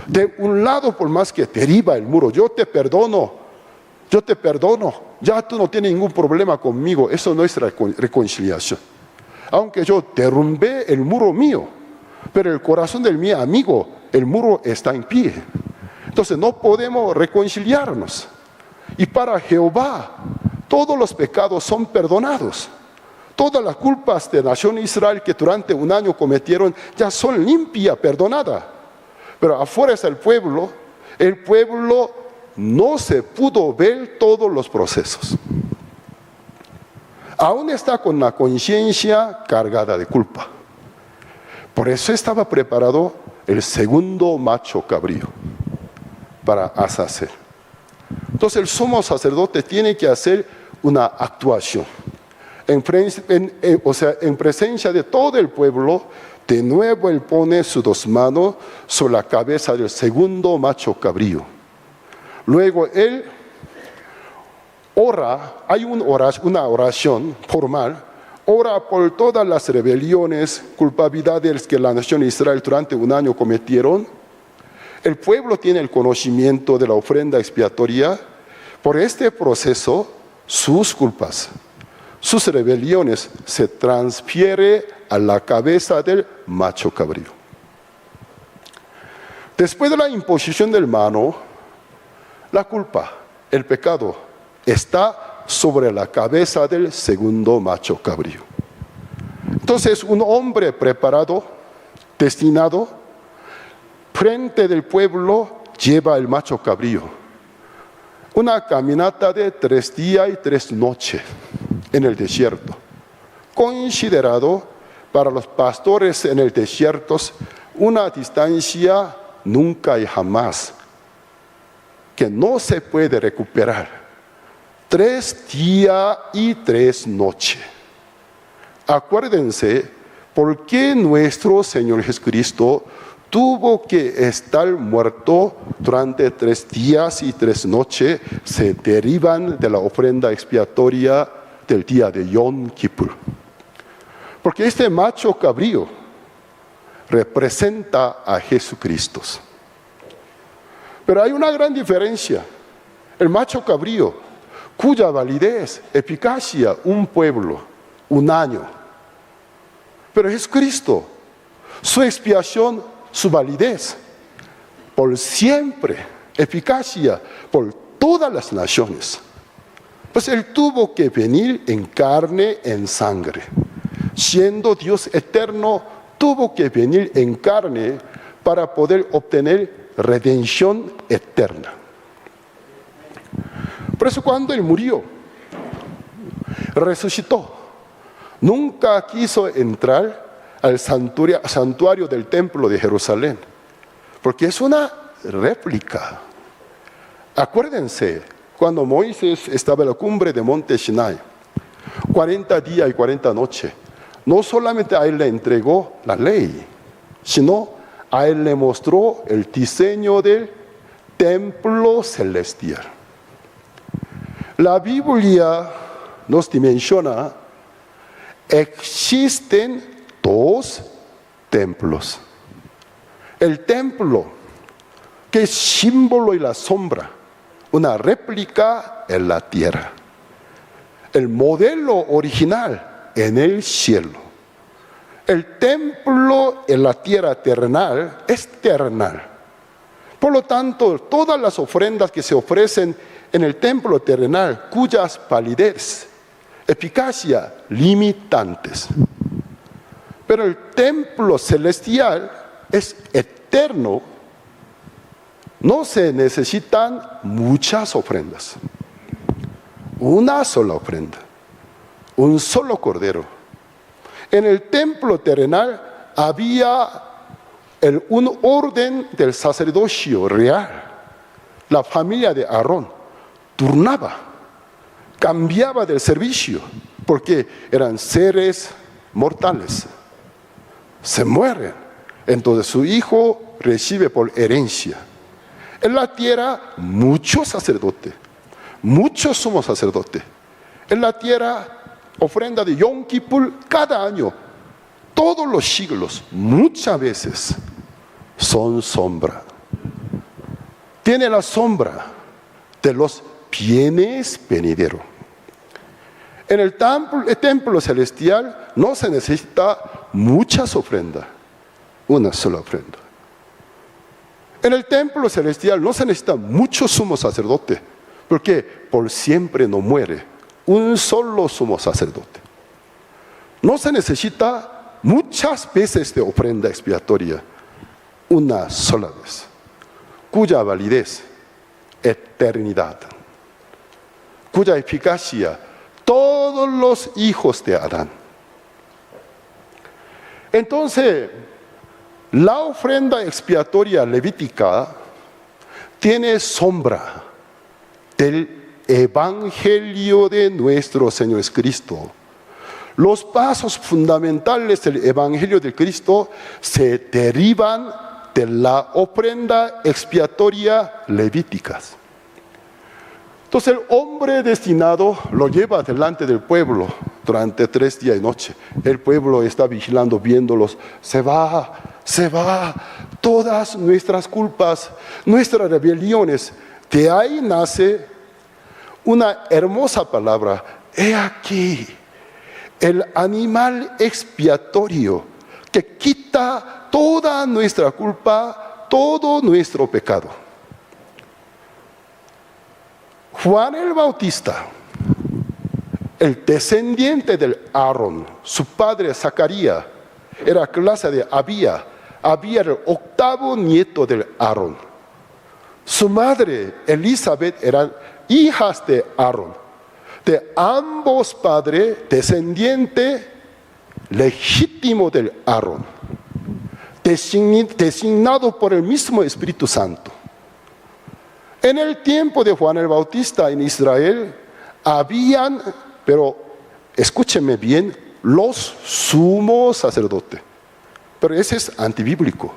De un lado, por más que derriba el muro, yo te perdono, ya tú no tienes ningún problema conmigo, eso no es reconciliación. Aunque yo derrumbé el muro mío, pero el corazón de mi amigo, el muro está en pie. Entonces no podemos reconciliarnos. Y para Jehová, todos los pecados son perdonados. Todas las culpas de la nación de Israel que durante un año cometieron ya son limpias, perdonadas. Pero afuera está el pueblo no se pudo ver todos los procesos. Aún está con la conciencia cargada de culpa. Por eso estaba preparado el segundo macho cabrío para Azazel. Entonces el sumo sacerdote tiene que hacer una actuación. En presencia de todo el pueblo, de nuevo él pone sus dos manos sobre la cabeza del segundo macho cabrío. Luego él ora, hay una oración formal, ora por todas las rebeliones, culpabilidades que la nación de Israel durante un año cometieron. El pueblo tiene el conocimiento de la ofrenda expiatoria. Por este proceso, sus culpas, sus rebeliones se transfieren a la cabeza del macho cabrío. Después de la imposición del mano, la culpa, el pecado, está sobre la cabeza del segundo macho cabrío. Entonces, un hombre preparado, destinado, frente del pueblo, lleva el macho cabrío. Una caminata de 3 días y 3 noches en el desierto, considerado para los pastores en el desierto una distancia nunca y jamás, que no se puede recuperar. 3 días y 3 noches. Acuérdense por qué nuestro Señor Jesucristo tuvo que estar muerto durante 3 días y 3 noches, se derivan de la ofrenda expiatoria del día de Yom Kippur. Porque este macho cabrío representa a Jesucristo. Pero hay una gran diferencia. El macho cabrío, cuya validez, eficacia, un pueblo, un año. Pero Jesucristo, su expiación, su validez, por siempre, eficacia, por todas las naciones. Pues Él tuvo que venir en carne, en sangre. Siendo Dios eterno, tuvo que venir en carne para poder obtener redención eterna. Por eso cuando Él murió, resucitó, nunca quiso entrar al santuario del templo de Jerusalén, porque es una réplica. Acuérdense, cuando Moisés estaba en la cumbre de Monte Sinai, 40 días y 40 noches, no solamente a él le entregó la ley, sino a él le mostró el diseño del templo celestial. La Biblia nos dimensiona, existen 2 templos. El templo, que es símbolo y la sombra, una réplica en la tierra. El modelo original en el cielo. El templo en la tierra terrenal es terrenal. Por lo tanto, todas las ofrendas que se ofrecen en el templo terrenal, cuyas validez, eficacia, limitantes. Pero el templo celestial es eterno. No se necesitan muchas ofrendas. Una sola ofrenda. Un solo cordero. En el templo terrenal había un orden del sacerdocio real. La familia de Aarón turnaba, cambiaba del servicio, porque eran seres mortales. Se mueren. Entonces su hijo recibe por herencia. En la tierra, muchos sacerdotes, muchos somos sacerdotes. En la tierra, ofrenda de Yom Kippur cada año, todos los siglos, muchas veces, son sombra. Tiene la sombra de los bienes venideros. En el templo celestial no se necesita muchas ofrendas, una sola ofrenda. En el templo celestial no se necesita mucho sumo sacerdote, porque por siempre no muere un solo sumo sacerdote. No se necesita muchas veces de ofrenda expiatoria, una sola vez, cuya validez, eternidad, cuya eficacia, todos los hijos de Adán. Entonces, la ofrenda expiatoria levítica tiene sombra del Evangelio de nuestro Señor Jesucristo. Los pasos fundamentales del Evangelio de Cristo se derivan de la ofrenda expiatoria levítica. Entonces el hombre destinado lo lleva delante del pueblo durante 3 días y noche. El pueblo está vigilando, viéndolos. Se va, todas nuestras culpas, nuestras rebeliones. De ahí nace una hermosa palabra. He aquí el animal expiatorio que quita toda nuestra culpa, todo nuestro pecado. Juan el Bautista, el descendiente del Aarón, su padre Zacarías, era clase de Abía. Abía era el 8º nieto del Aarón. Su madre Elizabeth eran hijas de Aarón. De ambos padres, descendiente legítimo del Aarón, designado por el mismo Espíritu Santo. En el tiempo de Juan el Bautista en Israel, habían, pero escúchenme bien, los sumos sacerdotes. Pero ese es antibíblico.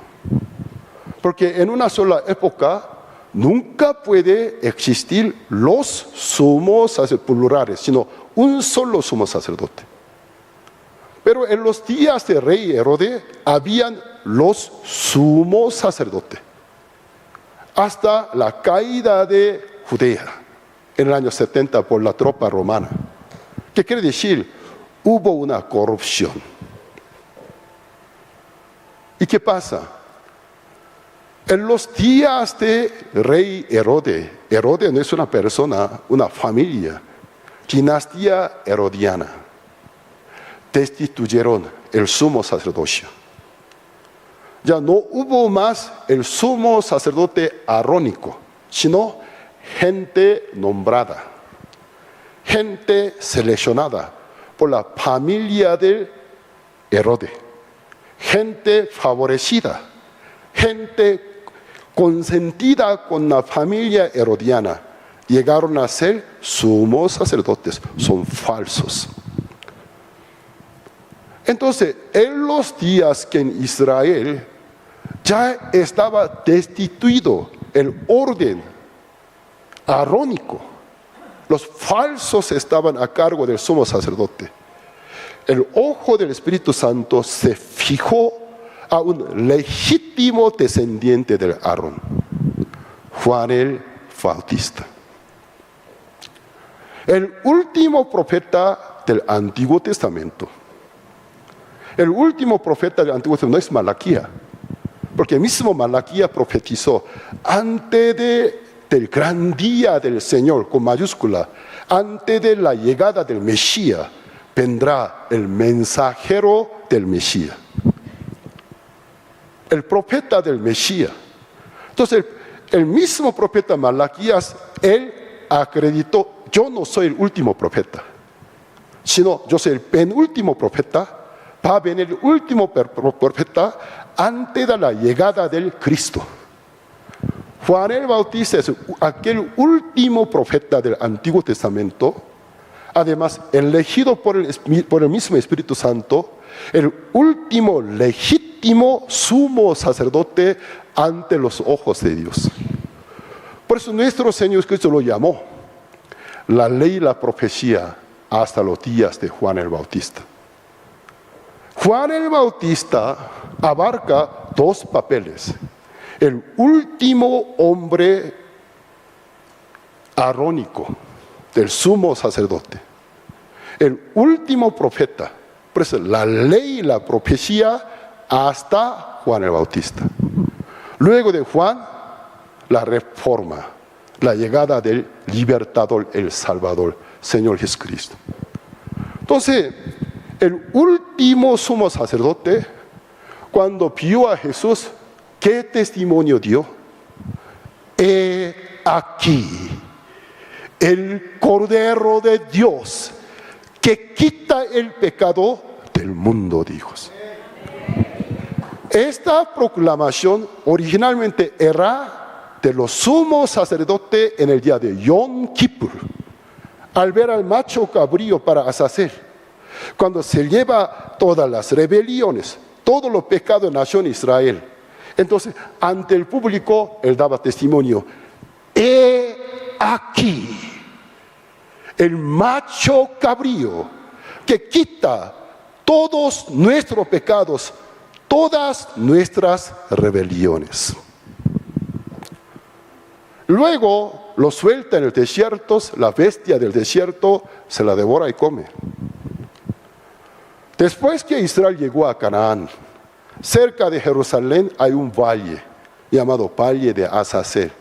Porque en una sola época nunca puede existir los sumos sacerdotes plurales, sino un solo sumo sacerdote. Pero en los días del rey Herodes habían los sumos sacerdotes. Hasta la caída de Judea en el año 70 por la tropa romana. ¿Qué quiere decir? Hubo una corrupción. ¿Y qué pasa? En los días de rey Herodes, Herodes no es una persona, una familia, dinastía herodiana, destituyeron el sumo sacerdocio. Ya no hubo más el sumo sacerdote arónico, sino gente nombrada, gente seleccionada por la familia de Herodes, gente favorecida, gente consentida con la familia herodiana. Llegaron a ser sumos sacerdotes, son falsos. Entonces, en los días que en Israel ya estaba destituido el orden arónico, los falsos estaban a cargo del sumo sacerdote. El ojo del Espíritu Santo se fijó a un legítimo descendiente del Aarón, Juan el Bautista. El último profeta del Antiguo Testamento. El último profeta del Antiguo Testamento no es Malaquías, porque el mismo Malaquías profetizó antes del gran día del Señor, con mayúscula, antes de la llegada del Mesías, vendrá el mensajero del Mesías. El profeta del Mesías. Entonces, el mismo profeta Malaquías, él acreditó, yo no soy el último profeta, sino yo soy el penúltimo profeta. Va a venir el último profeta antes de la llegada del Cristo. Juan el Bautista es aquel último profeta del Antiguo Testamento, además elegido por el mismo Espíritu Santo, el último legítimo sumo sacerdote ante los ojos de Dios. Por eso nuestro Señor Cristo lo llamó la ley y la profecía hasta los días de Juan el Bautista. Juan el Bautista abarca 2 papeles. El último hombre arónico del sumo sacerdote. El último profeta. Por eso la ley y la profecía hasta Juan el Bautista. Luego de Juan, la reforma, la llegada del libertador, el Salvador, Señor Jesucristo. Entonces, el último sumo sacerdote, cuando vio a Jesús, ¿qué testimonio dio? He aquí el Cordero de Dios que quita el pecado del mundo, dijo. Esta proclamación originalmente era de los sumos sacerdotes en el día de Yom Kippur, al ver al macho cabrío para Azazel, cuando se lleva todas las rebeliones, todos los pecados de la nación de Israel, entonces ante el público él daba testimonio: he aquí el macho cabrío que quita todos nuestros pecados, todas nuestras rebeliones. Luego lo suelta en el desierto, la bestia del desierto se la devora y come. Después que Israel llegó a Canaán, cerca de Jerusalén hay un valle llamado Valle de Azazel.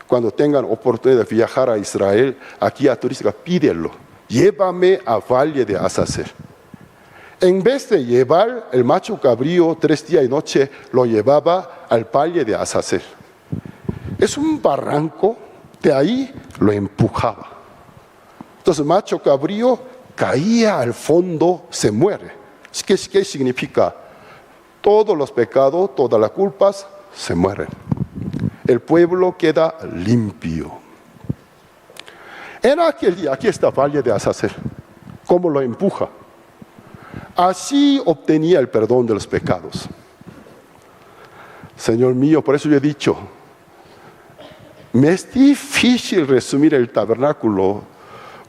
Cuando tengan oportunidad de viajar a Israel, aquí a turística, pídelo: llévame a Valle de Azazel. En vez de llevar el macho cabrío 3 días y noche, lo llevaba al Valle de Azazel. Es un barranco, de ahí lo empujaba. Entonces el macho cabrío caía al fondo, se muere. ¿Qué significa? Todos los pecados, todas las culpas se mueren. El pueblo queda limpio. En aquel día, aquí está Valle de Azazel, cómo lo empuja. Así obtenía el perdón de los pecados. Señor mío, por eso yo he dicho, me es difícil resumir el tabernáculo.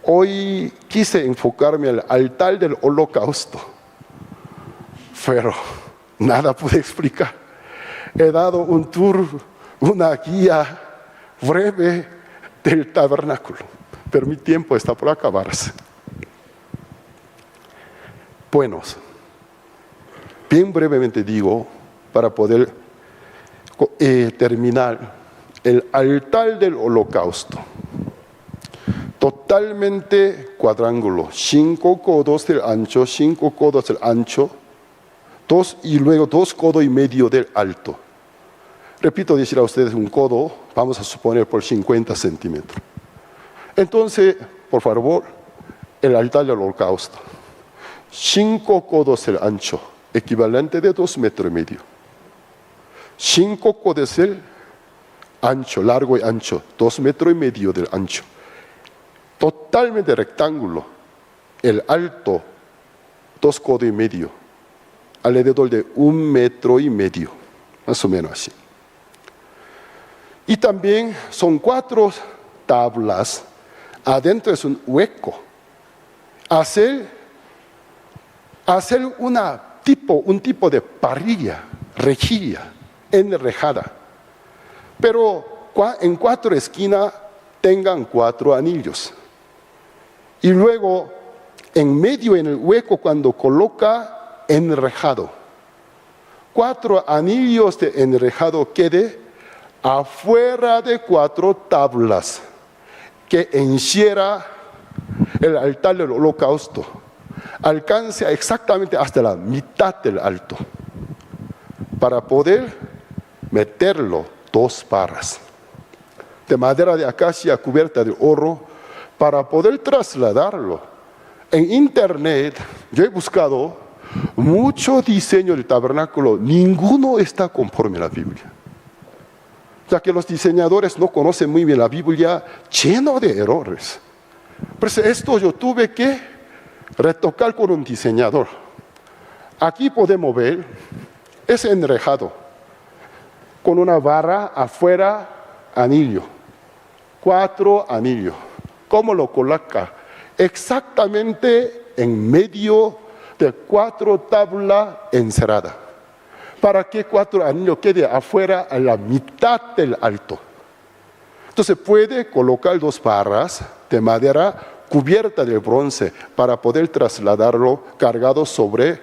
Hoy quise enfocarme al altar del holocausto, pero nada pude explicar. He dado un tour, una guía breve del tabernáculo, pero mi tiempo está por acabarse. Bueno, bien brevemente digo, para poder terminar, el altar del holocausto, totalmente cuadrángulo, 5 codos del ancho, 5 codos del ancho, y luego 2 codos y medio del alto. Repito, decir a ustedes un codo, vamos a suponer por 50 centímetros. Entonces, por favor, el altar del holocausto, 5 codos el ancho, equivalente de 2,5 metros. 5 codos el ancho, largo y ancho, 2,5 metros del ancho. Totalmente rectángulo, el alto, 2,5 codos, alrededor de 1,5 metros, más o menos así. Y también son 4 tablas, adentro es un hueco. Hacer un tipo de parrilla, rejilla, enrejada. Pero en 4 esquinas tengan 4 anillos. Y luego, en medio, en el hueco, cuando coloca enrejado, 4 anillos de enrejado quede afuera de 4 tablas que encierra el altar del holocausto. Alcance exactamente hasta la mitad del alto, para poder meterlo 2 barras de madera de acacia cubierta de oro, para poder trasladarlo. En internet yo he buscado mucho diseño del tabernáculo, ninguno está conforme a la Biblia, ya que los diseñadores no conocen muy bien la Biblia, lleno de errores. Por eso esto yo tuve que retocar con un diseñador. Aquí podemos ver, es enrejado, con una barra afuera, anillo, 4 anillos. ¿Cómo lo coloca? Exactamente en medio de 4 tablas encerradas, para que 4 anillos quede afuera a la mitad del alto. Entonces puede colocar 2 barras de madera cubierta de bronce para poder trasladarlo cargado sobre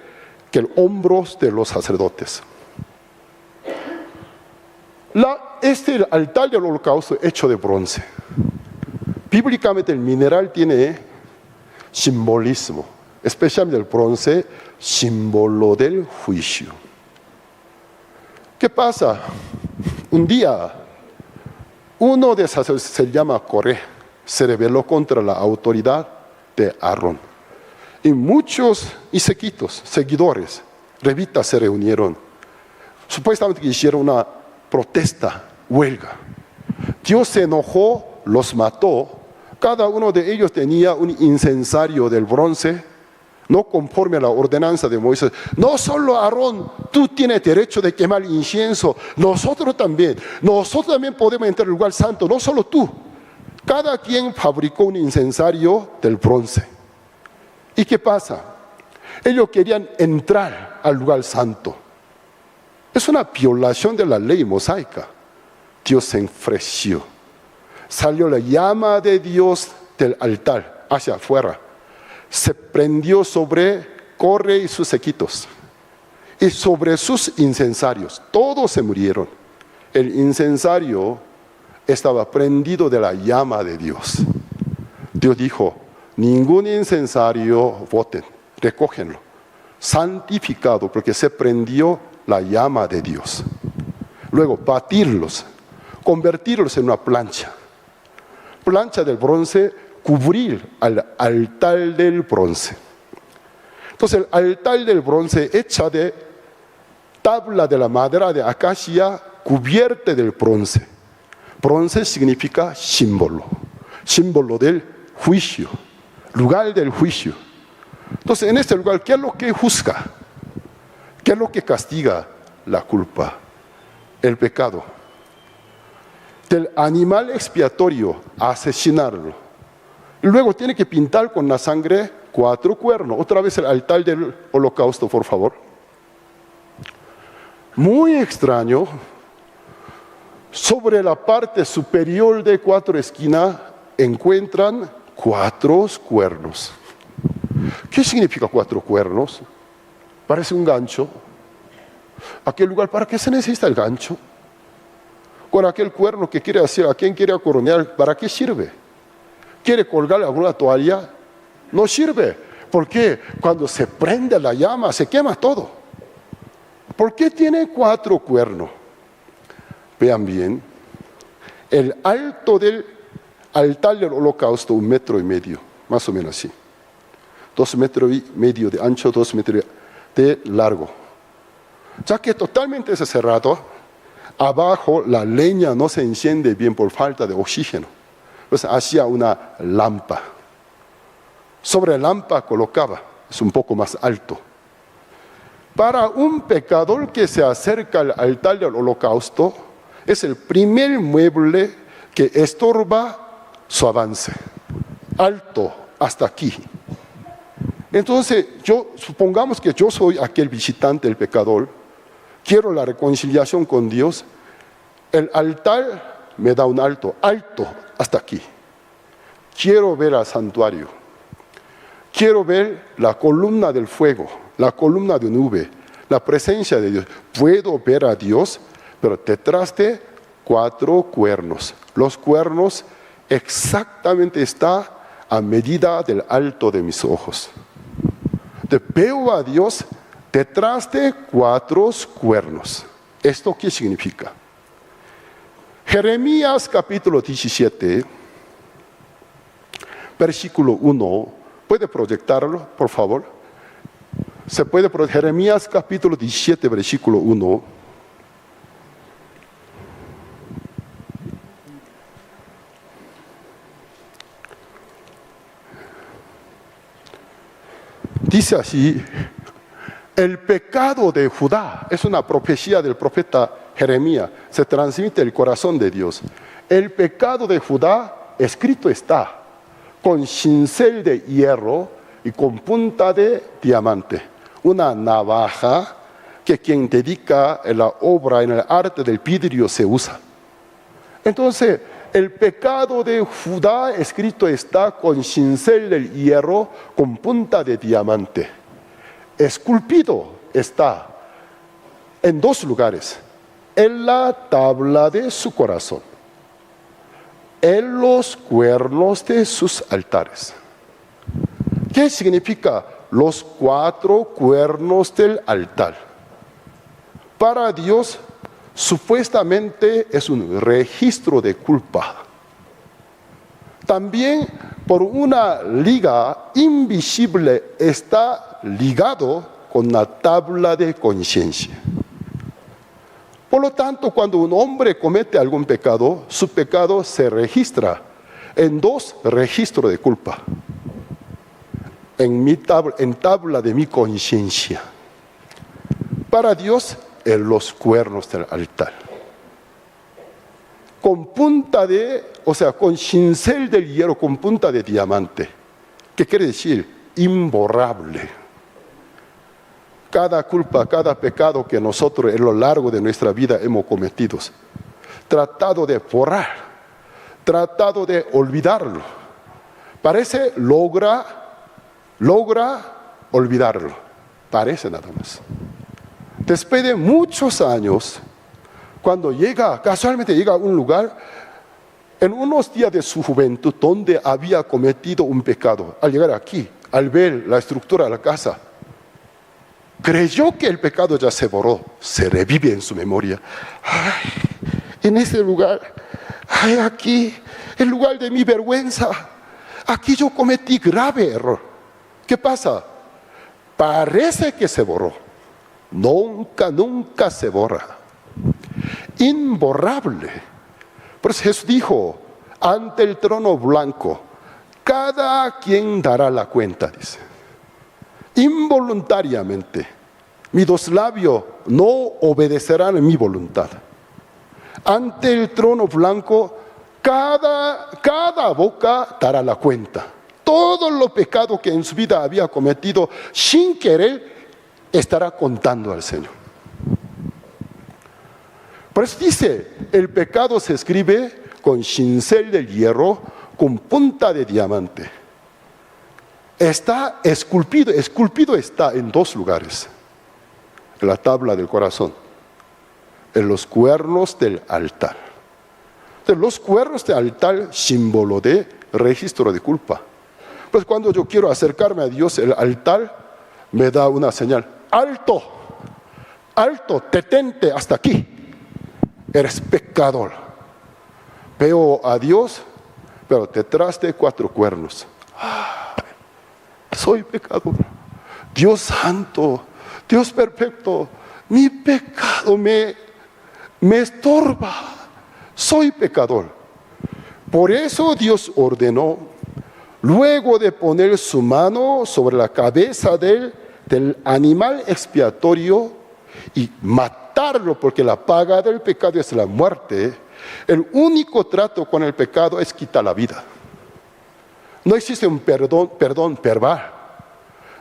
el hombro de los sacerdotes. Este altar del holocausto hecho de bronce. Bíblicamente el mineral tiene simbolismo, especialmente el bronce, símbolo del juicio. ¿Qué pasa? Un día, uno de esos se llama Coré, se rebeló contra la autoridad de Aarón. Y muchos seguidores, levitas se reunieron. Supuestamente hicieron una protesta, huelga. Dios se enojó, los mató, Cada uno de ellos tenía un incensario del bronce, no conforme a la ordenanza de Moisés. No solo Aarón, tú tienes derecho de quemar incienso, nosotros también podemos entrar al lugar santo, no solo tú. Cada quien fabricó un incensario del bronce. ¿Y qué pasa? Ellos querían entrar al lugar santo. Es una violación de la ley mosaica. Dios se enfureció. Salió la llama de Dios del altar hacia afuera. Se prendió sobre Corre y sus séquitos y sobre sus incensarios. Todos se murieron. El incensario estaba prendido de la llama de Dios. Dios dijo, ningún incensario boten, recógenlo, santificado, porque se prendió la llama de Dios. Luego batirlos, convertirlos en una plancha del bronce, cubrir al altar del bronce. Entonces el altar del bronce hecha de tabla de la madera de acacia cubierta del bronce. Bronce significa símbolo del juicio, lugar del juicio. Entonces en este lugar, ¿qué es lo que juzga? ¿Qué es lo que castiga? La culpa, el pecado. Del animal expiatorio, asesinarlo. Y luego tiene que pintar con la sangre 4 cuernos. Otra vez el altar del holocausto, por favor. Muy extraño. Sobre la parte superior de 4 esquinas encuentran 4 cuernos. ¿Qué significa 4 cuernos? Parece un gancho. ¿Aquel lugar para qué se necesita el gancho? Con aquel cuerno que quiere hacer, ¿a quién quiere coronear? ¿Para qué sirve? ¿Quiere colgar alguna toalla? No sirve. ¿Por qué? Cuando se prende la llama, se quema todo. ¿Por qué tiene 4 cuernos? Vean bien, el alto del altar del holocausto, 1,5 metros, más o menos así. 2,5 metros de ancho, 2 metros de largo. Ya que totalmente es cerrado, abajo la leña no se enciende bien por falta de oxígeno. Entonces hacía una lámpara. Sobre la lámpara colocaba, es un poco más alto. Para un pecador que se acerca al altar del holocausto, es el primer mueble que estorba su avance. Alto, hasta aquí. Entonces, supongamos que yo soy aquel visitante, el pecador, quiero la reconciliación con Dios, el altar me da un alto hasta aquí. Quiero ver al santuario, quiero ver la columna del fuego, la columna de nube, la presencia de Dios. Puedo ver a Dios, pero detrás de 4 cuernos. Los cuernos exactamente están a medida del alto de mis ojos. Veo a Dios detrás de 4 cuernos. ¿Esto qué significa? Jeremías capítulo 17, versículo 1. ¿Puede proyectarlo, por favor? Se puede proyectar. Jeremías capítulo 17, versículo 1. Dice así, el pecado de Judá, es una profecía del profeta Jeremías, se transmite el corazón de Dios. El pecado de Judá escrito está, con cincel de hierro y con punta de diamante. Una navaja que quien dedica en la obra, en el arte del vidrio se usa. Entonces, el pecado de Judá escrito está con cincel de hierro, con punta de diamante. Esculpido está en 2 lugares. En la tabla de su corazón, en los cuernos de sus altares. ¿Qué significa los 4 cuernos del altar? Para Dios, supuestamente es un registro de culpa. También por una liga invisible está ligado con la tabla de conciencia. Por lo tanto, cuando un hombre comete algún pecado, su pecado se registra En 2, registro de culpa. En tabla de mi conciencia. Para Dios, en los cuernos del altar. Con con cincel del hierro, con punta de diamante. ¿Qué quiere decir? Imborrable. Cada culpa, cada pecado que nosotros a lo largo de nuestra vida hemos cometido, tratado de borrar, tratado de olvidarlo. Parece logra olvidarlo. Parece nada más. Después de muchos años, cuando casualmente llega a un lugar, en unos días de su juventud, donde había cometido un pecado, al llegar aquí, al ver la estructura de la casa, creyó que el pecado ya se borró, se revive en su memoria. Ay, en ese lugar, ay, aquí, el lugar de mi vergüenza, aquí yo cometí grave error. ¿Qué pasa? Parece que se borró. Nunca se borra. Imborrable. Por eso Jesús dijo, ante el trono blanco, cada quien dará la cuenta, dice. Involuntariamente, mis 2 labios no obedecerán a mi voluntad. Ante el trono blanco, cada boca dará la cuenta. Todos los pecados que en su vida había cometido sin querer, estará contando al Señor. Por eso dice, el pecado se escribe con cincel de hierro, con punta de diamante. Está esculpido está en 2 lugares. En la tabla del corazón, en los cuernos del altar. Entonces, los cuernos del altar, símbolo de registro de culpa. Pues cuando yo quiero acercarme a Dios, el altar me da una señal. Alto, detente hasta aquí. Eres pecador. Veo a Dios, pero detrás de 4 cuernos. Soy pecador. Dios santo, Dios perfecto, mi pecado me estorba. Soy pecador. Por eso Dios ordenó, luego de poner su mano sobre la cabeza del animal expiatorio y matarlo, porque la paga del pecado es la muerte, el único trato con el pecado es quitar la vida. No existe un perdón verbal.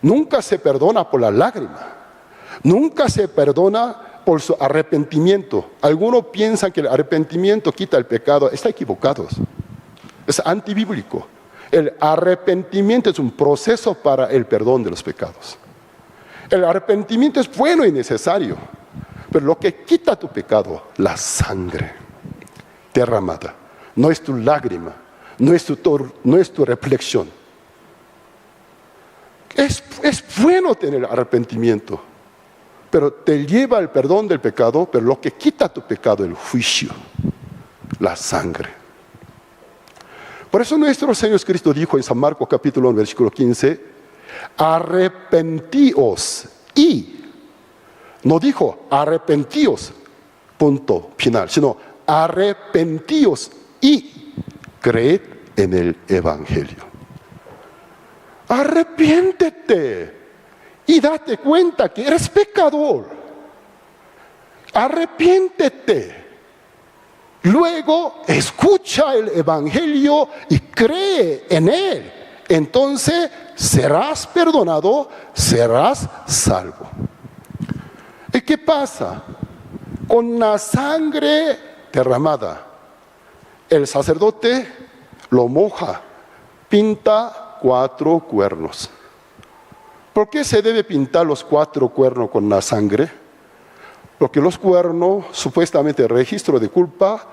Nunca se perdona por la lágrima. Nunca se perdona por su arrepentimiento. Algunos piensan que el arrepentimiento quita el pecado. Están equivocados. Es antibíblico. El arrepentimiento es un proceso para el perdón de los pecados. El arrepentimiento es bueno y necesario, pero lo que quita tu pecado, la sangre derramada, no es tu lágrima, no es tu reflexión. Es bueno tener arrepentimiento, pero te lleva al perdón del pecado, pero lo que quita tu pecado, el juicio, la sangre. Por eso nuestro Señor Jesucristo dijo en San Marcos capítulo 1, versículo 15, arrepentíos y, no dijo arrepentíos, punto final, sino arrepentíos y creed en el Evangelio. Arrepiéntete y date cuenta que eres pecador. Arrepiéntete. Luego escucha el Evangelio y cree en él. Entonces serás perdonado, serás salvo. ¿Y qué pasa? Con la sangre derramada, el sacerdote lo moja, pinta 4 cuernos. ¿Por qué se debe pintar los 4 cuernos con la sangre? Porque los cuernos, supuestamente el registro de culpa,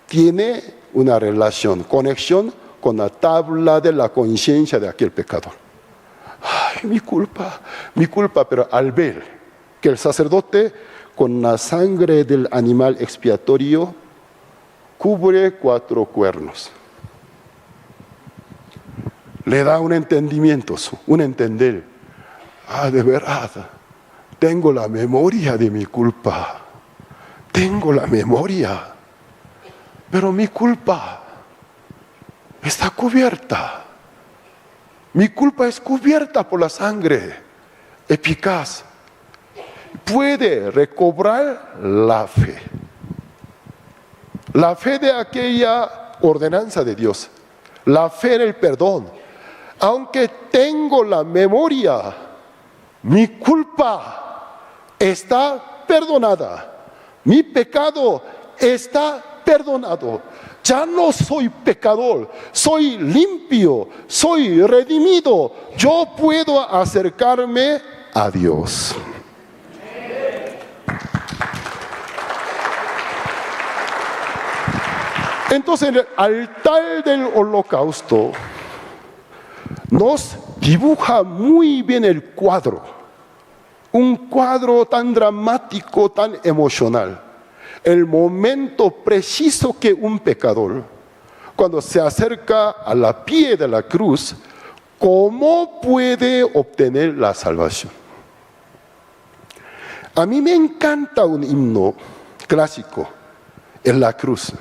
tiene una relación, conexión con la tabla de la conciencia de aquel pecador. Ay, mi culpa, pero al ver que el sacerdote con la sangre del animal expiatorio cubre 4 cuernos, le da un entendimiento, un entender. De verdad, tengo la memoria de mi culpa, tengo la memoria, pero mi culpa está cubierta. Mi culpa es cubierta por la sangre eficaz. Puede recobrar la fe. La fe de aquella ordenanza de Dios. La fe en el perdón. Aunque tengo la memoria, mi culpa está perdonada. Mi pecado está perdonado. Ya no soy pecador, soy limpio, soy redimido. Yo puedo acercarme a Dios. Entonces, el altar del holocausto nos dibuja muy bien el cuadro. Un cuadro tan dramático, tan emocional. El momento preciso que un pecador, cuando se acerca a la pie de la cruz, ¿cómo puede obtener la salvación? A mí me encanta un himno clásico, en la cruz.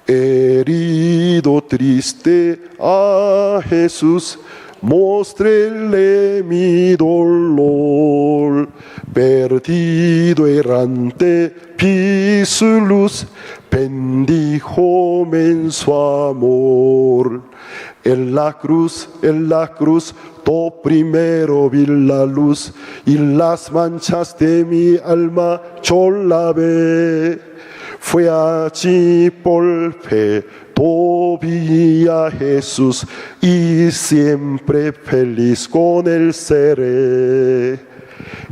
Herido triste a Jesús, móstrele mi dolor. Perdido errante, vi su luz, bendíjome en su amor. En la cruz, to primero vi la luz, y las manchas de mi alma yo lavé. Fue allí por fe, vi a Jesús, y siempre feliz con él seré.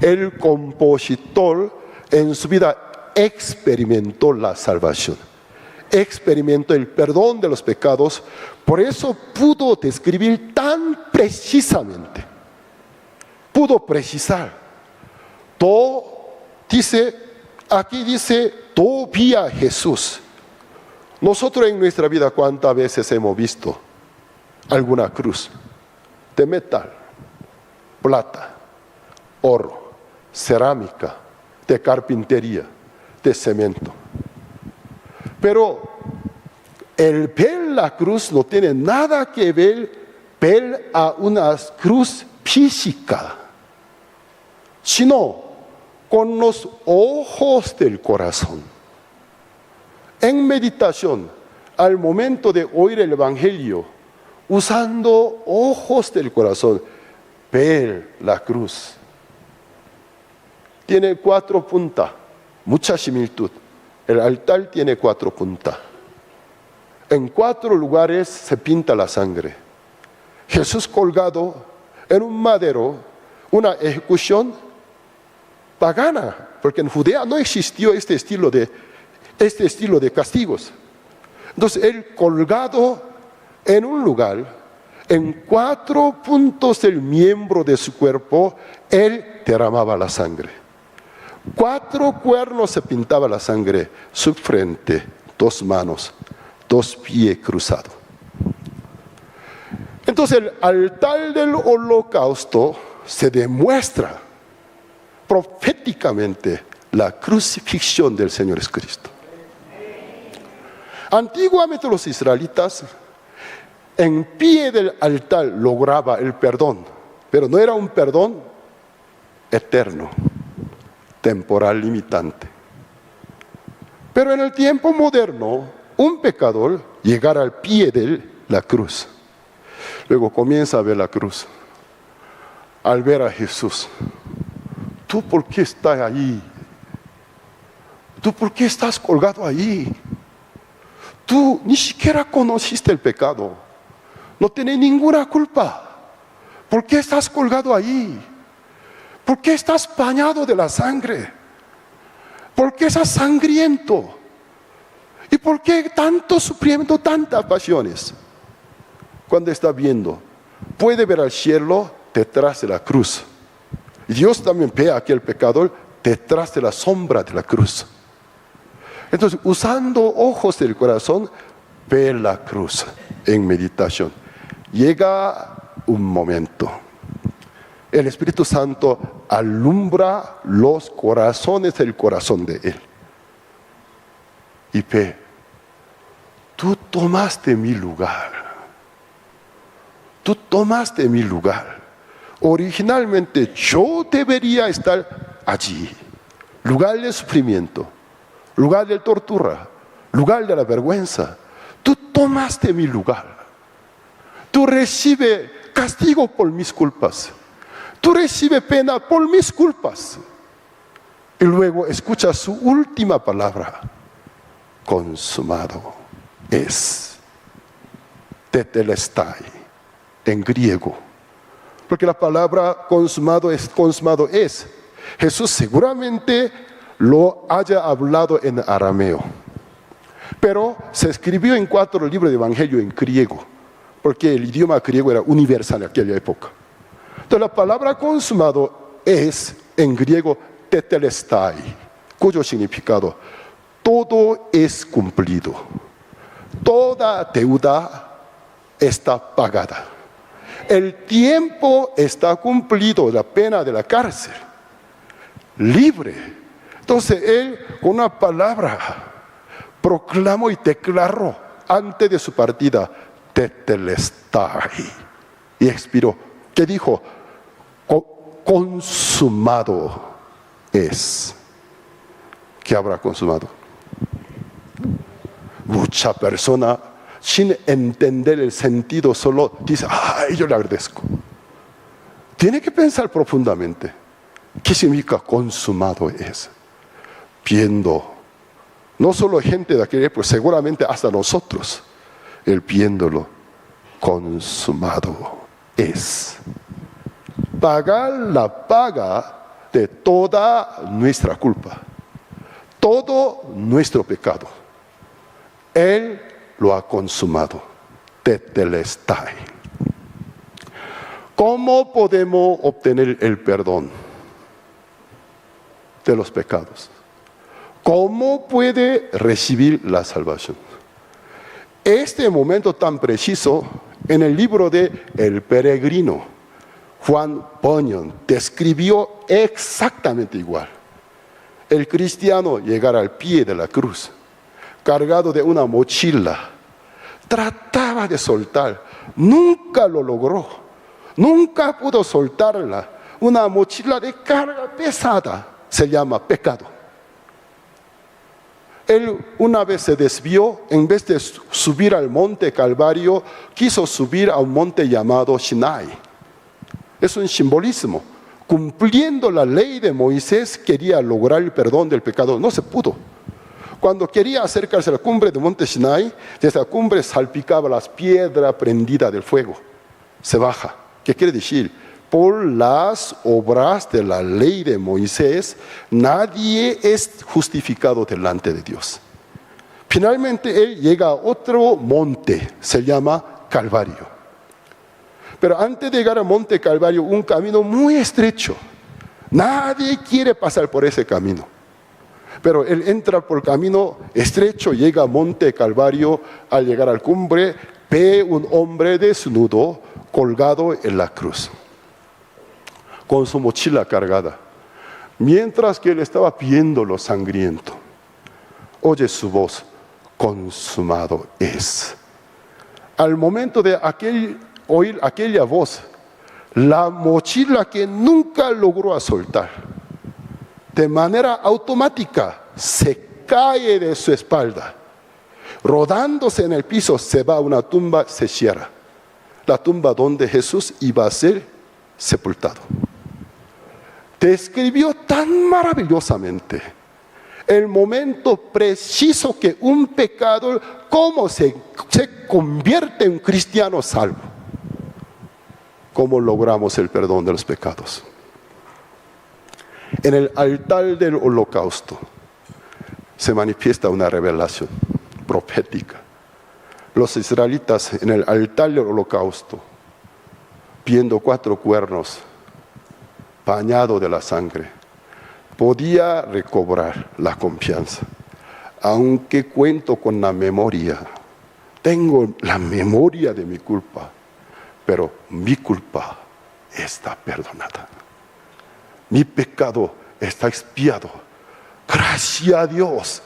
El compositor en su vida experimentó la salvación, experimentó el perdón de los pecados, por eso pudo describir tan precisamente, pudo precisar. Aquí dice, vi a Jesús. Nosotros en nuestra vida, ¿cuántas veces hemos visto alguna cruz de metal, plata, oro, cerámica, de carpintería, de cemento? Pero el ver la cruz no tiene nada que ver a una cruz física, sino con los ojos del corazón. En meditación, al momento de oír el Evangelio, usando ojos del corazón, ver la cruz. Tiene 4 puntas, mucha similitud. El altar tiene 4 puntas. En 4 lugares se pinta la sangre. Jesús colgado en un madero, una ejecución pagana, porque en Judea no existió este estilo de castigos. Entonces, él colgado en un lugar, en 4 puntos del miembro de su cuerpo, él derramaba la sangre. 4 cuernos se pintaba la sangre, su frente, 2 manos, 2 pies cruzados. Entonces, el altar del holocausto se demuestra proféticamente la crucifixión del Señor Jesucristo. Antiguamente los israelitas en pie del altar lograba el perdón, pero no era un perdón eterno, temporal, limitante. Pero en el tiempo moderno, un pecador llegar al pie de la cruz, luego comienza a ver la cruz, al ver a Jesús. ¿Tú por qué estás ahí? ¿Tú por qué estás colgado ahí? Tú ni siquiera conociste el pecado. No tienes ninguna culpa. ¿Por qué estás colgado ahí? ¿Por qué estás bañado de la sangre? ¿Por qué estás sangriento? ¿Y por qué tanto sufrimiento, tantas pasiones? Cuando está viendo, puede ver al cielo detrás de la cruz. Y Dios también ve a aquel pecador detrás de la sombra de la cruz. Entonces, usando ojos del corazón, ve la cruz en meditación. Llega un momento. El Espíritu Santo alumbra los corazones del corazón de Él. Y ve, tú tomaste mi lugar. Tú tomaste mi lugar. Originalmente yo debería estar allí. Lugar de sufrimiento, lugar de tortura, lugar de la vergüenza. Tú tomaste mi lugar. Tú recibes castigo por mis culpas. Tú recibes pena por mis culpas. Y luego escucha su última palabra. Consumado es. Tetelestai, en griego. Porque la palabra consumado es. Jesús seguramente lo haya hablado en arameo. Pero se escribió en 4 libros de evangelio en griego. Porque el idioma griego era universal en aquella época. Entonces la palabra consumado es en griego tetelestai, cuyo significado, todo es cumplido. Toda deuda está pagada. El tiempo está cumplido, la pena de la cárcel. Libre. Entonces él, con una palabra, proclamó y declaró antes de su partida, tetelestai, y expiró. ¿Qué dijo? Consumado es. ¿Qué habrá consumado? Mucha persona, sin entender el sentido, solo dice, ay, yo le agradezco. Tiene que pensar profundamente. ¿Qué significa consumado es? Viendo, no solo gente de aquella época, seguramente hasta nosotros, el viéndolo, consumado es. Pagar la paga de toda nuestra culpa, todo nuestro pecado. Él lo ha consumado. Tetelestai. ¿Cómo podemos obtener el perdón de los pecados? ¿Cómo puede recibir la salvación? Este momento tan preciso, en el libro de El Peregrino, Juan Bunyan describió exactamente igual. El cristiano llegar al pie de la cruz, cargado de una mochila, trataba de soltar, nunca lo logró, nunca pudo soltarla. Una mochila de carga pesada se llama pecado. Él una vez se desvió, en vez de subir al monte Calvario, quiso subir a un monte llamado Sinai. Es un simbolismo. Cumpliendo la ley de Moisés, quería lograr el perdón del pecado. No se pudo. Cuando quería acercarse a la cumbre del monte Sinai, desde la cumbre salpicaba las piedras prendidas del fuego. Se baja. ¿Qué quiere decir? Por las obras de la ley de Moisés, nadie es justificado delante de Dios. Finalmente él llega a otro monte, se llama Calvario. Pero antes de llegar al monte Calvario, un camino muy estrecho. Nadie quiere pasar por ese camino. Pero él entra por el camino estrecho, llega al monte Calvario. Al llegar a la cumbre, ve un hombre desnudo colgado en la cruz, con su mochila cargada. Mientras que él estaba viéndolo sangriento, oye su voz, consumado es. Al momento de oír aquella voz, la mochila que nunca logró soltar, de manera automática se cae de su espalda. Rodándose en el piso, se va a una tumba, se cierra. La tumba donde Jesús iba a ser sepultado. Describió tan maravillosamente el momento preciso que un pecador, cómo se convierte en un cristiano salvo. ¿Cómo logramos el perdón de los pecados? En el altar del holocausto se manifiesta una revelación profética. Los israelitas en el altar del holocausto, viendo 4 cuernos bañados de la sangre, podía recobrar la confianza. Aunque cuento con la memoria, tengo la memoria de mi culpa, pero mi culpa está perdonada. Mi pecado está expiado. Gracias a Dios.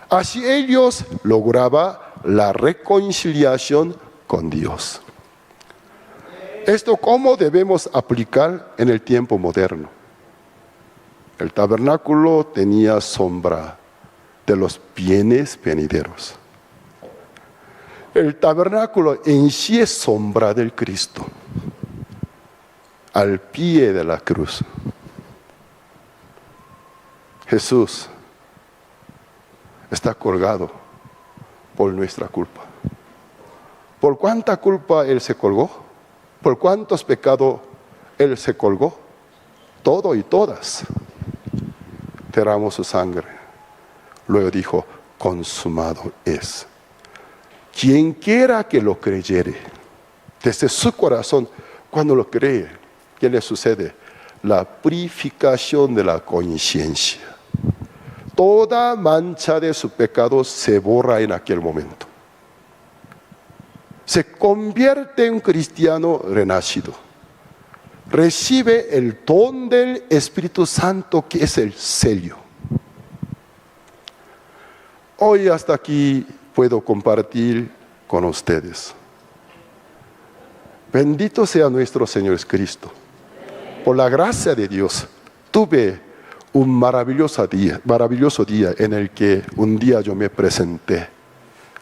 Así ellos lograban la reconciliación con Dios. ¿Esto cómo debemos aplicar en el tiempo moderno? El tabernáculo tenía sombra de los bienes venideros. El tabernáculo en sí es sombra del Cristo, al pie de la cruz. Jesús está colgado por nuestra culpa. ¿Por cuánta culpa Él se colgó? ¿Por cuántos pecados Él se colgó? Todo y todas. Derramó su sangre. Luego dijo, consumado es. Quien quiera que lo creyere, desde su corazón, cuando lo cree, ¿qué le sucede? La purificación de la conciencia. Toda mancha de su pecado se borra en aquel momento. Se convierte en un cristiano renacido. Recibe el don del Espíritu Santo, que es el sello. Hoy hasta aquí puedo compartir con ustedes. Bendito sea nuestro Señor Cristo. Por la gracia de Dios, tuve un maravilloso día en el que un día yo me presenté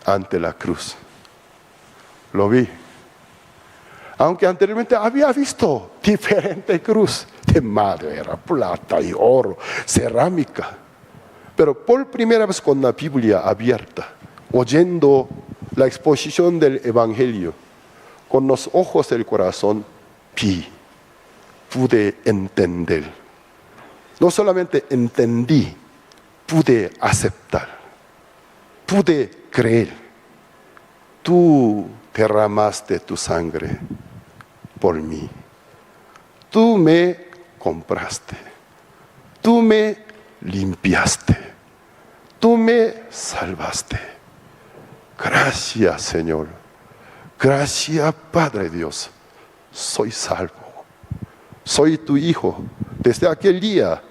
ante la cruz. Lo vi. Aunque anteriormente había visto diferente cruz de madera, plata y oro, cerámica. Pero por primera vez con la Biblia abierta, oyendo la exposición del Evangelio, con los ojos del corazón, pude entender. No solamente entendí, pude aceptar, pude creer. Tú derramaste tu sangre por mí. Tú me compraste. Tú me limpiaste. Tú me salvaste. Gracias, Señor. Gracias, Padre Dios. Soy salvo. Soy tu hijo. Desde aquel día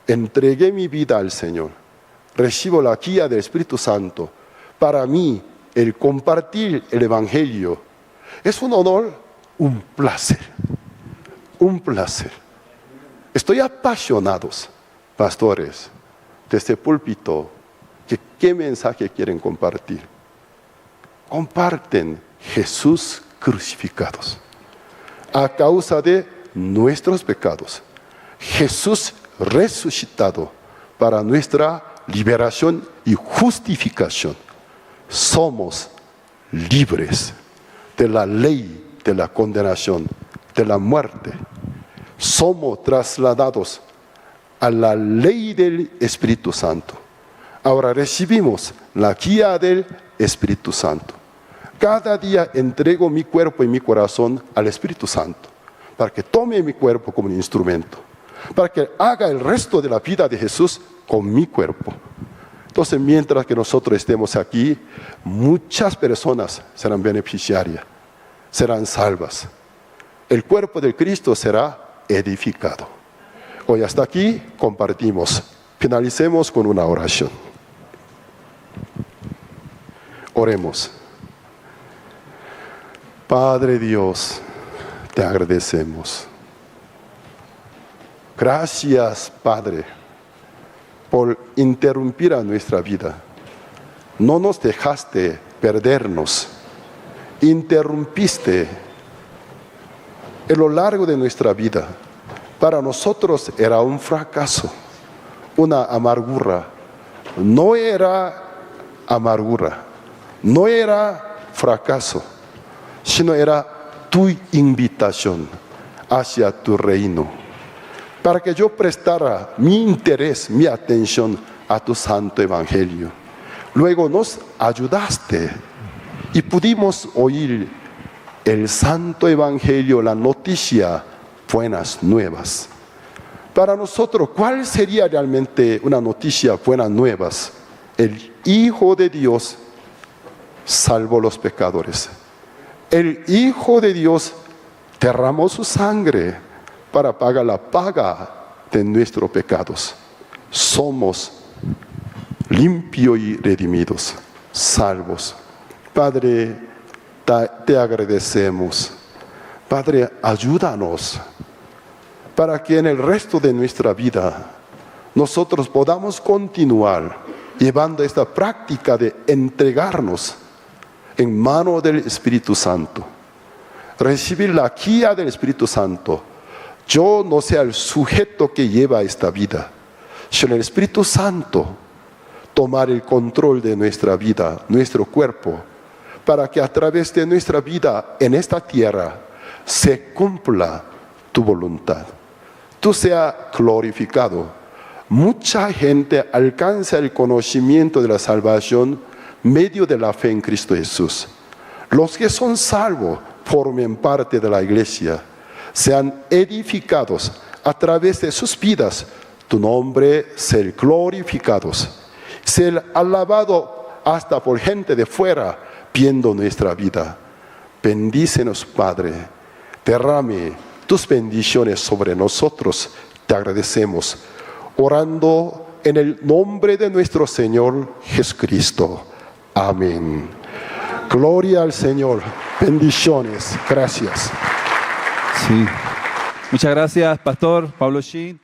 entregué mi vida al Señor. Recibo la guía del Espíritu Santo. Para mí, el compartir el Evangelio es un honor, un placer. Un placer. Estoy apasionado, pastores, desde el púlpito, ¿qué mensaje quieren compartir? Comparten Jesús crucificados. A causa de nuestros pecados. Jesús resucitado para nuestra liberación y justificación. Somos libres de la ley, de la condenación, de la muerte. Somos trasladados a la ley del Espíritu Santo. Ahora recibimos la guía del Espíritu Santo. Cada día entrego mi cuerpo y mi corazón al Espíritu Santo, para que tome mi cuerpo como un instrumento, para que haga el resto de la vida de Jesús con mi cuerpo. Entonces, mientras que nosotros estemos aquí, muchas personas serán beneficiarias, serán salvas. El cuerpo del Cristo será edificado. Hoy hasta aquí compartimos. Finalicemos con una oración. Oremos. Padre Dios, te agradecemos. Gracias, Padre, por interrumpir a nuestra vida. No nos dejaste perdernos. Interrumpiste a lo largo de nuestra vida. Para nosotros era un fracaso, una amargura. No era amargura, no era fracaso, sino era tu invitación hacia tu reino, para que yo prestara mi interés, mi atención a tu santo evangelio. Luego nos ayudaste y pudimos oír el santo evangelio, la noticia, buenas nuevas. Para nosotros, ¿cuál sería realmente una noticia buenas nuevas? El Hijo de Dios salvó a los pecadores. El Hijo de Dios derramó su sangre para pagar la paga de nuestros pecados. Somos limpios y redimidos, salvos. Padre, te agradecemos. Padre, ayúdanos para que en el resto de nuestra vida nosotros podamos continuar llevando esta práctica de entregarnos en mano del Espíritu Santo. Recibir la guía del Espíritu Santo. Yo no sea el sujeto que lleva esta vida, sino el Espíritu Santo tomar el control de nuestra vida, nuestro cuerpo, para que a través de nuestra vida en esta tierra se cumpla tu voluntad. Tú seas glorificado. Mucha gente alcanza el conocimiento de la salvación medio de la fe en Cristo Jesús. Los que son salvos formen parte de la iglesia, sean edificados a través de sus vidas, tu nombre ser glorificados, ser alabado hasta por gente de fuera viendo nuestra vida. Bendícenos, Padre, derrame tus bendiciones sobre nosotros, te agradecemos, orando en el nombre de nuestro Señor Jesucristo. Amén. Gloria al Señor. Bendiciones. Gracias. Sí. Muchas gracias, Pastor Pablo Shin.